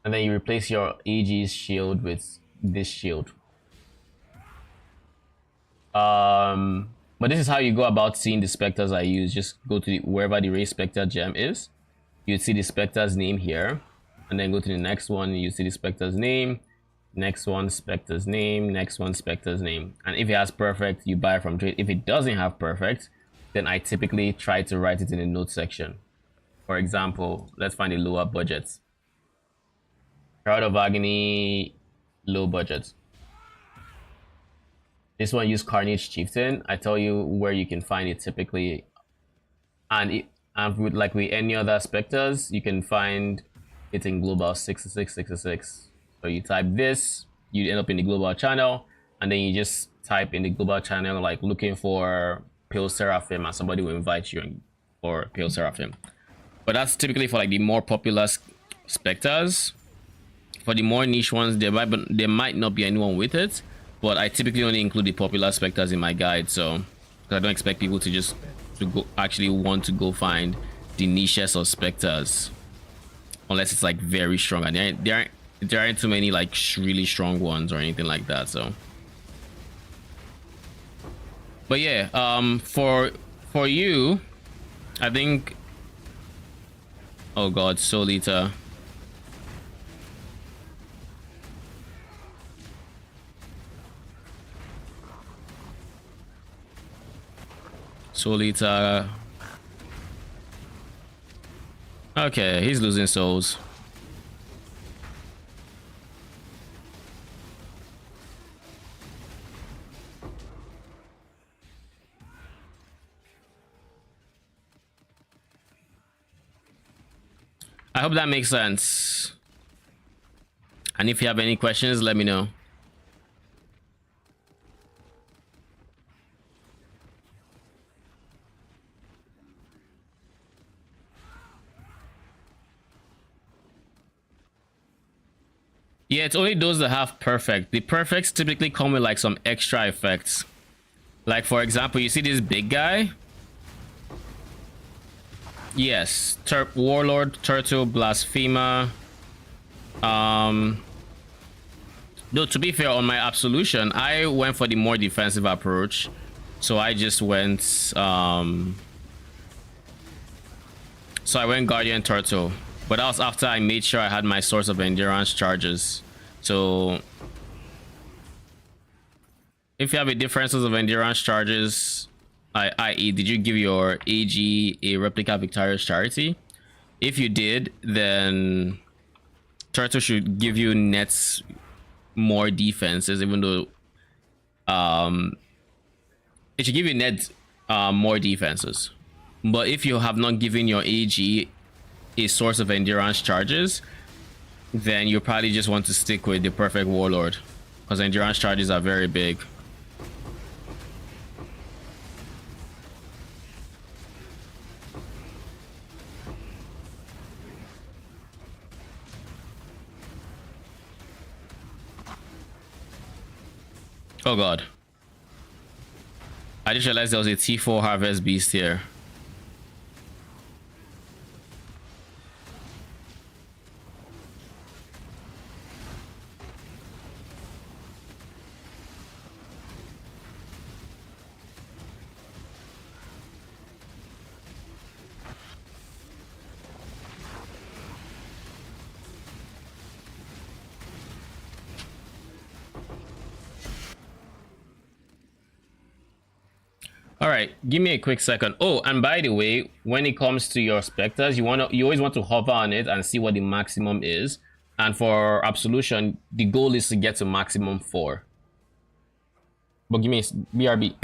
And then you replace your AG's shield with this shield. But this is how you go about seeing the specters I use. Just go to wherever the Ray Spectre gem is. You'd see the specter's name here, and then go to the next one. You see the specter's name, next one specter's name, next one specter's name. And if it has perfect, you buy from trade. If it doesn't have perfect, then I typically try to write it in the note section. For example, let's find the lower budgets. Crowd of Agony, low budget. This one use Carnage Chieftain. I tell you where you can find it typically, and like with any other specters, you can find it in global 66666. So you type this, you end up in the global channel, and then you just type in the global channel like looking for Pale Seraphim, and somebody will invite you for Pale Seraphim. But that's typically for like the more popular specters. For the more niche ones, there might not be anyone with it, but I typically only include the popular specters in my guide, so I don't expect people to just actually want to go find the niches of specters unless it's like very strong, and there aren't too many like really strong ones or anything like that. So but yeah, for you, I think, oh god, Solita. Solita. Okay, he's losing souls. I hope that makes sense. And if you have any questions, let me know. Yeah, it's only those that have perfect. The perfects typically come with like some extra effects. Like for example, you see this big guy? Yes, Warlord, Turtle, Blasphemer. Though, to be fair, on my absolution, I went for the more defensive approach. So I just went... So I went Guardian Turtle. But that was after I made sure I had my source of endurance charges. So... if you have a differences of endurance charges, i.e. did you give your AG a replica Victorious Charity? If you did, then Turtle should give you nets more defenses, even though it should give you net more defenses. But if you have not given your AG a source of endurance charges, then you probably just want to stick with the perfect warlord, because endurance charges are very big. Oh god. I just realized there was a T4 Harvest Beast here. All right, give me a quick second. Oh, and by the way, when it comes to your specters, you always want to hover on it and see what the maximum is. And for absolution, the goal is to get to maximum 4. But give me a BRB.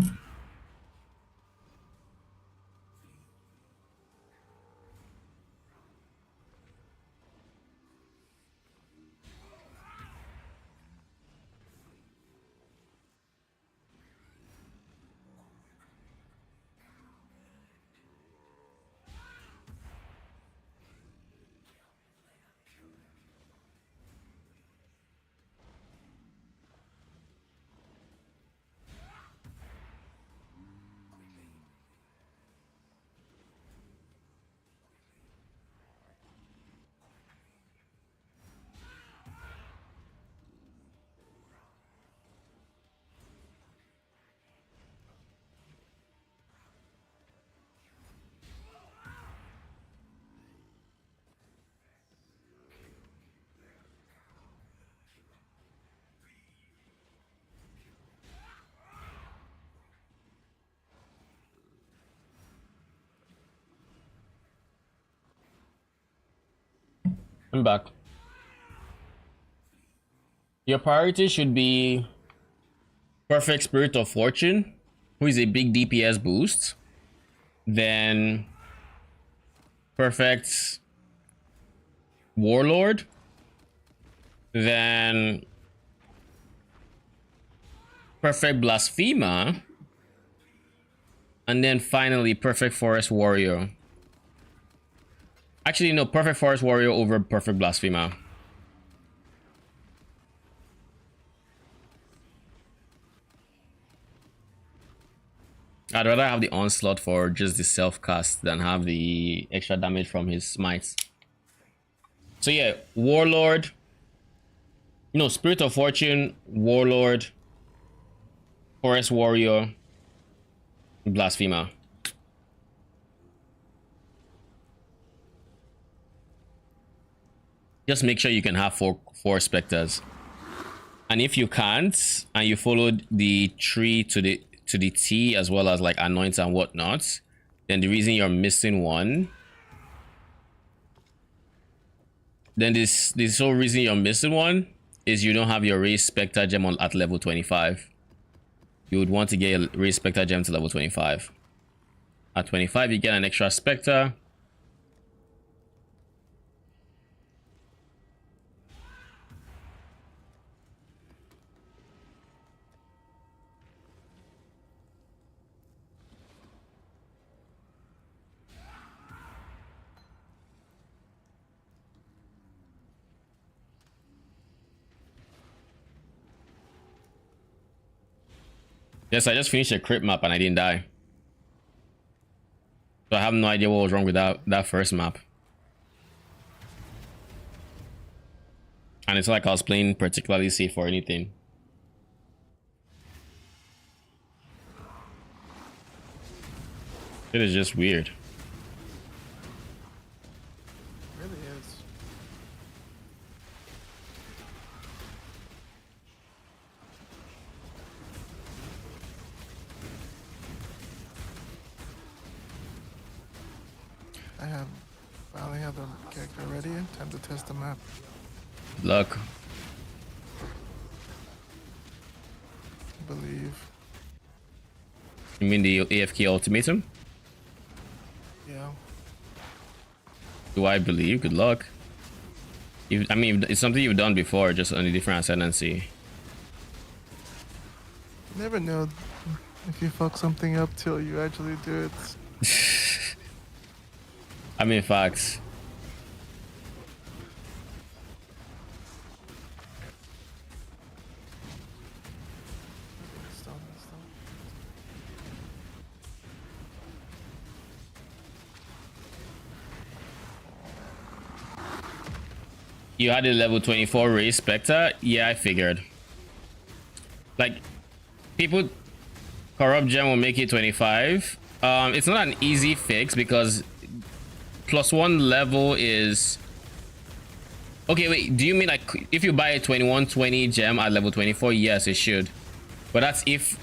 I'm back. Your priority should be Perfect Spirit of Fortune, who is a big DPS boost. Then Perfect Warlord. Then Perfect Blasphemer. And then finally Perfect Forest Warrior. Actually, no, Perfect Forest Warrior over Perfect Blasphemer. I'd rather have the Onslaught for just the self-cast than have the extra damage from his smites. So yeah, Warlord. No, Spirit of Fortune, Warlord, Forest Warrior, Blasphemer. Just make sure you can have four specters. And if you can't, and you followed the tree to the T, as well as like anoint and whatnot, then the reason you're missing one, then this whole reason you're missing one is you don't have your raised specter gem at level 25. You would want to get a raised specter gem to level 25. At 25 you get an extra specter. Yes, I just finished a crit map and I didn't die. So I have no idea what was wrong with that first map. And it's like I was playing particularly safe or anything. It is just weird. It really is. Finally have the character ready. Time to test the map. Good luck. Believe. You mean the AFK ultimatum? Yeah. Do I believe? Good luck. I mean, it's something you've done before, just on a different ascendancy. You never know if you fuck something up till you actually do it. I mean, facts. Stop. You had a level 24 race Spectre? Yeah, I figured. Like, people corrupt gem will make it 25. It's not an easy fix because +1 level is... Okay, wait, do you mean like if you buy a 2120 gem at level 24? Yes, it should. But that's if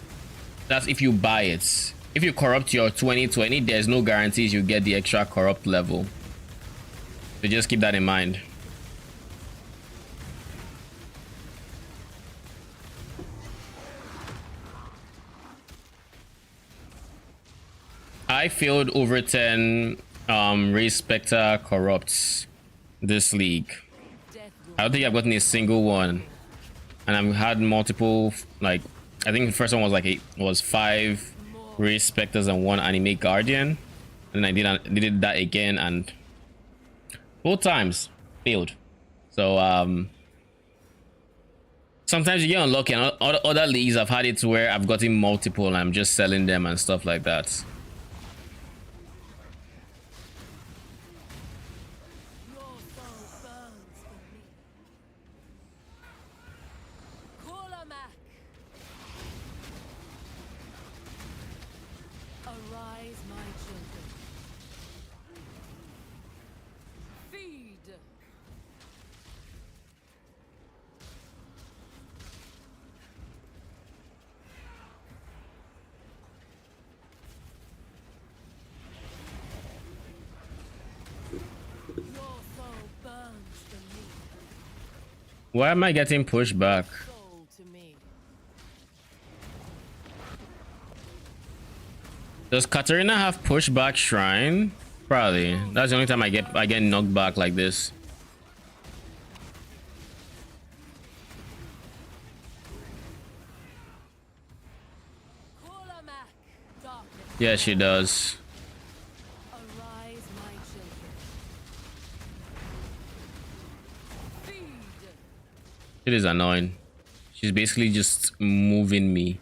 you buy it. If you corrupt your 2020, there's no guarantees you get the extra corrupt level. So just keep that in mind. I failed over 10 race Spectre corrupts this league. I don't think I've gotten a single one, and I've had multiple. Like, I think the first one was like was 5 race Spectres and 1 anime guardian, and I did that again, and both times failed. So sometimes you get unlucky, and other leagues I've had it to where I've gotten multiple and I'm just selling them and stuff like that. Why am I getting pushed back? Does Katarina have pushback shrine? Probably. That's the only time I get knocked back like this. Yeah, she does. It is annoying. She's basically just moving me.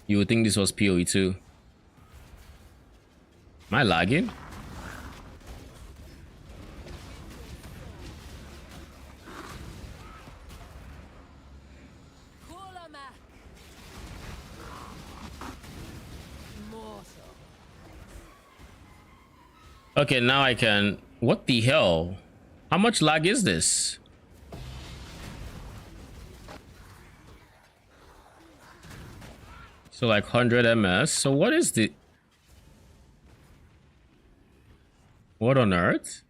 You would think this was PoE too. Am I lagging? Okay, now I can... What the hell? How much lag is this? So like 100 ms. So what is the... What on earth?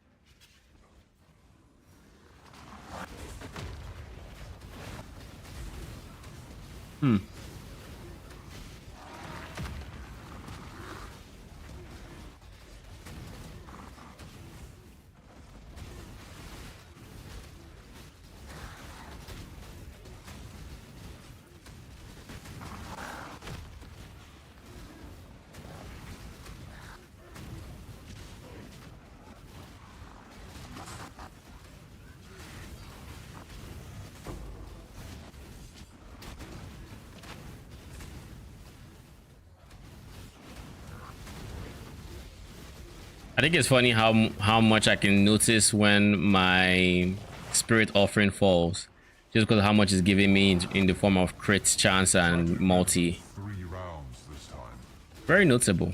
think it's funny how much I can notice when my spirit offering falls, just because of how much it's giving me in the form of crit chance and multi. 3 rounds this time. Very notable.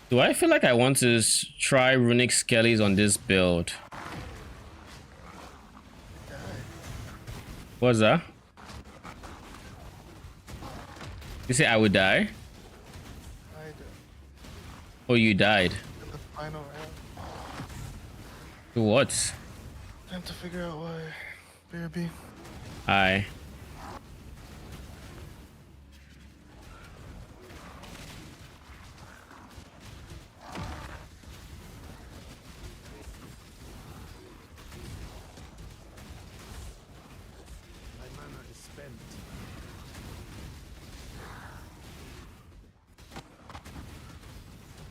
Do I feel like I want to try runic skellies on this build? What's that? You say I would die? I did. Oh, you died. In the final round. To what? Time to figure out why. BRB. Aye. My mana is spent.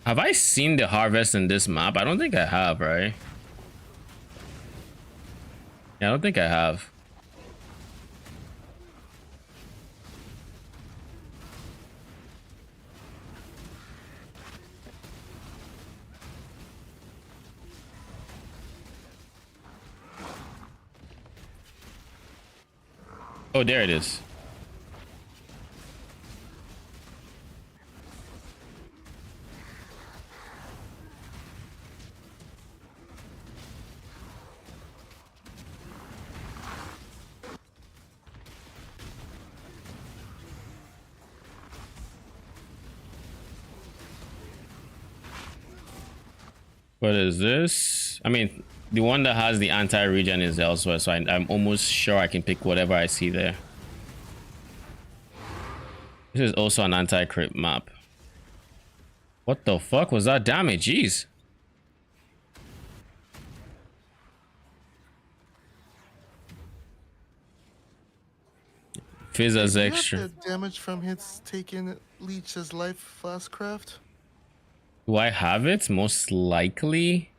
Have I seen the harvest in this map? I don't think I have, right? Yeah, I don't think I have. Oh, there it is. What is this? I mean, the one that has the anti-regen is elsewhere, so I'm almost sure I can pick whatever I see there. This is also an anti-crit map. What the fuck was that damage? Jeez. Phrecia Do you have extra. the damage from hits taken leech as life fast craft? Do I have it? Most likely.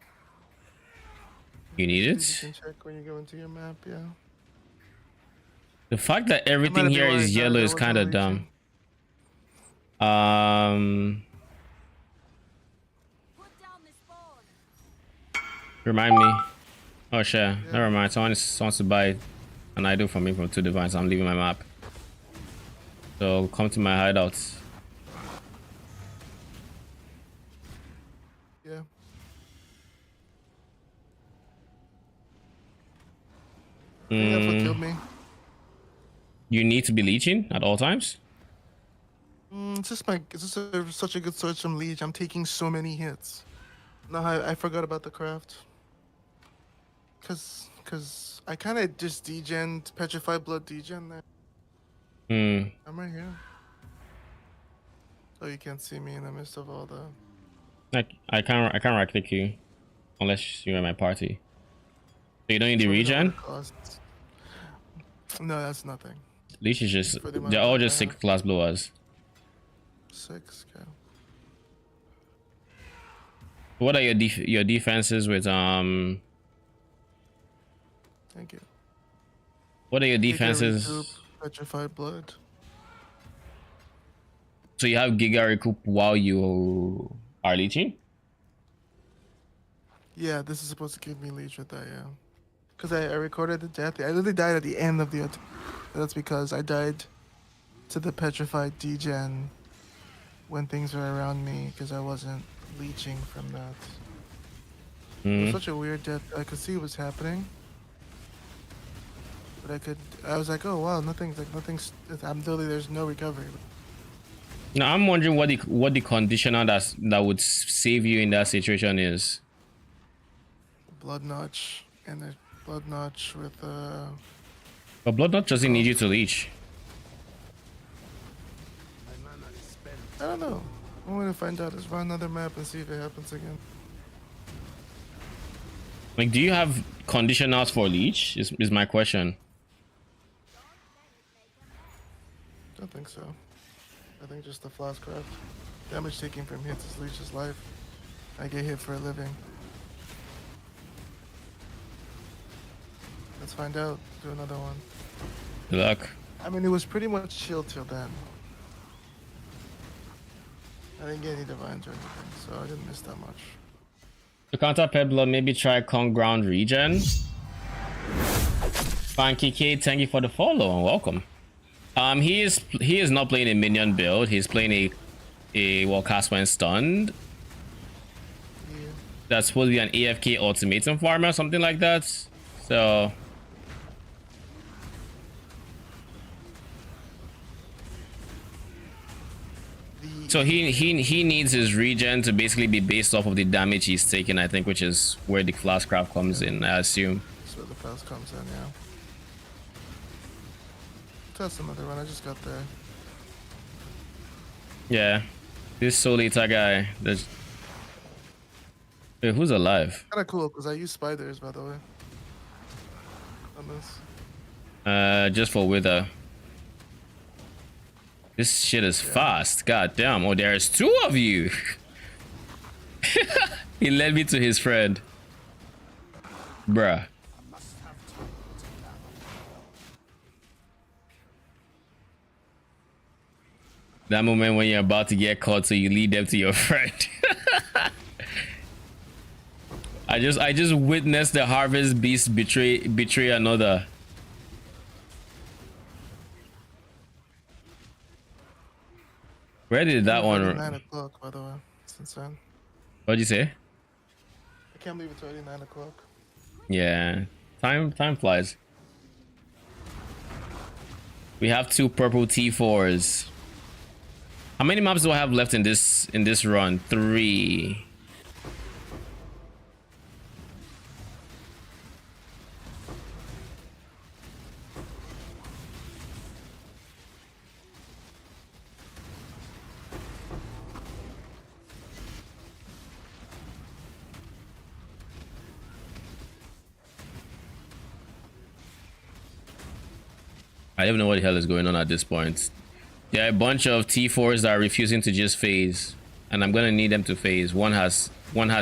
You need You it? can check when you go into your map, yeah. The fact that everything have here been is like that, yellow that is kind of wasn't dumb. Put down this board. Remind me. Oh shit. Never mind. Someone wants to buy an idol from me from 2 divines. I'm leaving my map. So come to my hideouts. Yeah. I think that's what killed me. You need to be leeching at all times? It's just such a good source from leech. I'm taking so many hits. No, I forgot about the craft. Cause I kind of just degened petrified blood degen there. Hmm. I'm right here. So you can't see me in the midst of all the. I can't right click you unless you're in my party. So you don't need the regen? Costs. No, that's nothing. Leech is just For the amount they're of all time just I 6 have. class blowers. 6. Okay. What are your defenses with Thank you. what are your Giga defenses? Recoup, petrified blood. So you have Giga Recoup while you are leeching? Yeah, this is supposed to give me leech with that, yeah. Because I recorded the death. I literally died at the end of the attack. That's because I died to the petrified degen when things were around me because I wasn't leeching from that. It was such a weird death. I could see what was happening. But I was like, oh wow, nothing's, I'm literally, there's no recovery. Now I'm wondering what the conditioner that would save you in that situation is. Blood notch and a blood notch with But blood not doesn't need you to leech. I don't know. I'm gonna find out. Let's run another map and see if it happens again. Like, do you have conditionals for leech? Is my question. Don't think so. I think just the flask craft. Damage taken from hits is leech's life. I get hit for a living. Let's find out. Do another one. Good luck. I mean, it was pretty much chill till then. I didn't get any divines or anything, so I didn't miss that much. To counter Pebbler, maybe try Kong Ground Regen. Funky K, thank you for the follow and welcome. He is not playing a minion build. He's playing a cast when stunned. Yeah. That's supposed to be an AFK ultimatum farmer, something like that. So he needs his regen to basically be based off of the damage he's taking, I think, which is where the flask craft comes in, I assume. That's where the flask comes in, yeah. Test another run, I just got there. Yeah. This Solita guy, there's... Wait, who's alive? Kinda cool, because I use spiders, by the way. On this. Just for Wither. This shit is fast. God damn. Oh, there's two of you. He led me to his friend. Bruh. That moment when you're about to get caught, so you lead them to your friend. I just witnessed the harvest beast betray another. Where did that one? 9 o'clock, by the way. It's insane. What'd you say? I can't believe it's already 9 o'clock. Yeah, time flies. We have 2 purple T4s. How many maps do I have left in this run? 3. I don't know what the hell is going on at this point. There are a bunch of T4s that are refusing to just phase, and I'm gonna need them to phase. One has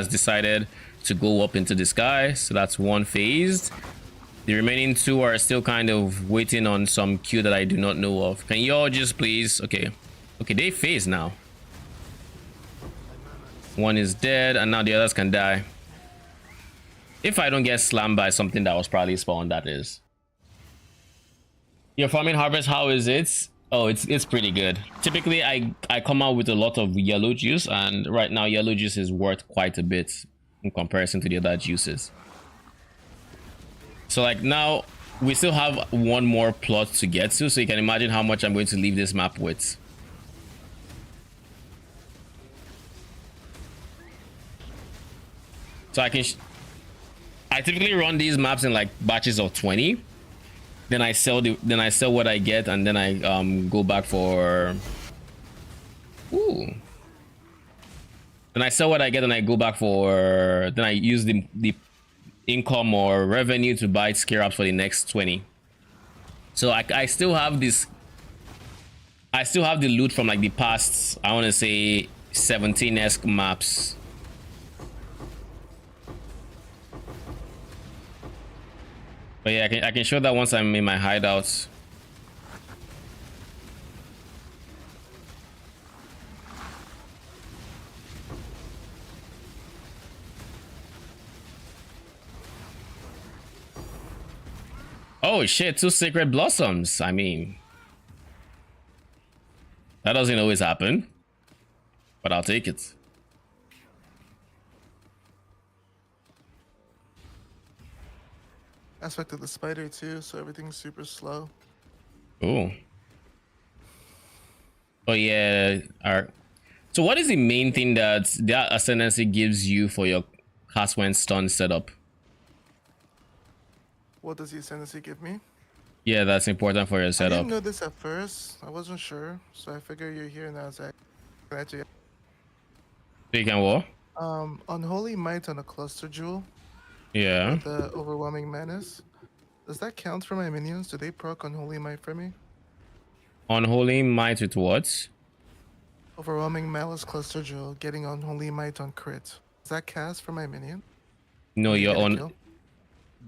decided to go up into the sky, so that's 1 phased. The remaining 2 are still kind of waiting on some queue that I do not know of. Can you all just please? Okay, they phase now. 1 is dead, and now the others can die. If I don't get slammed by something that was probably spawned, that is. Your farming harvest, how is it? Oh, it's pretty good. Typically, I come out with a lot of yellow juice, and right now yellow juice is worth quite a bit in comparison to the other juices. So like now, we still have 1 more plot to get to, so you can imagine how much I'm going to leave this map with. So I typically run these maps in like batches of 20. Then I sell what I get, and then I go back for then I sell what I get and I go back for, then I use the income or revenue to buy scare ups for the next 20. So I still have this, I still have the loot from like the past, I want to say 17-esque maps. But yeah, I can show that once I'm in my hideout. Oh shit, 2 sacred blossoms. I mean, that doesn't always happen, but I'll take it. Aspect of the spider too, so everything's super slow. Oh. Oh yeah. Alright. So what is the main thing that the ascendancy gives you for your cast when stun setup? What does the ascendancy give me? Yeah, that's important for your I setup. didn't know this at first. I wasn't sure, so I figure you're here now, Zach. Actually, Big and what? Unholy Might on a cluster jewel Yeah. with the overwhelming menace. Does that count for my minions? Do they proc Unholy Might for me? Unholy Might with what? Overwhelming Malice cluster jewel, getting Unholy Might on crit. Does that cast for my minion? No, When they your get a own. kill?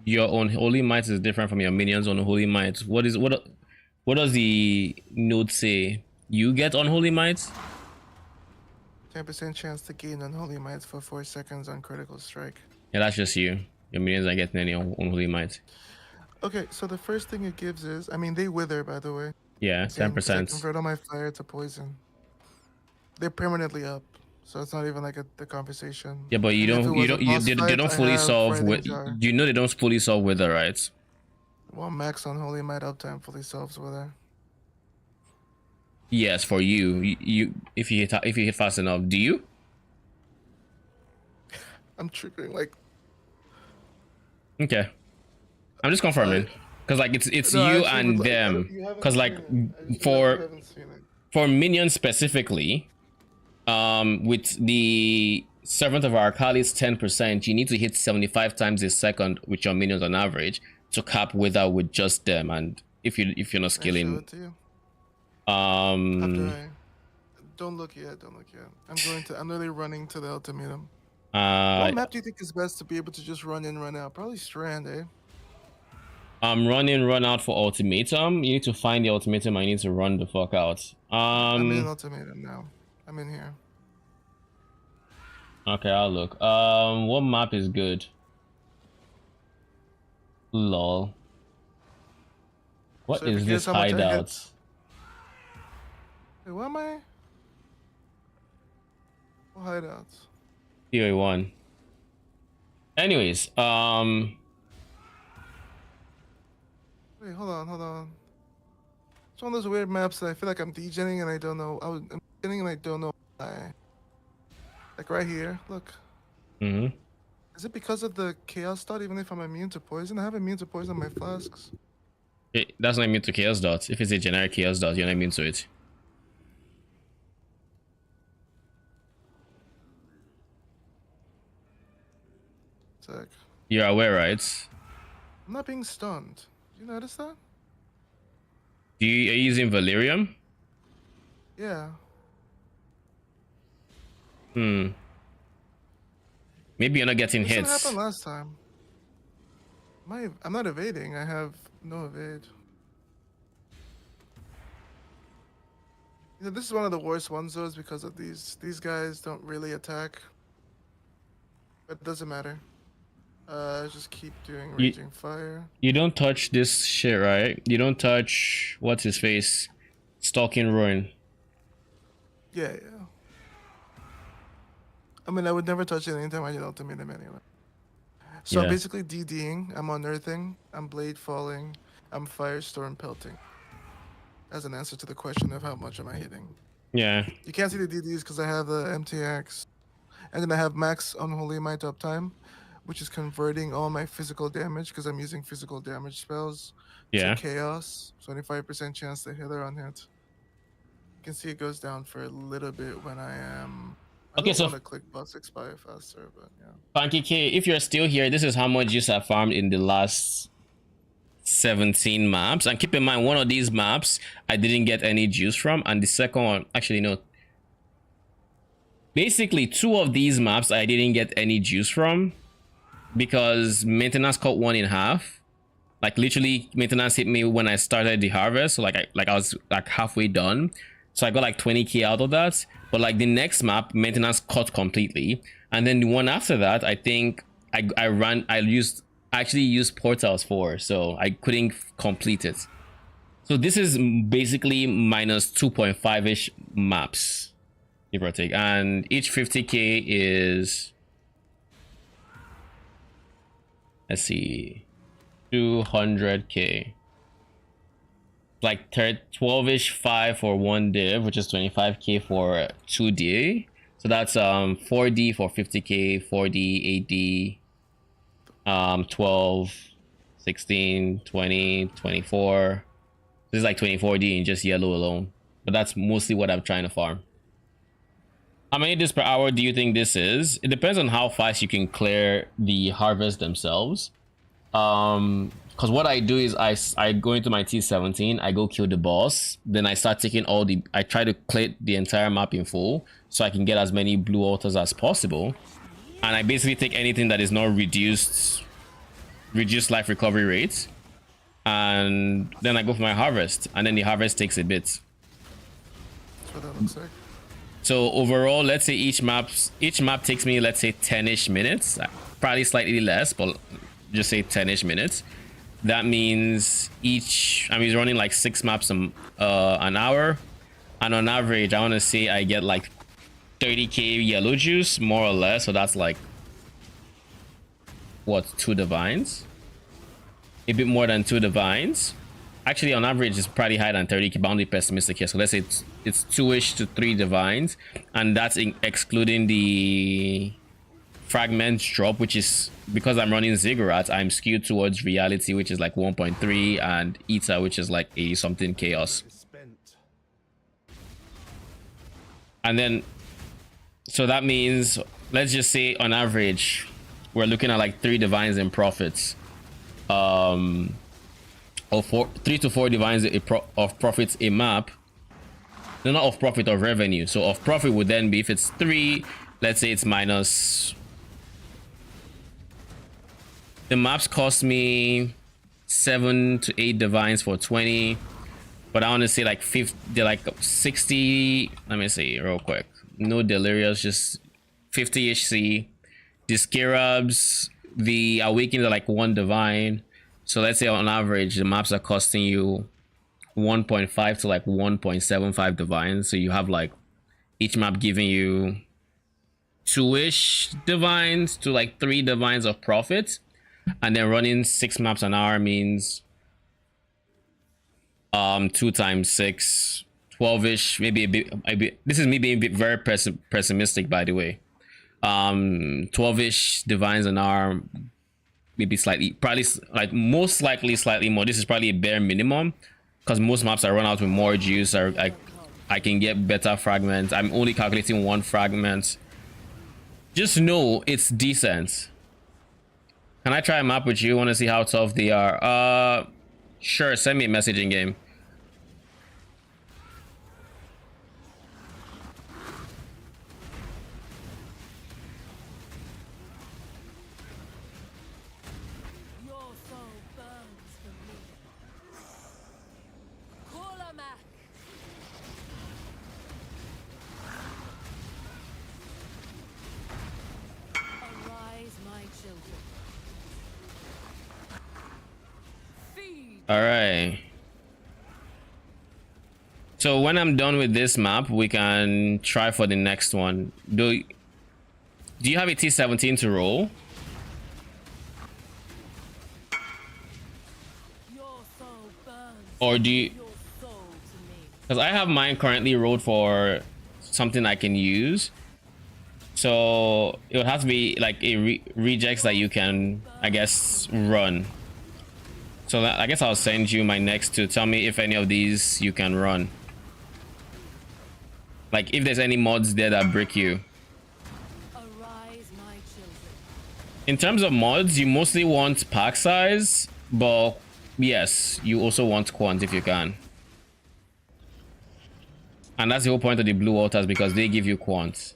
Your Unholy Might is different from your minions Unholy Might. What does the note say? You get Unholy Might? 10% chance to gain Unholy Might for 4 seconds on critical strike. Yeah, that's just you. Your minions aren't getting any Unholy Might. Okay, so the first thing it gives is, I mean, they wither, by the way. Yeah, Again, 'cause I 10%. convert all my fire to poison. They're permanently up, so it's not even like the conversation. Yeah, but And if it was a boss they fight, don't I fully have solve Writhing with. Jar. You know they don't fully solve Wither, right? Well, max Unholy Might uptime fully solves wither. Yes, for you. You if you hit fast enough, do you? I'm triggering like Okay, I'm just confirming because like it's no, you actually, and but, like, them. you haven't Because like seen it. You for haven't seen it. for minions specifically, with the Servant of Arcalis 10%, you need to hit 75 times a second with your minions on average to cap Wither with just them. And if you're not I show scaling, it to you. After I don't look yet. I'm literally running to the ultimatum. What map do you think is best to be able to just run in, run out? Probably Strand, eh? run in, run out for ultimatum. You need to find the ultimatum. I need to run the fuck out. I'm in ultimatum now. I'm in here. Okay, I'll look. What map is good? Lol. What So if is you this guess how much I hit- hideout? Wait, what am I? What hideouts? POA1. Anyways, Wait, hold on. It's one of those weird maps that I feel like I'm degenning and I don't know. I'm degenning and I don't know why. Like right here, look. Is it because of the chaos dot? Even if I'm immune to poison, I have immune to poison on my flasks. that's not immune to chaos dot. If it's a generic chaos dot, you're not immune to it. Sick. You're aware, right? I'm not being stunned. You notice that? Are you using Valerium? Yeah. Maybe you're not getting This hits. happened last time. I'm not evading. I have no evade. You know, this is one of the worst ones though, is because of these guys don't really attack. But it doesn't matter. Just keep doing raging fire. You don't touch this shit, right? You don't touch what's his face, Stalking Ruin. Yeah. I mean, I would never touch it anytime I did ultimatum anyway. So I'm Yeah. basically DDing. I'm unearthing. I'm blade falling. I'm firestorm pelting. As an answer to the question of how much am I hitting. Yeah. You can't see the DDs because I have the MTX. And then I have max Unholy Might uptime, which is converting all my physical damage because I'm using physical damage spells Yeah. to chaos. 25% chance to hit or unhit. You can see it goes down for a little bit when I am. I Okay, don't so want to click buffs expire faster, but yeah. Pancake, if you're still here, this is how much you have farmed in the last 17 maps. And keep in mind, one of these maps I didn't get any juice from, and the second one, actually no. Basically, two of these maps I didn't get any juice from because maintenance cut one in half. Like literally, maintenance hit me when I started the harvest. So I was like halfway done. So I got like 20k out of that. But like the next map, maintenance cut completely. And then the one after that, I think I actually used portals for, so I couldn't complete it. So this is basically minus 2.5-ish maps, give or take. And each 50k is, let's see, 200k. Like 12-ish 5 for 1 div, which is 25k for 2d. So that's 4d for 50k, 4d, 8d, 12, 16, 20, 24. This is like 24d in just yellow alone. But that's mostly what I'm trying to farm. How many discs per hour do you think this is? It depends on how fast you can clear the harvest themselves. Because what I do is I go into my T17, I go kill the boss, then I start taking I try to clear the entire map in full so I can get as many blue altars as possible. And I basically take anything that is not reduced life recovery rates, and then I go for my harvest, and then the harvest takes a bit. That's what that looks like. So overall, let's say each map takes me, let's say 10ish minutes, probably slightly less, but just say 10ish minutes. That means he's running like 6 maps an hour, and on average I want to say I get like 30k yellow juice, more or less. So that's like what, 2 divines, a bit more than 2 divines. Actually, on average, it's probably higher than 30k. Boundary pessimistic here, so let's say it's 2ish to 3 divines, and that's excluding the fragment drop, which is because I'm running ziggurat, I'm skewed towards reality, which is like 1.3, and eta, which is like 80 something chaos. And then, so that means, let's just say on average we're looking at like 3 divines in profits, or 3 to 4 divines of profits a map. No, not of profit, of revenue. So of profit would then be, if it's 3, let's say it's minus, the maps cost me 7 to 8 divines for 20, but I want to say like 50, they're like 60. Let me see real quick. No delirious, just 50ish C. The scarabs, the awakened are like 1 divine. So let's say on average the maps are costing you 1.5 to like 1.75 divines. So you have like each map giving you 2ish divines to like 3 divines of profit, and then running 6 maps an hour means 2 times 6, 12ish, maybe a bit. This is me being a bit very pessimistic, by the way. 12ish divines an hour, maybe slightly, probably like most likely slightly more. This is probably a bare minimum, because most maps I run out with more juice, I can get better fragments. I'm only calculating 1 fragment. Just know it's decent. Can I try a map with you? Want to see how tough they are? Sure, send me a message in game. Your soul burns for me. Call a Mac. Arise, my children. Feed. All right. So when I'm done with this map, we can try for the next one. Do you have a T17 to roll? Your soul burns. Or do you... Your soul to me. Because I have mine currently rolled for something I can use. So it would have to be like a rejects that you can, I guess, run. So I guess I'll send you my next 2. Tell me if any of these you can run. Like if there's any mods there that break you. Arise, my children. In terms of mods, you mostly want pack size, but yes, you also want quant if you can. And that's the whole point of the blue altars, because they give you quant.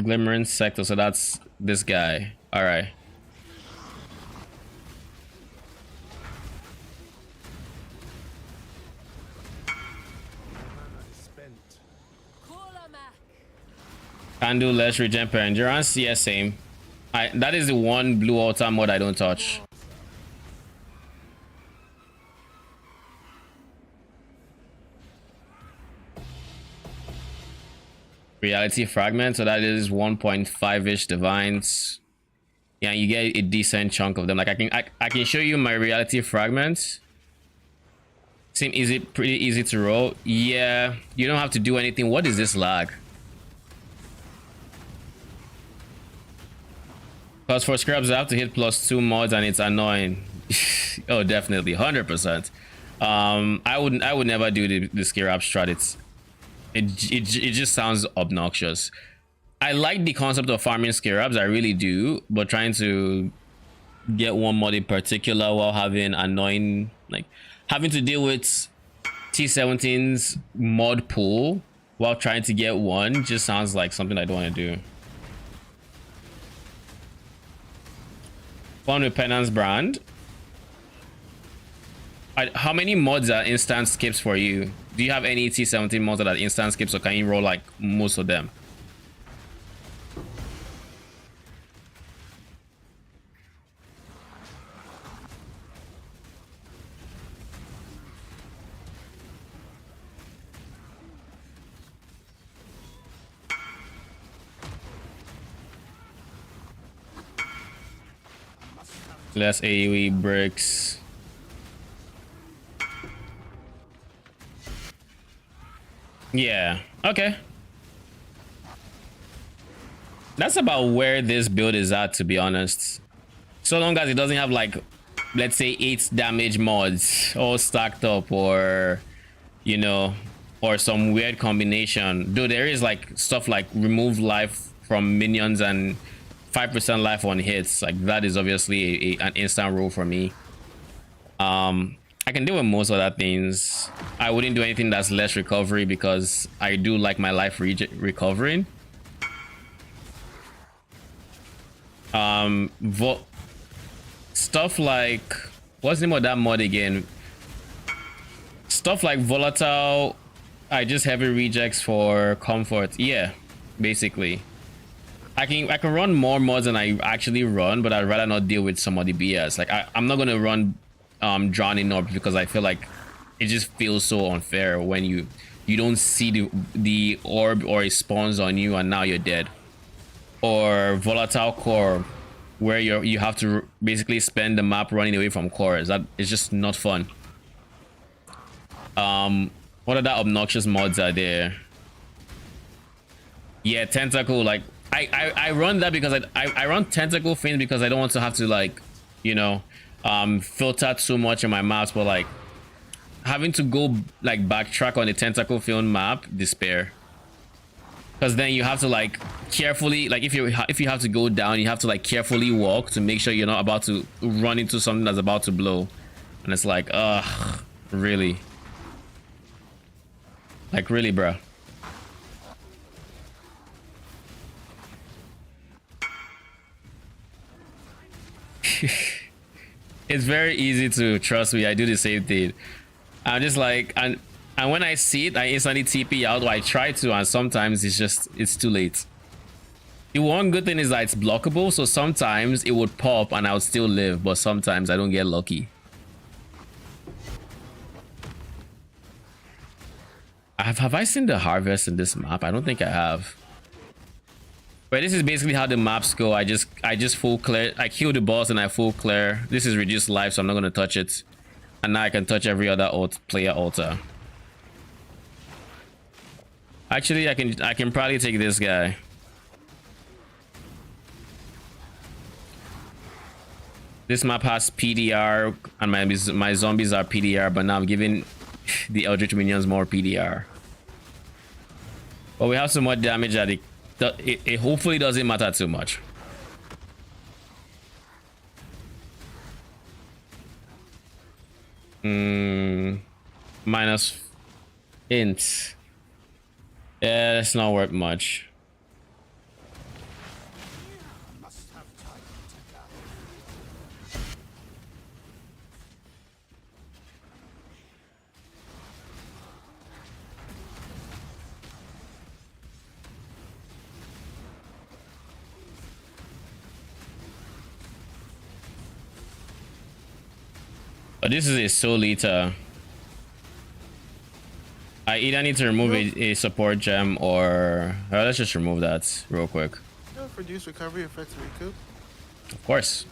Glimmering sector, so that's this guy. All right. Call a Mac. Can do less regen per endurance. Yeah, same. That is the one blue altar mod I don't touch. Reality fragment, so that is 1.5ish divines. Yeah, you get a decent chunk of them. Like I can show you my reality fragments. Seem easy, pretty easy to roll. Yeah, you don't have to do anything. What is this lag? Because for scrubs I have to hit +2 mods and it's annoying. Oh, definitely 100%. I would never do the scare up strat. it just sounds obnoxious. I like the concept of farming scarabs, I really do, but trying to get one mod in particular while having annoying, like having to deal with T17's mod pool while trying to get one just sounds like something I don't want to do. Fun with Penance brand. How many mods are instant skips for you? Do you have any T17 mods that are instant skips, or can you roll like most of them? Less AoE bricks. Yeah, okay. That's about where this build is at, to be honest. So long as it doesn't have like, let's say 8 damage mods all stacked up, or you know, or some weird combination. Though there is like stuff like remove life from minions and 5% life on hits, like that is obviously an instant rule for me. I can deal with most of that things. I wouldn't do anything that's less recovery because I do like my life recovering. Stuff like, what's the name of that mod again? Stuff like volatile, I just heavy rejects for comfort. Yeah, basically. I can run more mods than I actually run, but I'd rather not deal with some of the BS. Like I'm not gonna run Drowning Orb because I feel like it just feels so unfair when you don't see the orb, or it spawns on you and now you're dead. Or volatile core, where you have to basically spend the map running away from cores. That is just not fun. What other obnoxious mods are there? Yeah, tentacle. Like I run that because I run tentacle fins because I don't want to have to, like, you know, filter too much in my maps, but like having to go like backtrack on the tentacle film map, despair. Because then you have to like carefully, like if you have to go down, you have to like carefully walk to make sure you're not about to run into something that's about to blow. And it's like, really? Like, really, bro? It's very easy to trust me. I do the same thing. I'm just like, and when I see it, I instantly TP out, or I try to, and sometimes it's too late. The one good thing is that it's blockable, so sometimes it would pop and I would still live, but sometimes I don't get lucky. Have I seen the harvest in this map? I don't think I have. But this is basically how the maps go. I just full clear. I kill the boss and I full clear. This is reduced life, so I'm not gonna touch it. And now I can touch every other player altar. Actually, I can probably take this guy. This map has PDR, and my zombies are PDR, but now I'm giving the Eldritch minions more PDR. But we have so much damage that it hopefully doesn't matter too much. Minus int. Yeah, it's not worth much. But this is a soul eater. I either need to remove a support gem, or let's just remove that real quick. Reduce recovery affects recoup. Of course.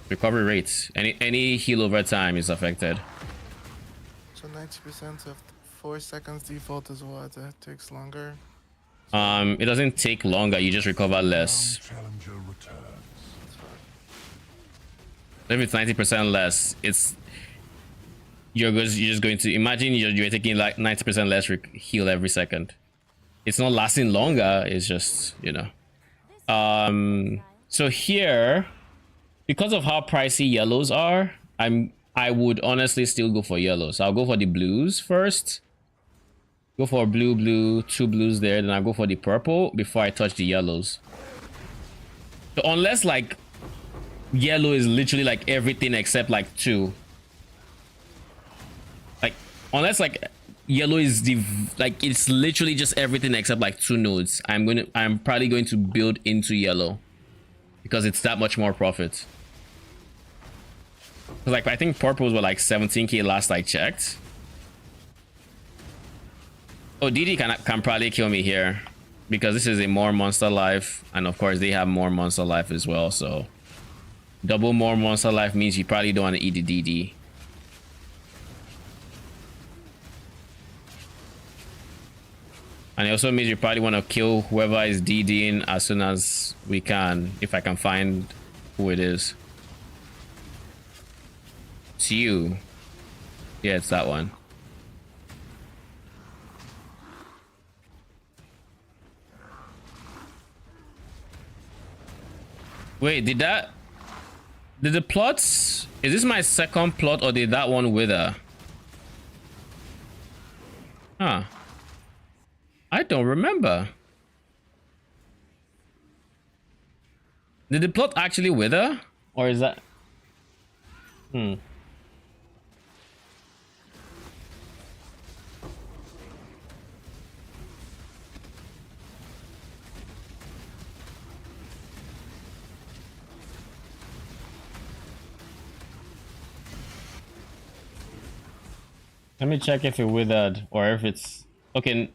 Recovery rates. Any heal over time is affected. So 90% of 4 seconds default as well. That takes longer. It doesn't take longer. You just recover less. Challenger returns. If it's 90% less, it's you're just going to imagine you're taking like 90% less heal every second. It's not lasting longer. It's just, you know. So here, because of how pricey yellows are, I would honestly still go for yellows. I'll go for the blues first. Go for blue, 2 blues there. Then I'll go for the purple before I touch the yellows. So unless like yellow is literally like everything except like 2. Like unless like yellow is like it's literally just everything except like 2 nodes. I'm probably going to build into yellow because it's that much more profit. Like I think purples were like 17k last I checked. Oh, DD can probably kill me here because this is a more monster life, and of course they have more monster life as well. So double more monster life means you probably don't want to eat the DD. And it also means you probably want to kill whoever is DDing as soon as we can, if I can find who it is. It's you. Yeah, it's that one. Wait, did the plots, is this my second plot or did that one wither? Huh. I don't remember. Did the plot actually wither? Or is that... Let me check if it withered or if it's... Okay.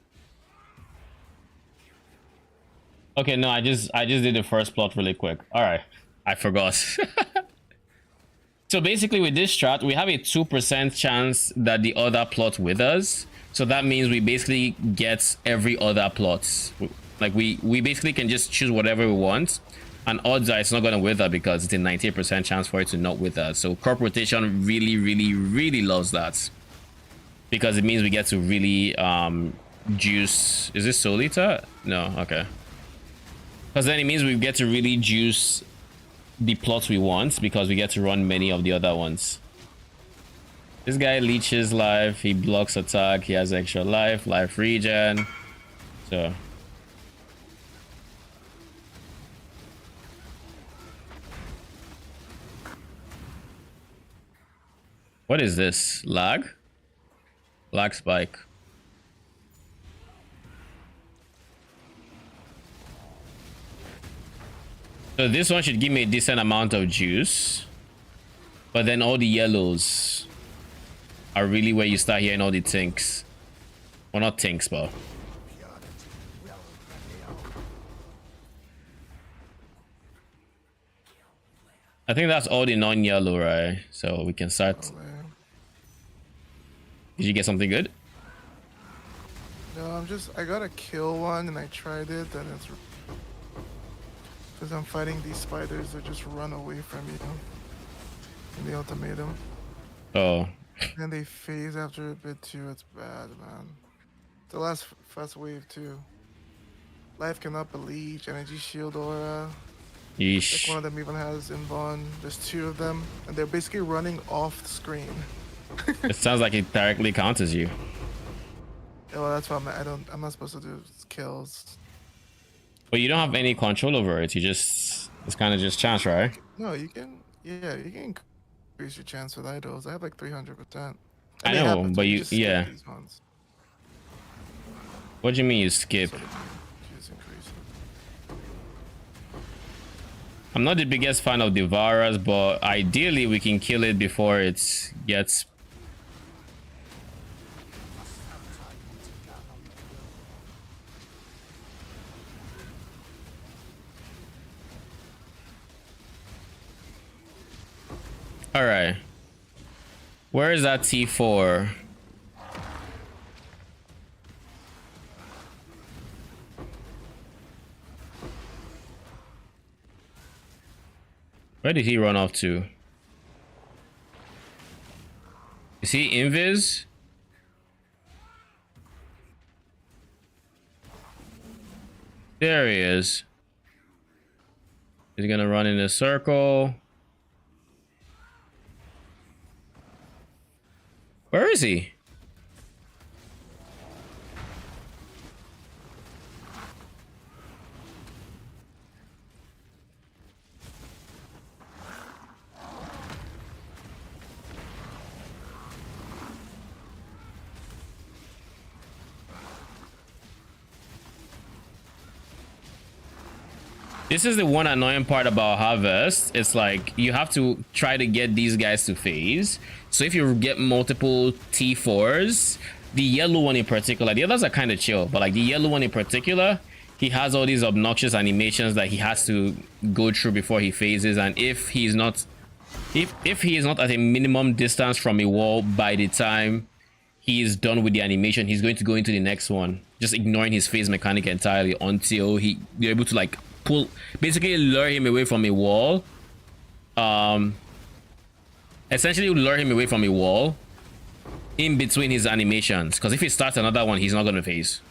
Okay, no, I just did the first plot really quick. All right, I forgot. So basically with this strat, we have a 2% chance that the other plot withers. So that means we basically get every other plot. Like we basically can just choose whatever we want. And odds are it's not going to wither because it's a 98% chance for it to not wither. So crop rotation really, really, really loves that. Because it means we get to really juice... Is this Soul Eater? No, okay. Because then it means we get to really juice the plots we want because we get to run many of the other ones. This guy leeches life, he blocks attack, he has extra life regen. So what is this? Lag spike. So this one should give me a decent amount of juice, but then all the yellows are really where you start hearing all the tinks. Well, not tinks, but I think that's all the non-yellow, right? So we can start. Did you get something good? No, I gotta kill one and I tried it, and it's because I'm fighting these spiders that just run away from you in the ultimatum. Oh. And they phase after a bit too. It's bad, man. The last fast wave too. Life cannot bleach, energy shield aura. Yeesh. Like one of them even has Invon. There's 2 of them, and they're basically running off the screen. It sounds like it directly counters you. Yeah, well, that's why I'm not supposed to do kills. But you don't have any control over it. It's kind of just chance, right? No, you can increase your chance with idols. I have like 300%. I know, but you yeah. These ones. What do you mean you skip? So just increase it. I'm not the biggest fan of Devourers, but ideally we can kill it before it gets... All right. Where is that T4? Where did he run off to? Is he invis? There he is. He's gonna run in a circle. Where is he? This is the one annoying part about Harvest. It's like you have to try to get these guys to phase. So if you get multiple T4s, the yellow one in particular, the others are kind of chill, but like the yellow one in particular, he has all these obnoxious animations that he has to go through before he phases. And if he is not at a minimum distance from a wall by the time he is done with the animation, he's going to go into the next one, just ignoring his phase mechanic entirely until you're able to like basically lure him away from a wall. Essentially lure him away from a wall in between his animations, because if he starts another one, he's not going to phase.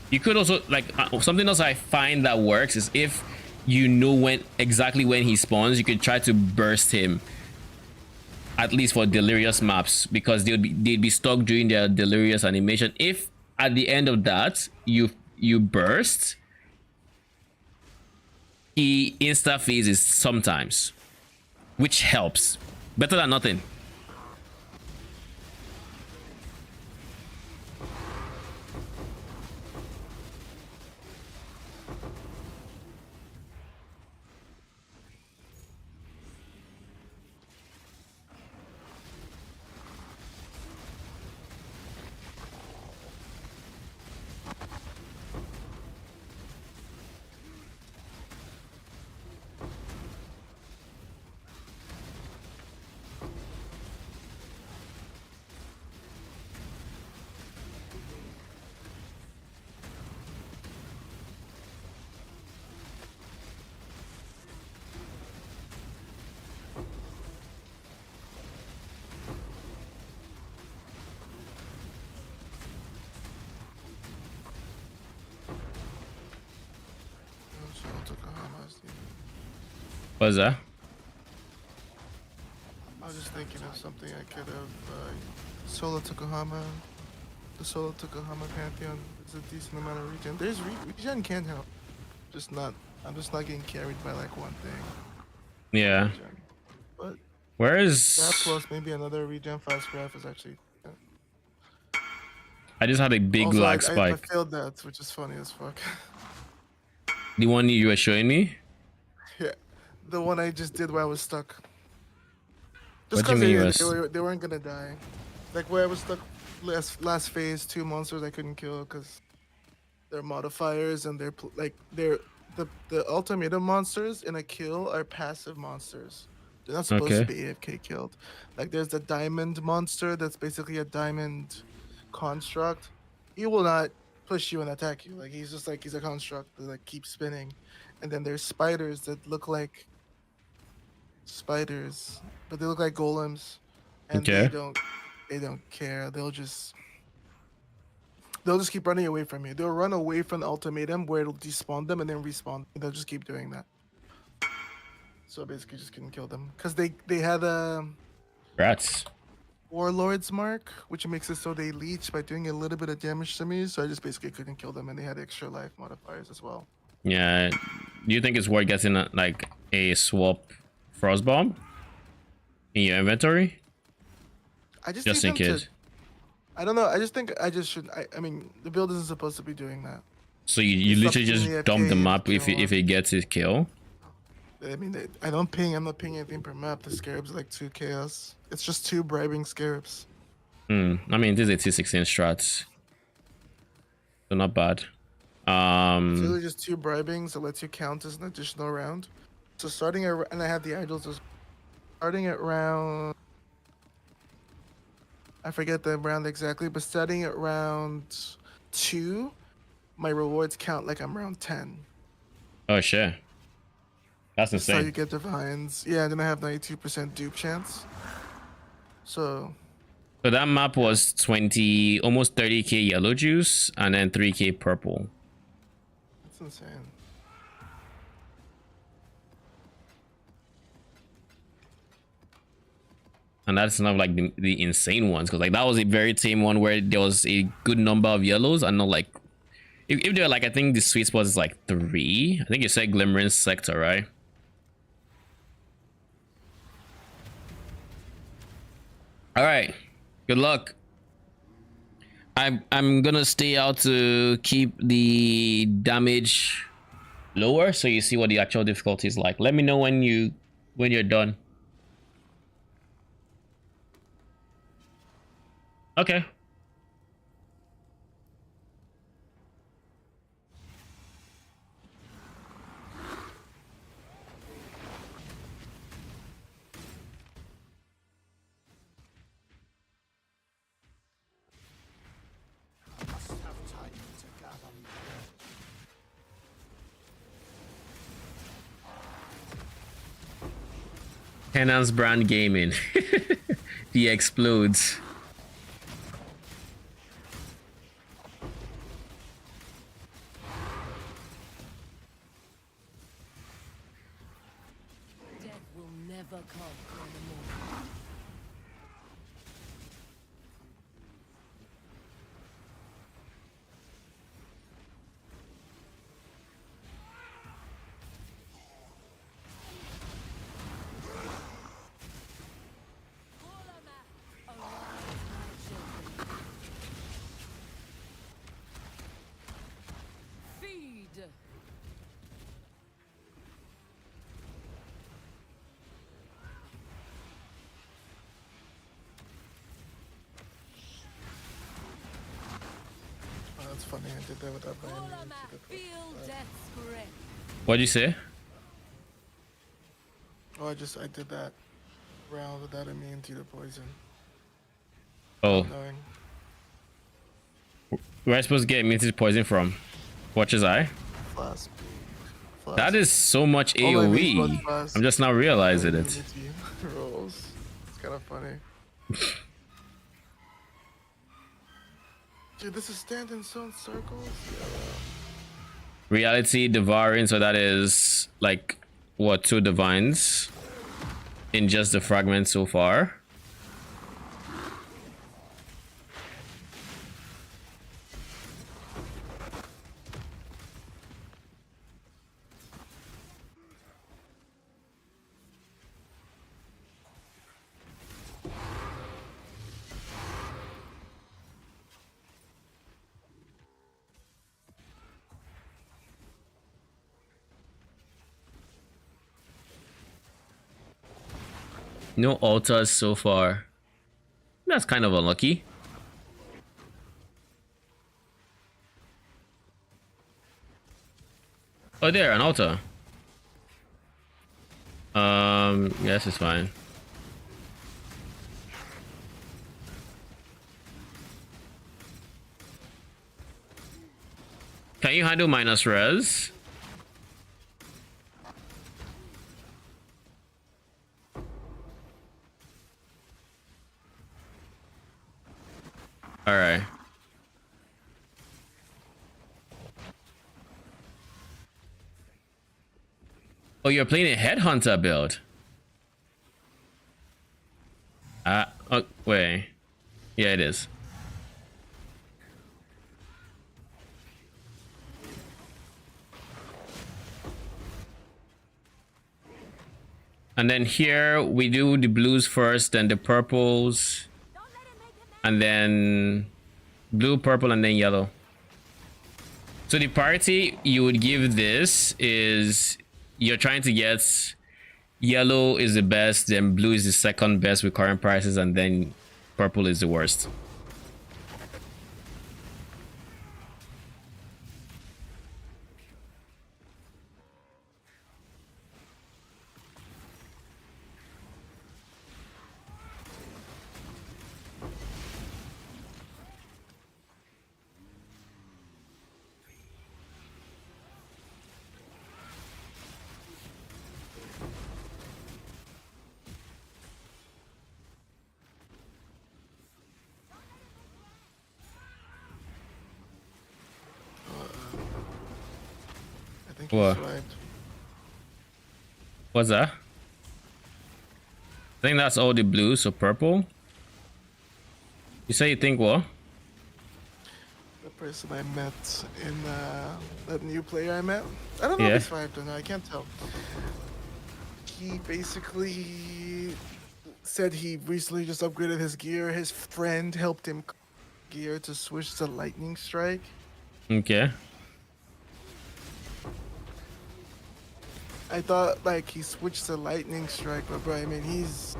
You could also like something else I find that works is if you know exactly when he spawns, you could try to burst him, at least for delirious maps, because they'd be stuck doing their delirious animation. If at the end of that you burst, he insta phases sometimes, which helps. Better than nothing. What's that? I was just thinking of something I could have. Solo Tokuhama. The Solo Tokuhama Pantheon is a decent amount of regen. There's regen can help. Just not. I'm just not getting carried by like one thing. Yeah. Regen. But Where is that plus maybe another regen fast graph is actually. I just had a big Also, lag I spike. failed that, which is funny as fuck. The one you were showing me? Yeah, the one I just did where I was stuck. What Just do you because mean they weren't gonna die. Like where I was stuck last phase, 2 monsters I couldn't kill because they're modifiers and the ultimatum monsters in a kill are passive monsters. They're not supposed to be AFK killed. Like there's the diamond monster that's basically a diamond construct. He will not push you and attack you. Like he's a construct that like keeps spinning. And then there's spiders that look like spiders, but they look like golems, and they don't care. They'll just keep running away from you. They'll run away from the ultimatum where it'll despawn them and then respawn. They'll just keep doing that. So basically, just couldn't kill them because they had a Rats. Warlord's mark, which makes it so they leech by doing a little bit of damage to me. So I just basically couldn't kill them, and they had extra life modifiers as well. Yeah. Do you think it's worth getting like a swap frost bomb in your inventory? I just in case. I don't know. I just think I just should. I mean, the build isn't supposed to be doing that. So you literally just dump the map if it gets his kill? I mean, I'm not pinging anything per map. The scarabs are like 2 chaos. It's just 2 bribing scarabs. I mean, this is a T16 strat. So not bad. It's really just 2 bribings that lets you count as an additional round. So starting at, and I have the idols as starting at round. I forget the round exactly, but starting at round 2, my rewards count like I'm round 10. Oh shit. That's That's how you insane. get divines. Yeah, and then I have 92% dupe chance. So So that map was 20, almost 30k yellow juice, and then 3k purple. that's insane. And that's not like the insane ones, because like that was a very tame one where there was a good number of yellows and not like if they're like, I think the sweet spot is like 3. I think you said glimmering sector, right? All right, good luck. I'm gonna stay out to keep the damage lower so you see what the actual difficulty is like. Let me know when you're done. Okay. Penance brand gaming. The explodes. Death will never come anymore. Feed. Oh, that's funny. I did that without my enemy. Feel death's grip. What'd you say? Oh, I did that round without immunity to poison. Oh, Knowing. where am I supposed to get immunity to poison from? Watcher's Eye? Flask. That is so much All I need was AoE. flask. I'm just not realizing it. Immunity rolls. It's kind of funny. Dude, this is standing so in circles. Yeah. Reality devouring, so that is like what, 2 divines in just the fragment so far. No altars so far. That's kind of unlucky. Oh, there, an altar. Yes, it's fine. Can you handle minus res? All right. Oh, you're playing a headhunter build. Oh, wait. Yeah, it is. And then here we do the blues first, then the purples, and then blue, purple, and then yellow. So the priority you would give this is you're trying to get yellow is the best, then blue is the second best with current prices, and then purple is the worst. think he What? swiped. What's that? I think that's all the blue, so purple. You say you think what? The person I met in that new player I met. I don't know Yeah. if he swiped or not. I can't tell. He basically said he recently just upgraded his gear. His friend helped him gear to switch to lightning strike. Okay. I thought like he switched to lightning strike, but bro, I mean he's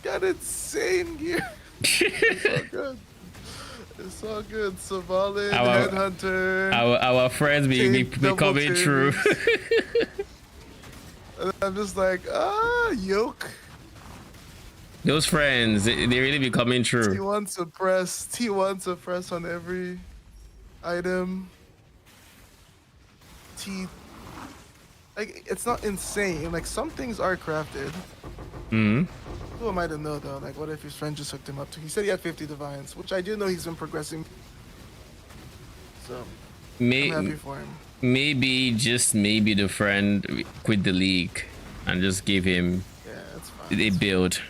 got insane gear. It's all good. It's all good. Savalin, Headhunter. Our friends be coming true. And I'm just like, yoke. Those friends, they really be coming true. T1 suppress on every item. Like, it's not insane. Like, some things are crafted. Hmm. Who am I to know, though? Like, what if his friend just hooked him up to? He said he had 50 divines, which I do know he's been progressing. So, I'm happy for him. Maybe, just maybe the friend quit the league and just give him That's fine. a build.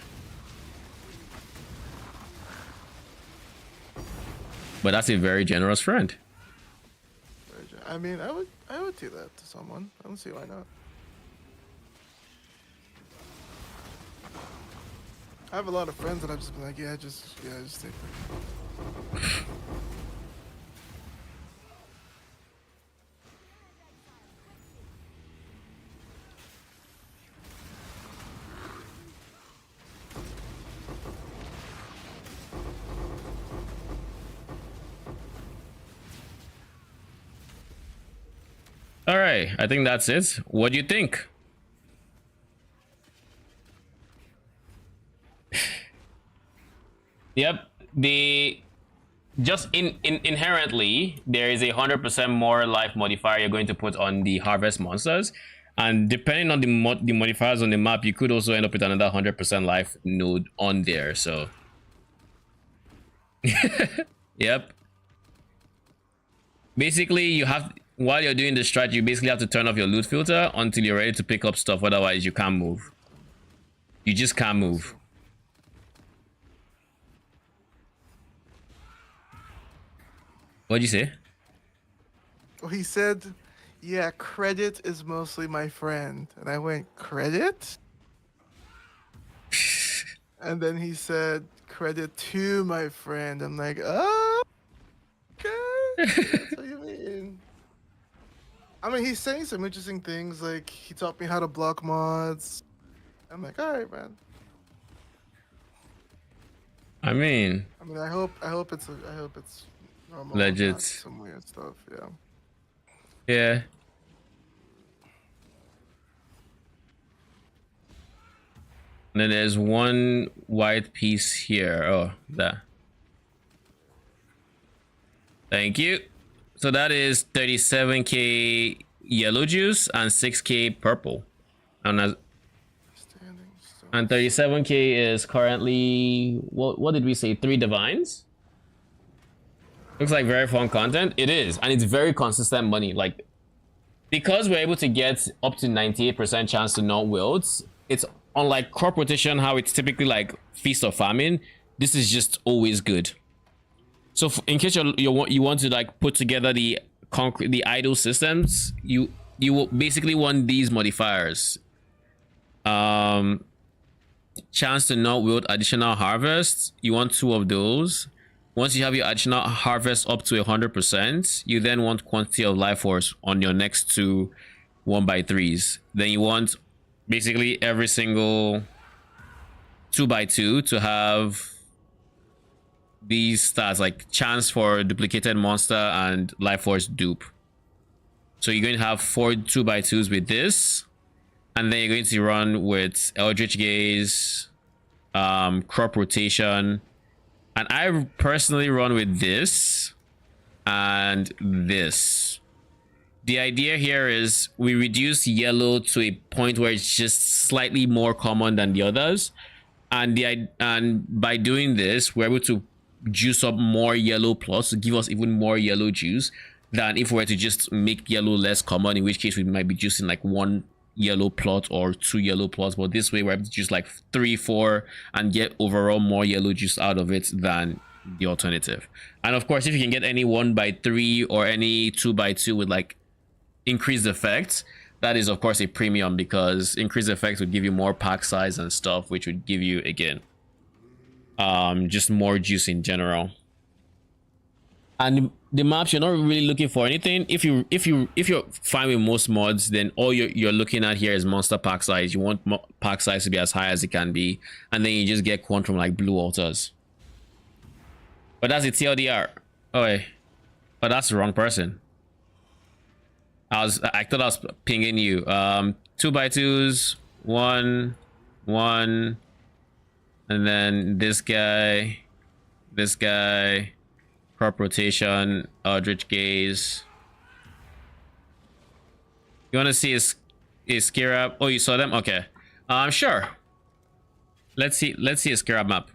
But that's a very generous friend. I mean, I would do that to someone. I don't see why not. I have a lot of friends that I've just been like, just stay there. All right, I think that's it. What do you think? Yep, inherently there is 100% more life modifier you're going to put on the harvest monsters, and depending on the modifiers on the map, you could also end up with another 100% life node on there. So, yep. Basically, you have, while you're doing the strat, you basically have to turn off your loot filter until you're ready to pick up stuff. Otherwise, you can't move. You just can't move. What'd you say? Well, he said, yeah, credit is mostly my friend. And I went, credit? And then he said, credit to my friend. I'm like, oh, okay. That's what you mean. I mean, he's saying some interesting things. Like, he taught me how to block mods. I'm like, all right, man. I mean, I hope it's normal. Legit. Not some weird stuff, yeah. yeah. And then there's one white piece here. Oh, that. Thank you. So that is 37k yellow juice and 6k purple. And 37k is currently, what did we say? 3 divines? Looks like very fun content. It is, and it's very consistent money. Like, because we're able to get up to 98% chance to not wilds, it's unlike crop rotation, how it's typically like feast or famine. This is just always good. So in case you want to like put together the idle systems, you will basically want these modifiers. Chance to not wield additional harvests. You want 2 of those. Once you have your additional harvest up to 100%, you then want quantity of life force on your next 2 1x3s. Then you want basically every single 2x2 to have these stats, like chance for duplicated monster and life force dupe. So you're going to have 4 2x2s with this, and then you're going to run with Eldritch Gaze, crop rotation, and I personally run with this and this. The idea here is we reduce yellow to a point where it's just slightly more common than the others, and by doing this, we're able to juice up more yellow plus to give us even more yellow juice than if we were to just make yellow less common, in which case we might be juicing like 1 yellow plot or 2 yellow plots. But this way we're able to juice like 3, 4 and get overall more yellow juice out of it than the alternative. And of course, if you can get any 1x3 or any 2x2 with like increased effects, that is of course a premium, because increased effects would give you more pack size and stuff, which would give you again just more juice in general. And the maps, you're not really looking for anything. If you're fine with most mods, then all you're looking at here is monster pack size. You want pack size to be as high as it can be, and then you just get quantum like blue altars. But that's the TLDR. Oh wait, but that's the wrong person. I thought I was pinging you. 2x2s, 1, 1, and then this guy, crop rotation, Eldritch Gaze. You want to see his Scarab? Oh, you saw them? Okay. Sure. Let's see his Scarab map.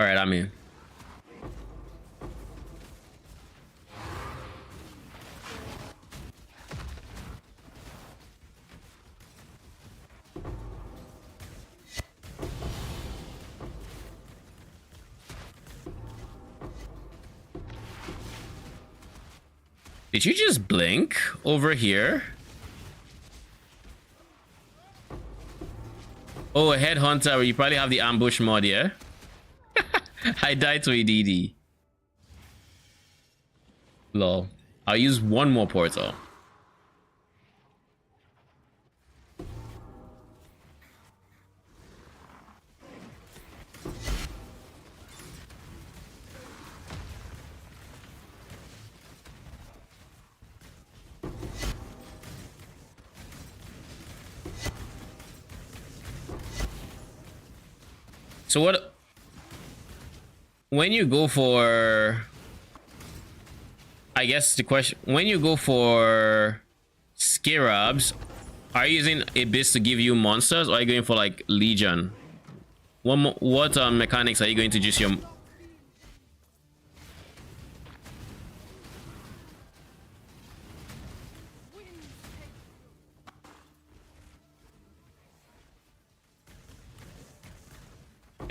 All right, I'm in. Did you just blink over here? Oh, a headhunter. You probably have the ambush mod, yeah? I died to a DD. Lol. I'll use one more portal. So what, when you go for, I guess the question, when you go for Scarabs, are you using Abyss to give you monsters, or are you going for like Legion? What mechanics are you going to just your...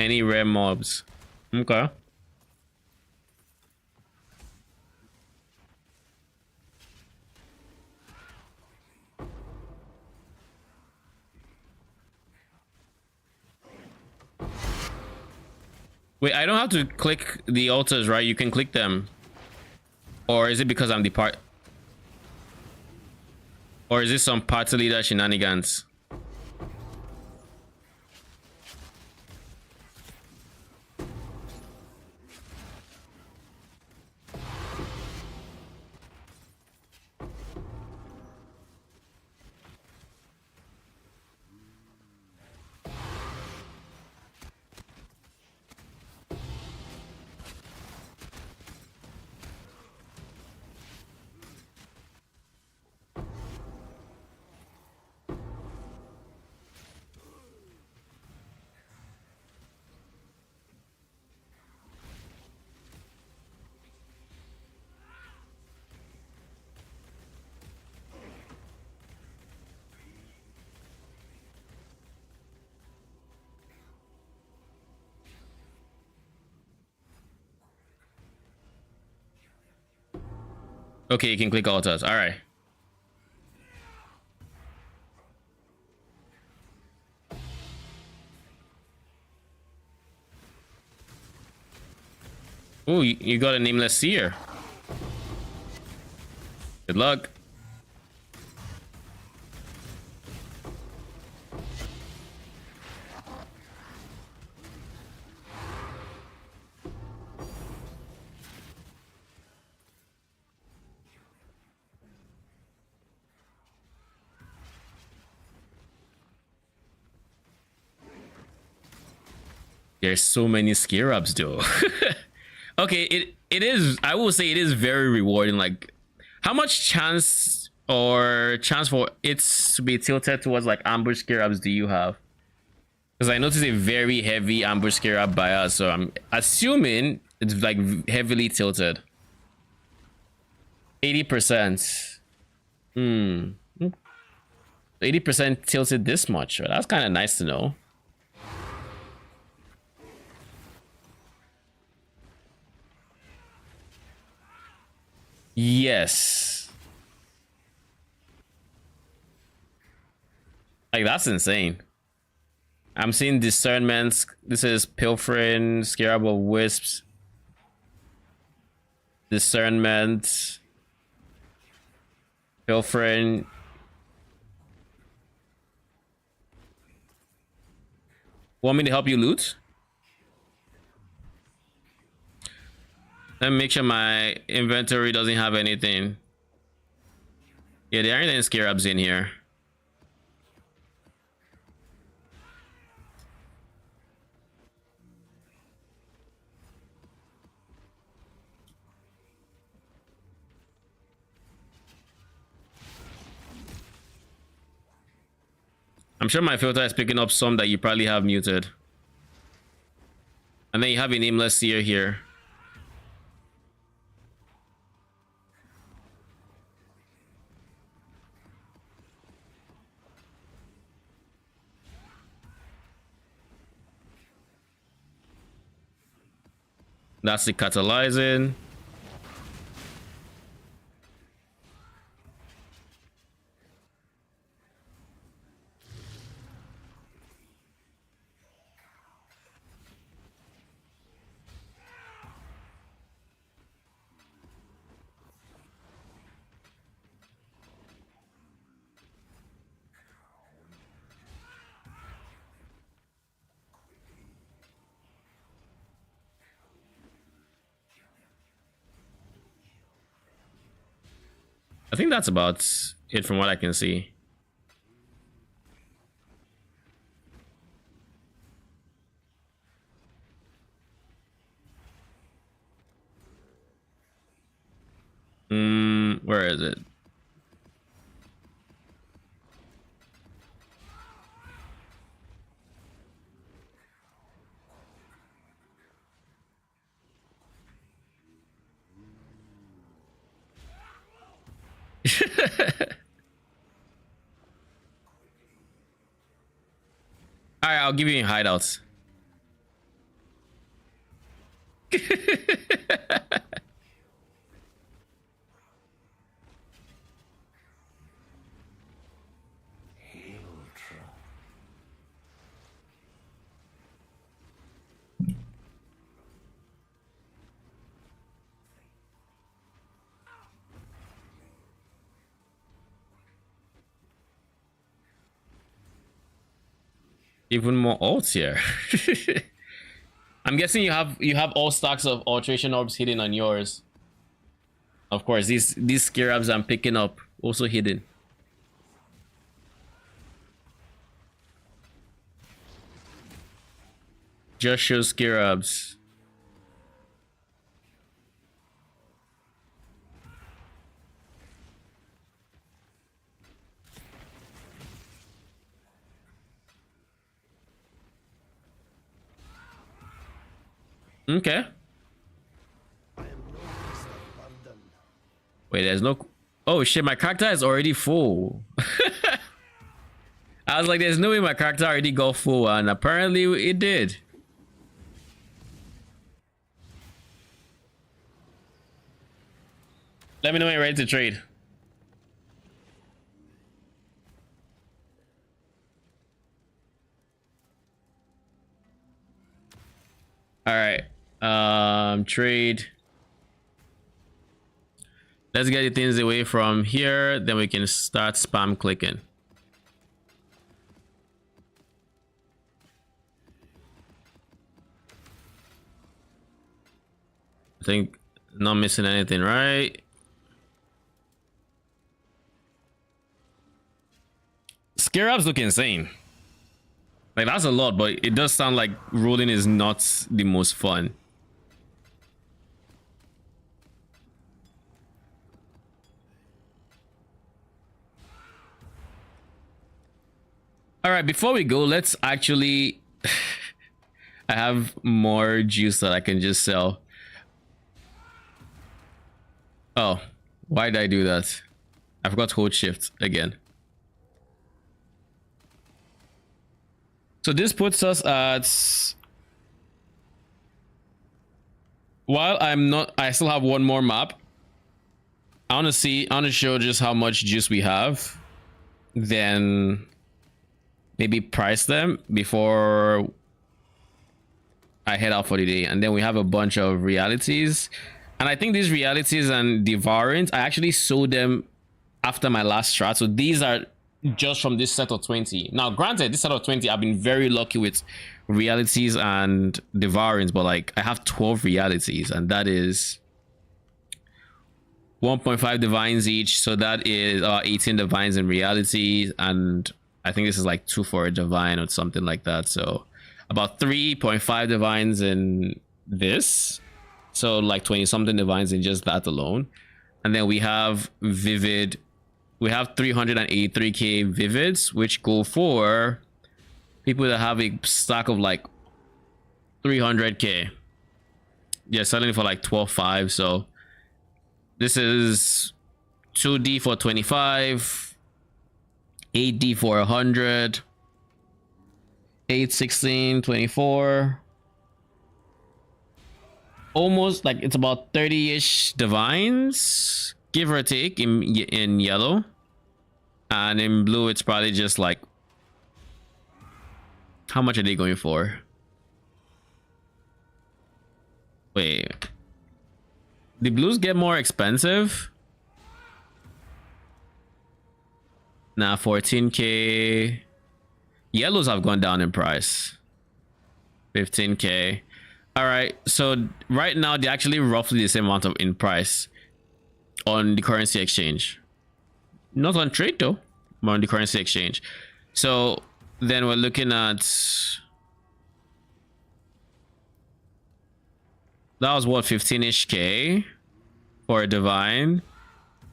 Any rare mobs? Okay. Wait, I don't have to click the altars, right? You can click them. Or is it because I'm the part? Or is this some party leader shenanigans? Okay, you can click altars. All right. Oh, you got a nameless seer. Good luck. There's so many scarabs though. Okay, it is, I will say it is very rewarding. Like, how much chance for it to be tilted towards like ambush scarabs do you have? Because I noticed a very heavy ambush scarab bias, so I'm assuming it's like heavily tilted. 80%. 80% tilted this much. That's kind of nice to know. Yes. Like, that's insane. I'm seeing discernments. This is pilfering, scarab of wisps, discernment, pilfering. Want me to help you loot? Let me make sure my inventory doesn't have anything. Yeah, there aren't any scarabs in here. I'm sure my filter is picking up some that you probably have muted. And then you have a nameless seer here. That's the catalyzing. I think that's about it from what I can see. Where is it? All right, I'll give you hideouts. Even more alts here. I'm guessing you have all stacks of alteration orbs hidden on yours. Of course, these scarabs I'm picking up also hidden. Just show scarabs. Okay. Wait, there's no... Oh shit, my character is already full. I was like, there's no way my character already got full, and apparently it did. Let me know when you're ready to trade. All right. Trade. Let's get the things away from here, then we can start spam clicking. I think not missing anything, right? Scarabs look insane. Like, that's a lot, but it does sound like rolling is not the most fun. All right, before we go, let's actually... I have more juice that I can just sell. Oh, why did I do that? I forgot to hold shift again. So this puts us at... While I still have one more map. I want to show just how much juice we have. Then maybe price them before I head out for the day. And then we have a bunch of realities. And I think these realities and devourings, I actually sold them after my last strat. So these are just from this set of 20. Now, granted, this set of 20, I've been very lucky with realities and devourings, but like I have 12 realities, and that is 1.5 divines each. So that is 18 divines in realities, and I think this is like 2 for a divine or something like that. So about 3.5 divines in this. So like 20 something divines in just that alone. And then we have vivid. We have 383k vivids, which go for people that have a stack of like 300k. Yeah, selling for like 12.5. So this is 2D for 25, 8D for 100, 8, 16, 24. Almost like it's about 30-ish divines, give or take, in yellow. And in blue it's probably just like, how much are they going for? Wait, the blues get more expensive. Nah, 14k. Yellows have gone down in price, 15k. All right, so right now they're actually roughly the same amount of in price on the currency exchange. Not on trade though, but on the currency exchange. So then we're looking at, that was what, 15-ish k for a divine.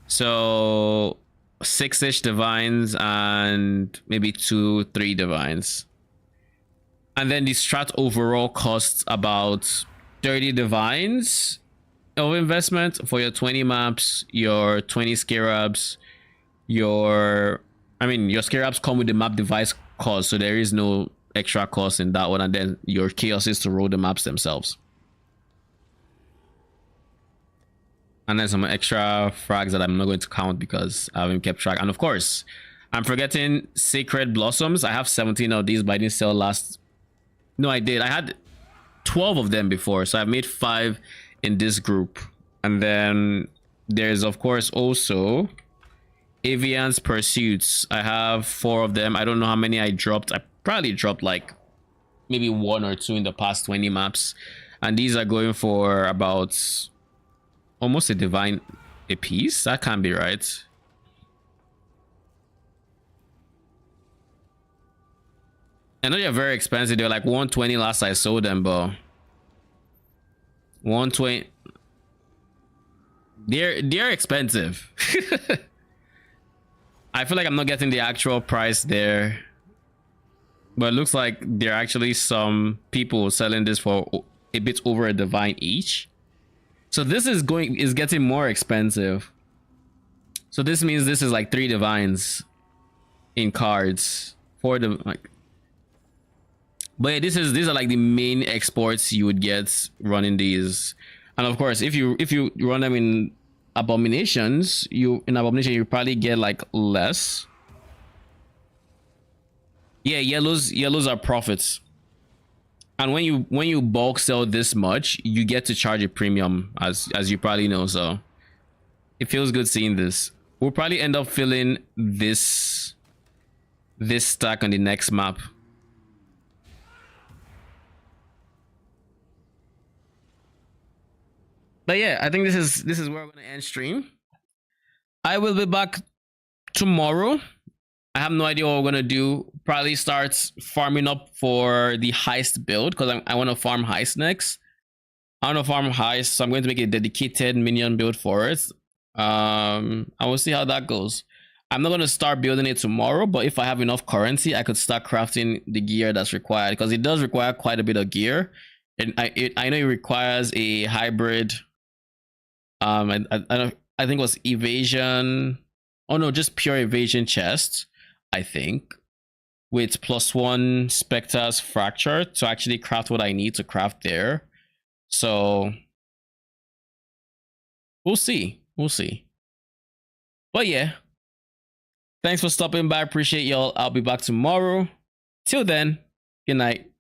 So 6-ish divines and maybe 2-3 divines. And then the strat overall costs about 30 divines of investment for your 20 maps, your 20 scarabs, your scarabs come with the map device cost, so there is no extra cost in that one, and then your chaos is to roll the maps themselves. And then some extra frags that I'm not going to count because I haven't kept track. And of course, I'm forgetting Sacred Blossoms. I have 17 of these, but I didn't sell last. No, I did. I had 12 of them before, so I've made 5 in this group. And then there's of course also Avian's Pursuits. I have 4 of them. I don't know how many I dropped. I probably dropped like maybe 1 or 2 in the past 20 maps. And these are going for about almost a divine a piece. That can't be right. I know they're very expensive. They're like 120 last I sold them, but 120. They're expensive. I feel like I'm not getting the actual price there, but it looks like there are actually some people selling this for a bit over a divine each. So this is getting more expensive. So this means this is like 3 divines in cards for the like. But yeah, these are like the main exports you would get running these. And of course, if you run them in abominations, you probably get like less. Yeah, yellows are profits. And when you bulk sell this much, you get to charge a premium, as you probably know. So it feels good seeing this. We'll probably end up filling this stack on the next map. But yeah, I think this is where we're gonna end stream. I will be back tomorrow I have no idea what we're gonna do. Probably start farming up for the heist build because I want to farm heist next. I want to farm heist, so I'm going to make a dedicated minion build for it. I will see how that goes. I'm not going to start building it tomorrow, but if I have enough currency, I could start crafting the gear that's required because it does require quite a bit of gear, and I know it requires a hybrid. I think it was evasion. Oh no, just pure evasion chest. I think with +1 Spectre's fracture to actually craft what I need to craft there. So we'll see. But yeah, thanks for stopping by. Appreciate y'all. I'll be back tomorrow. Till then, good night.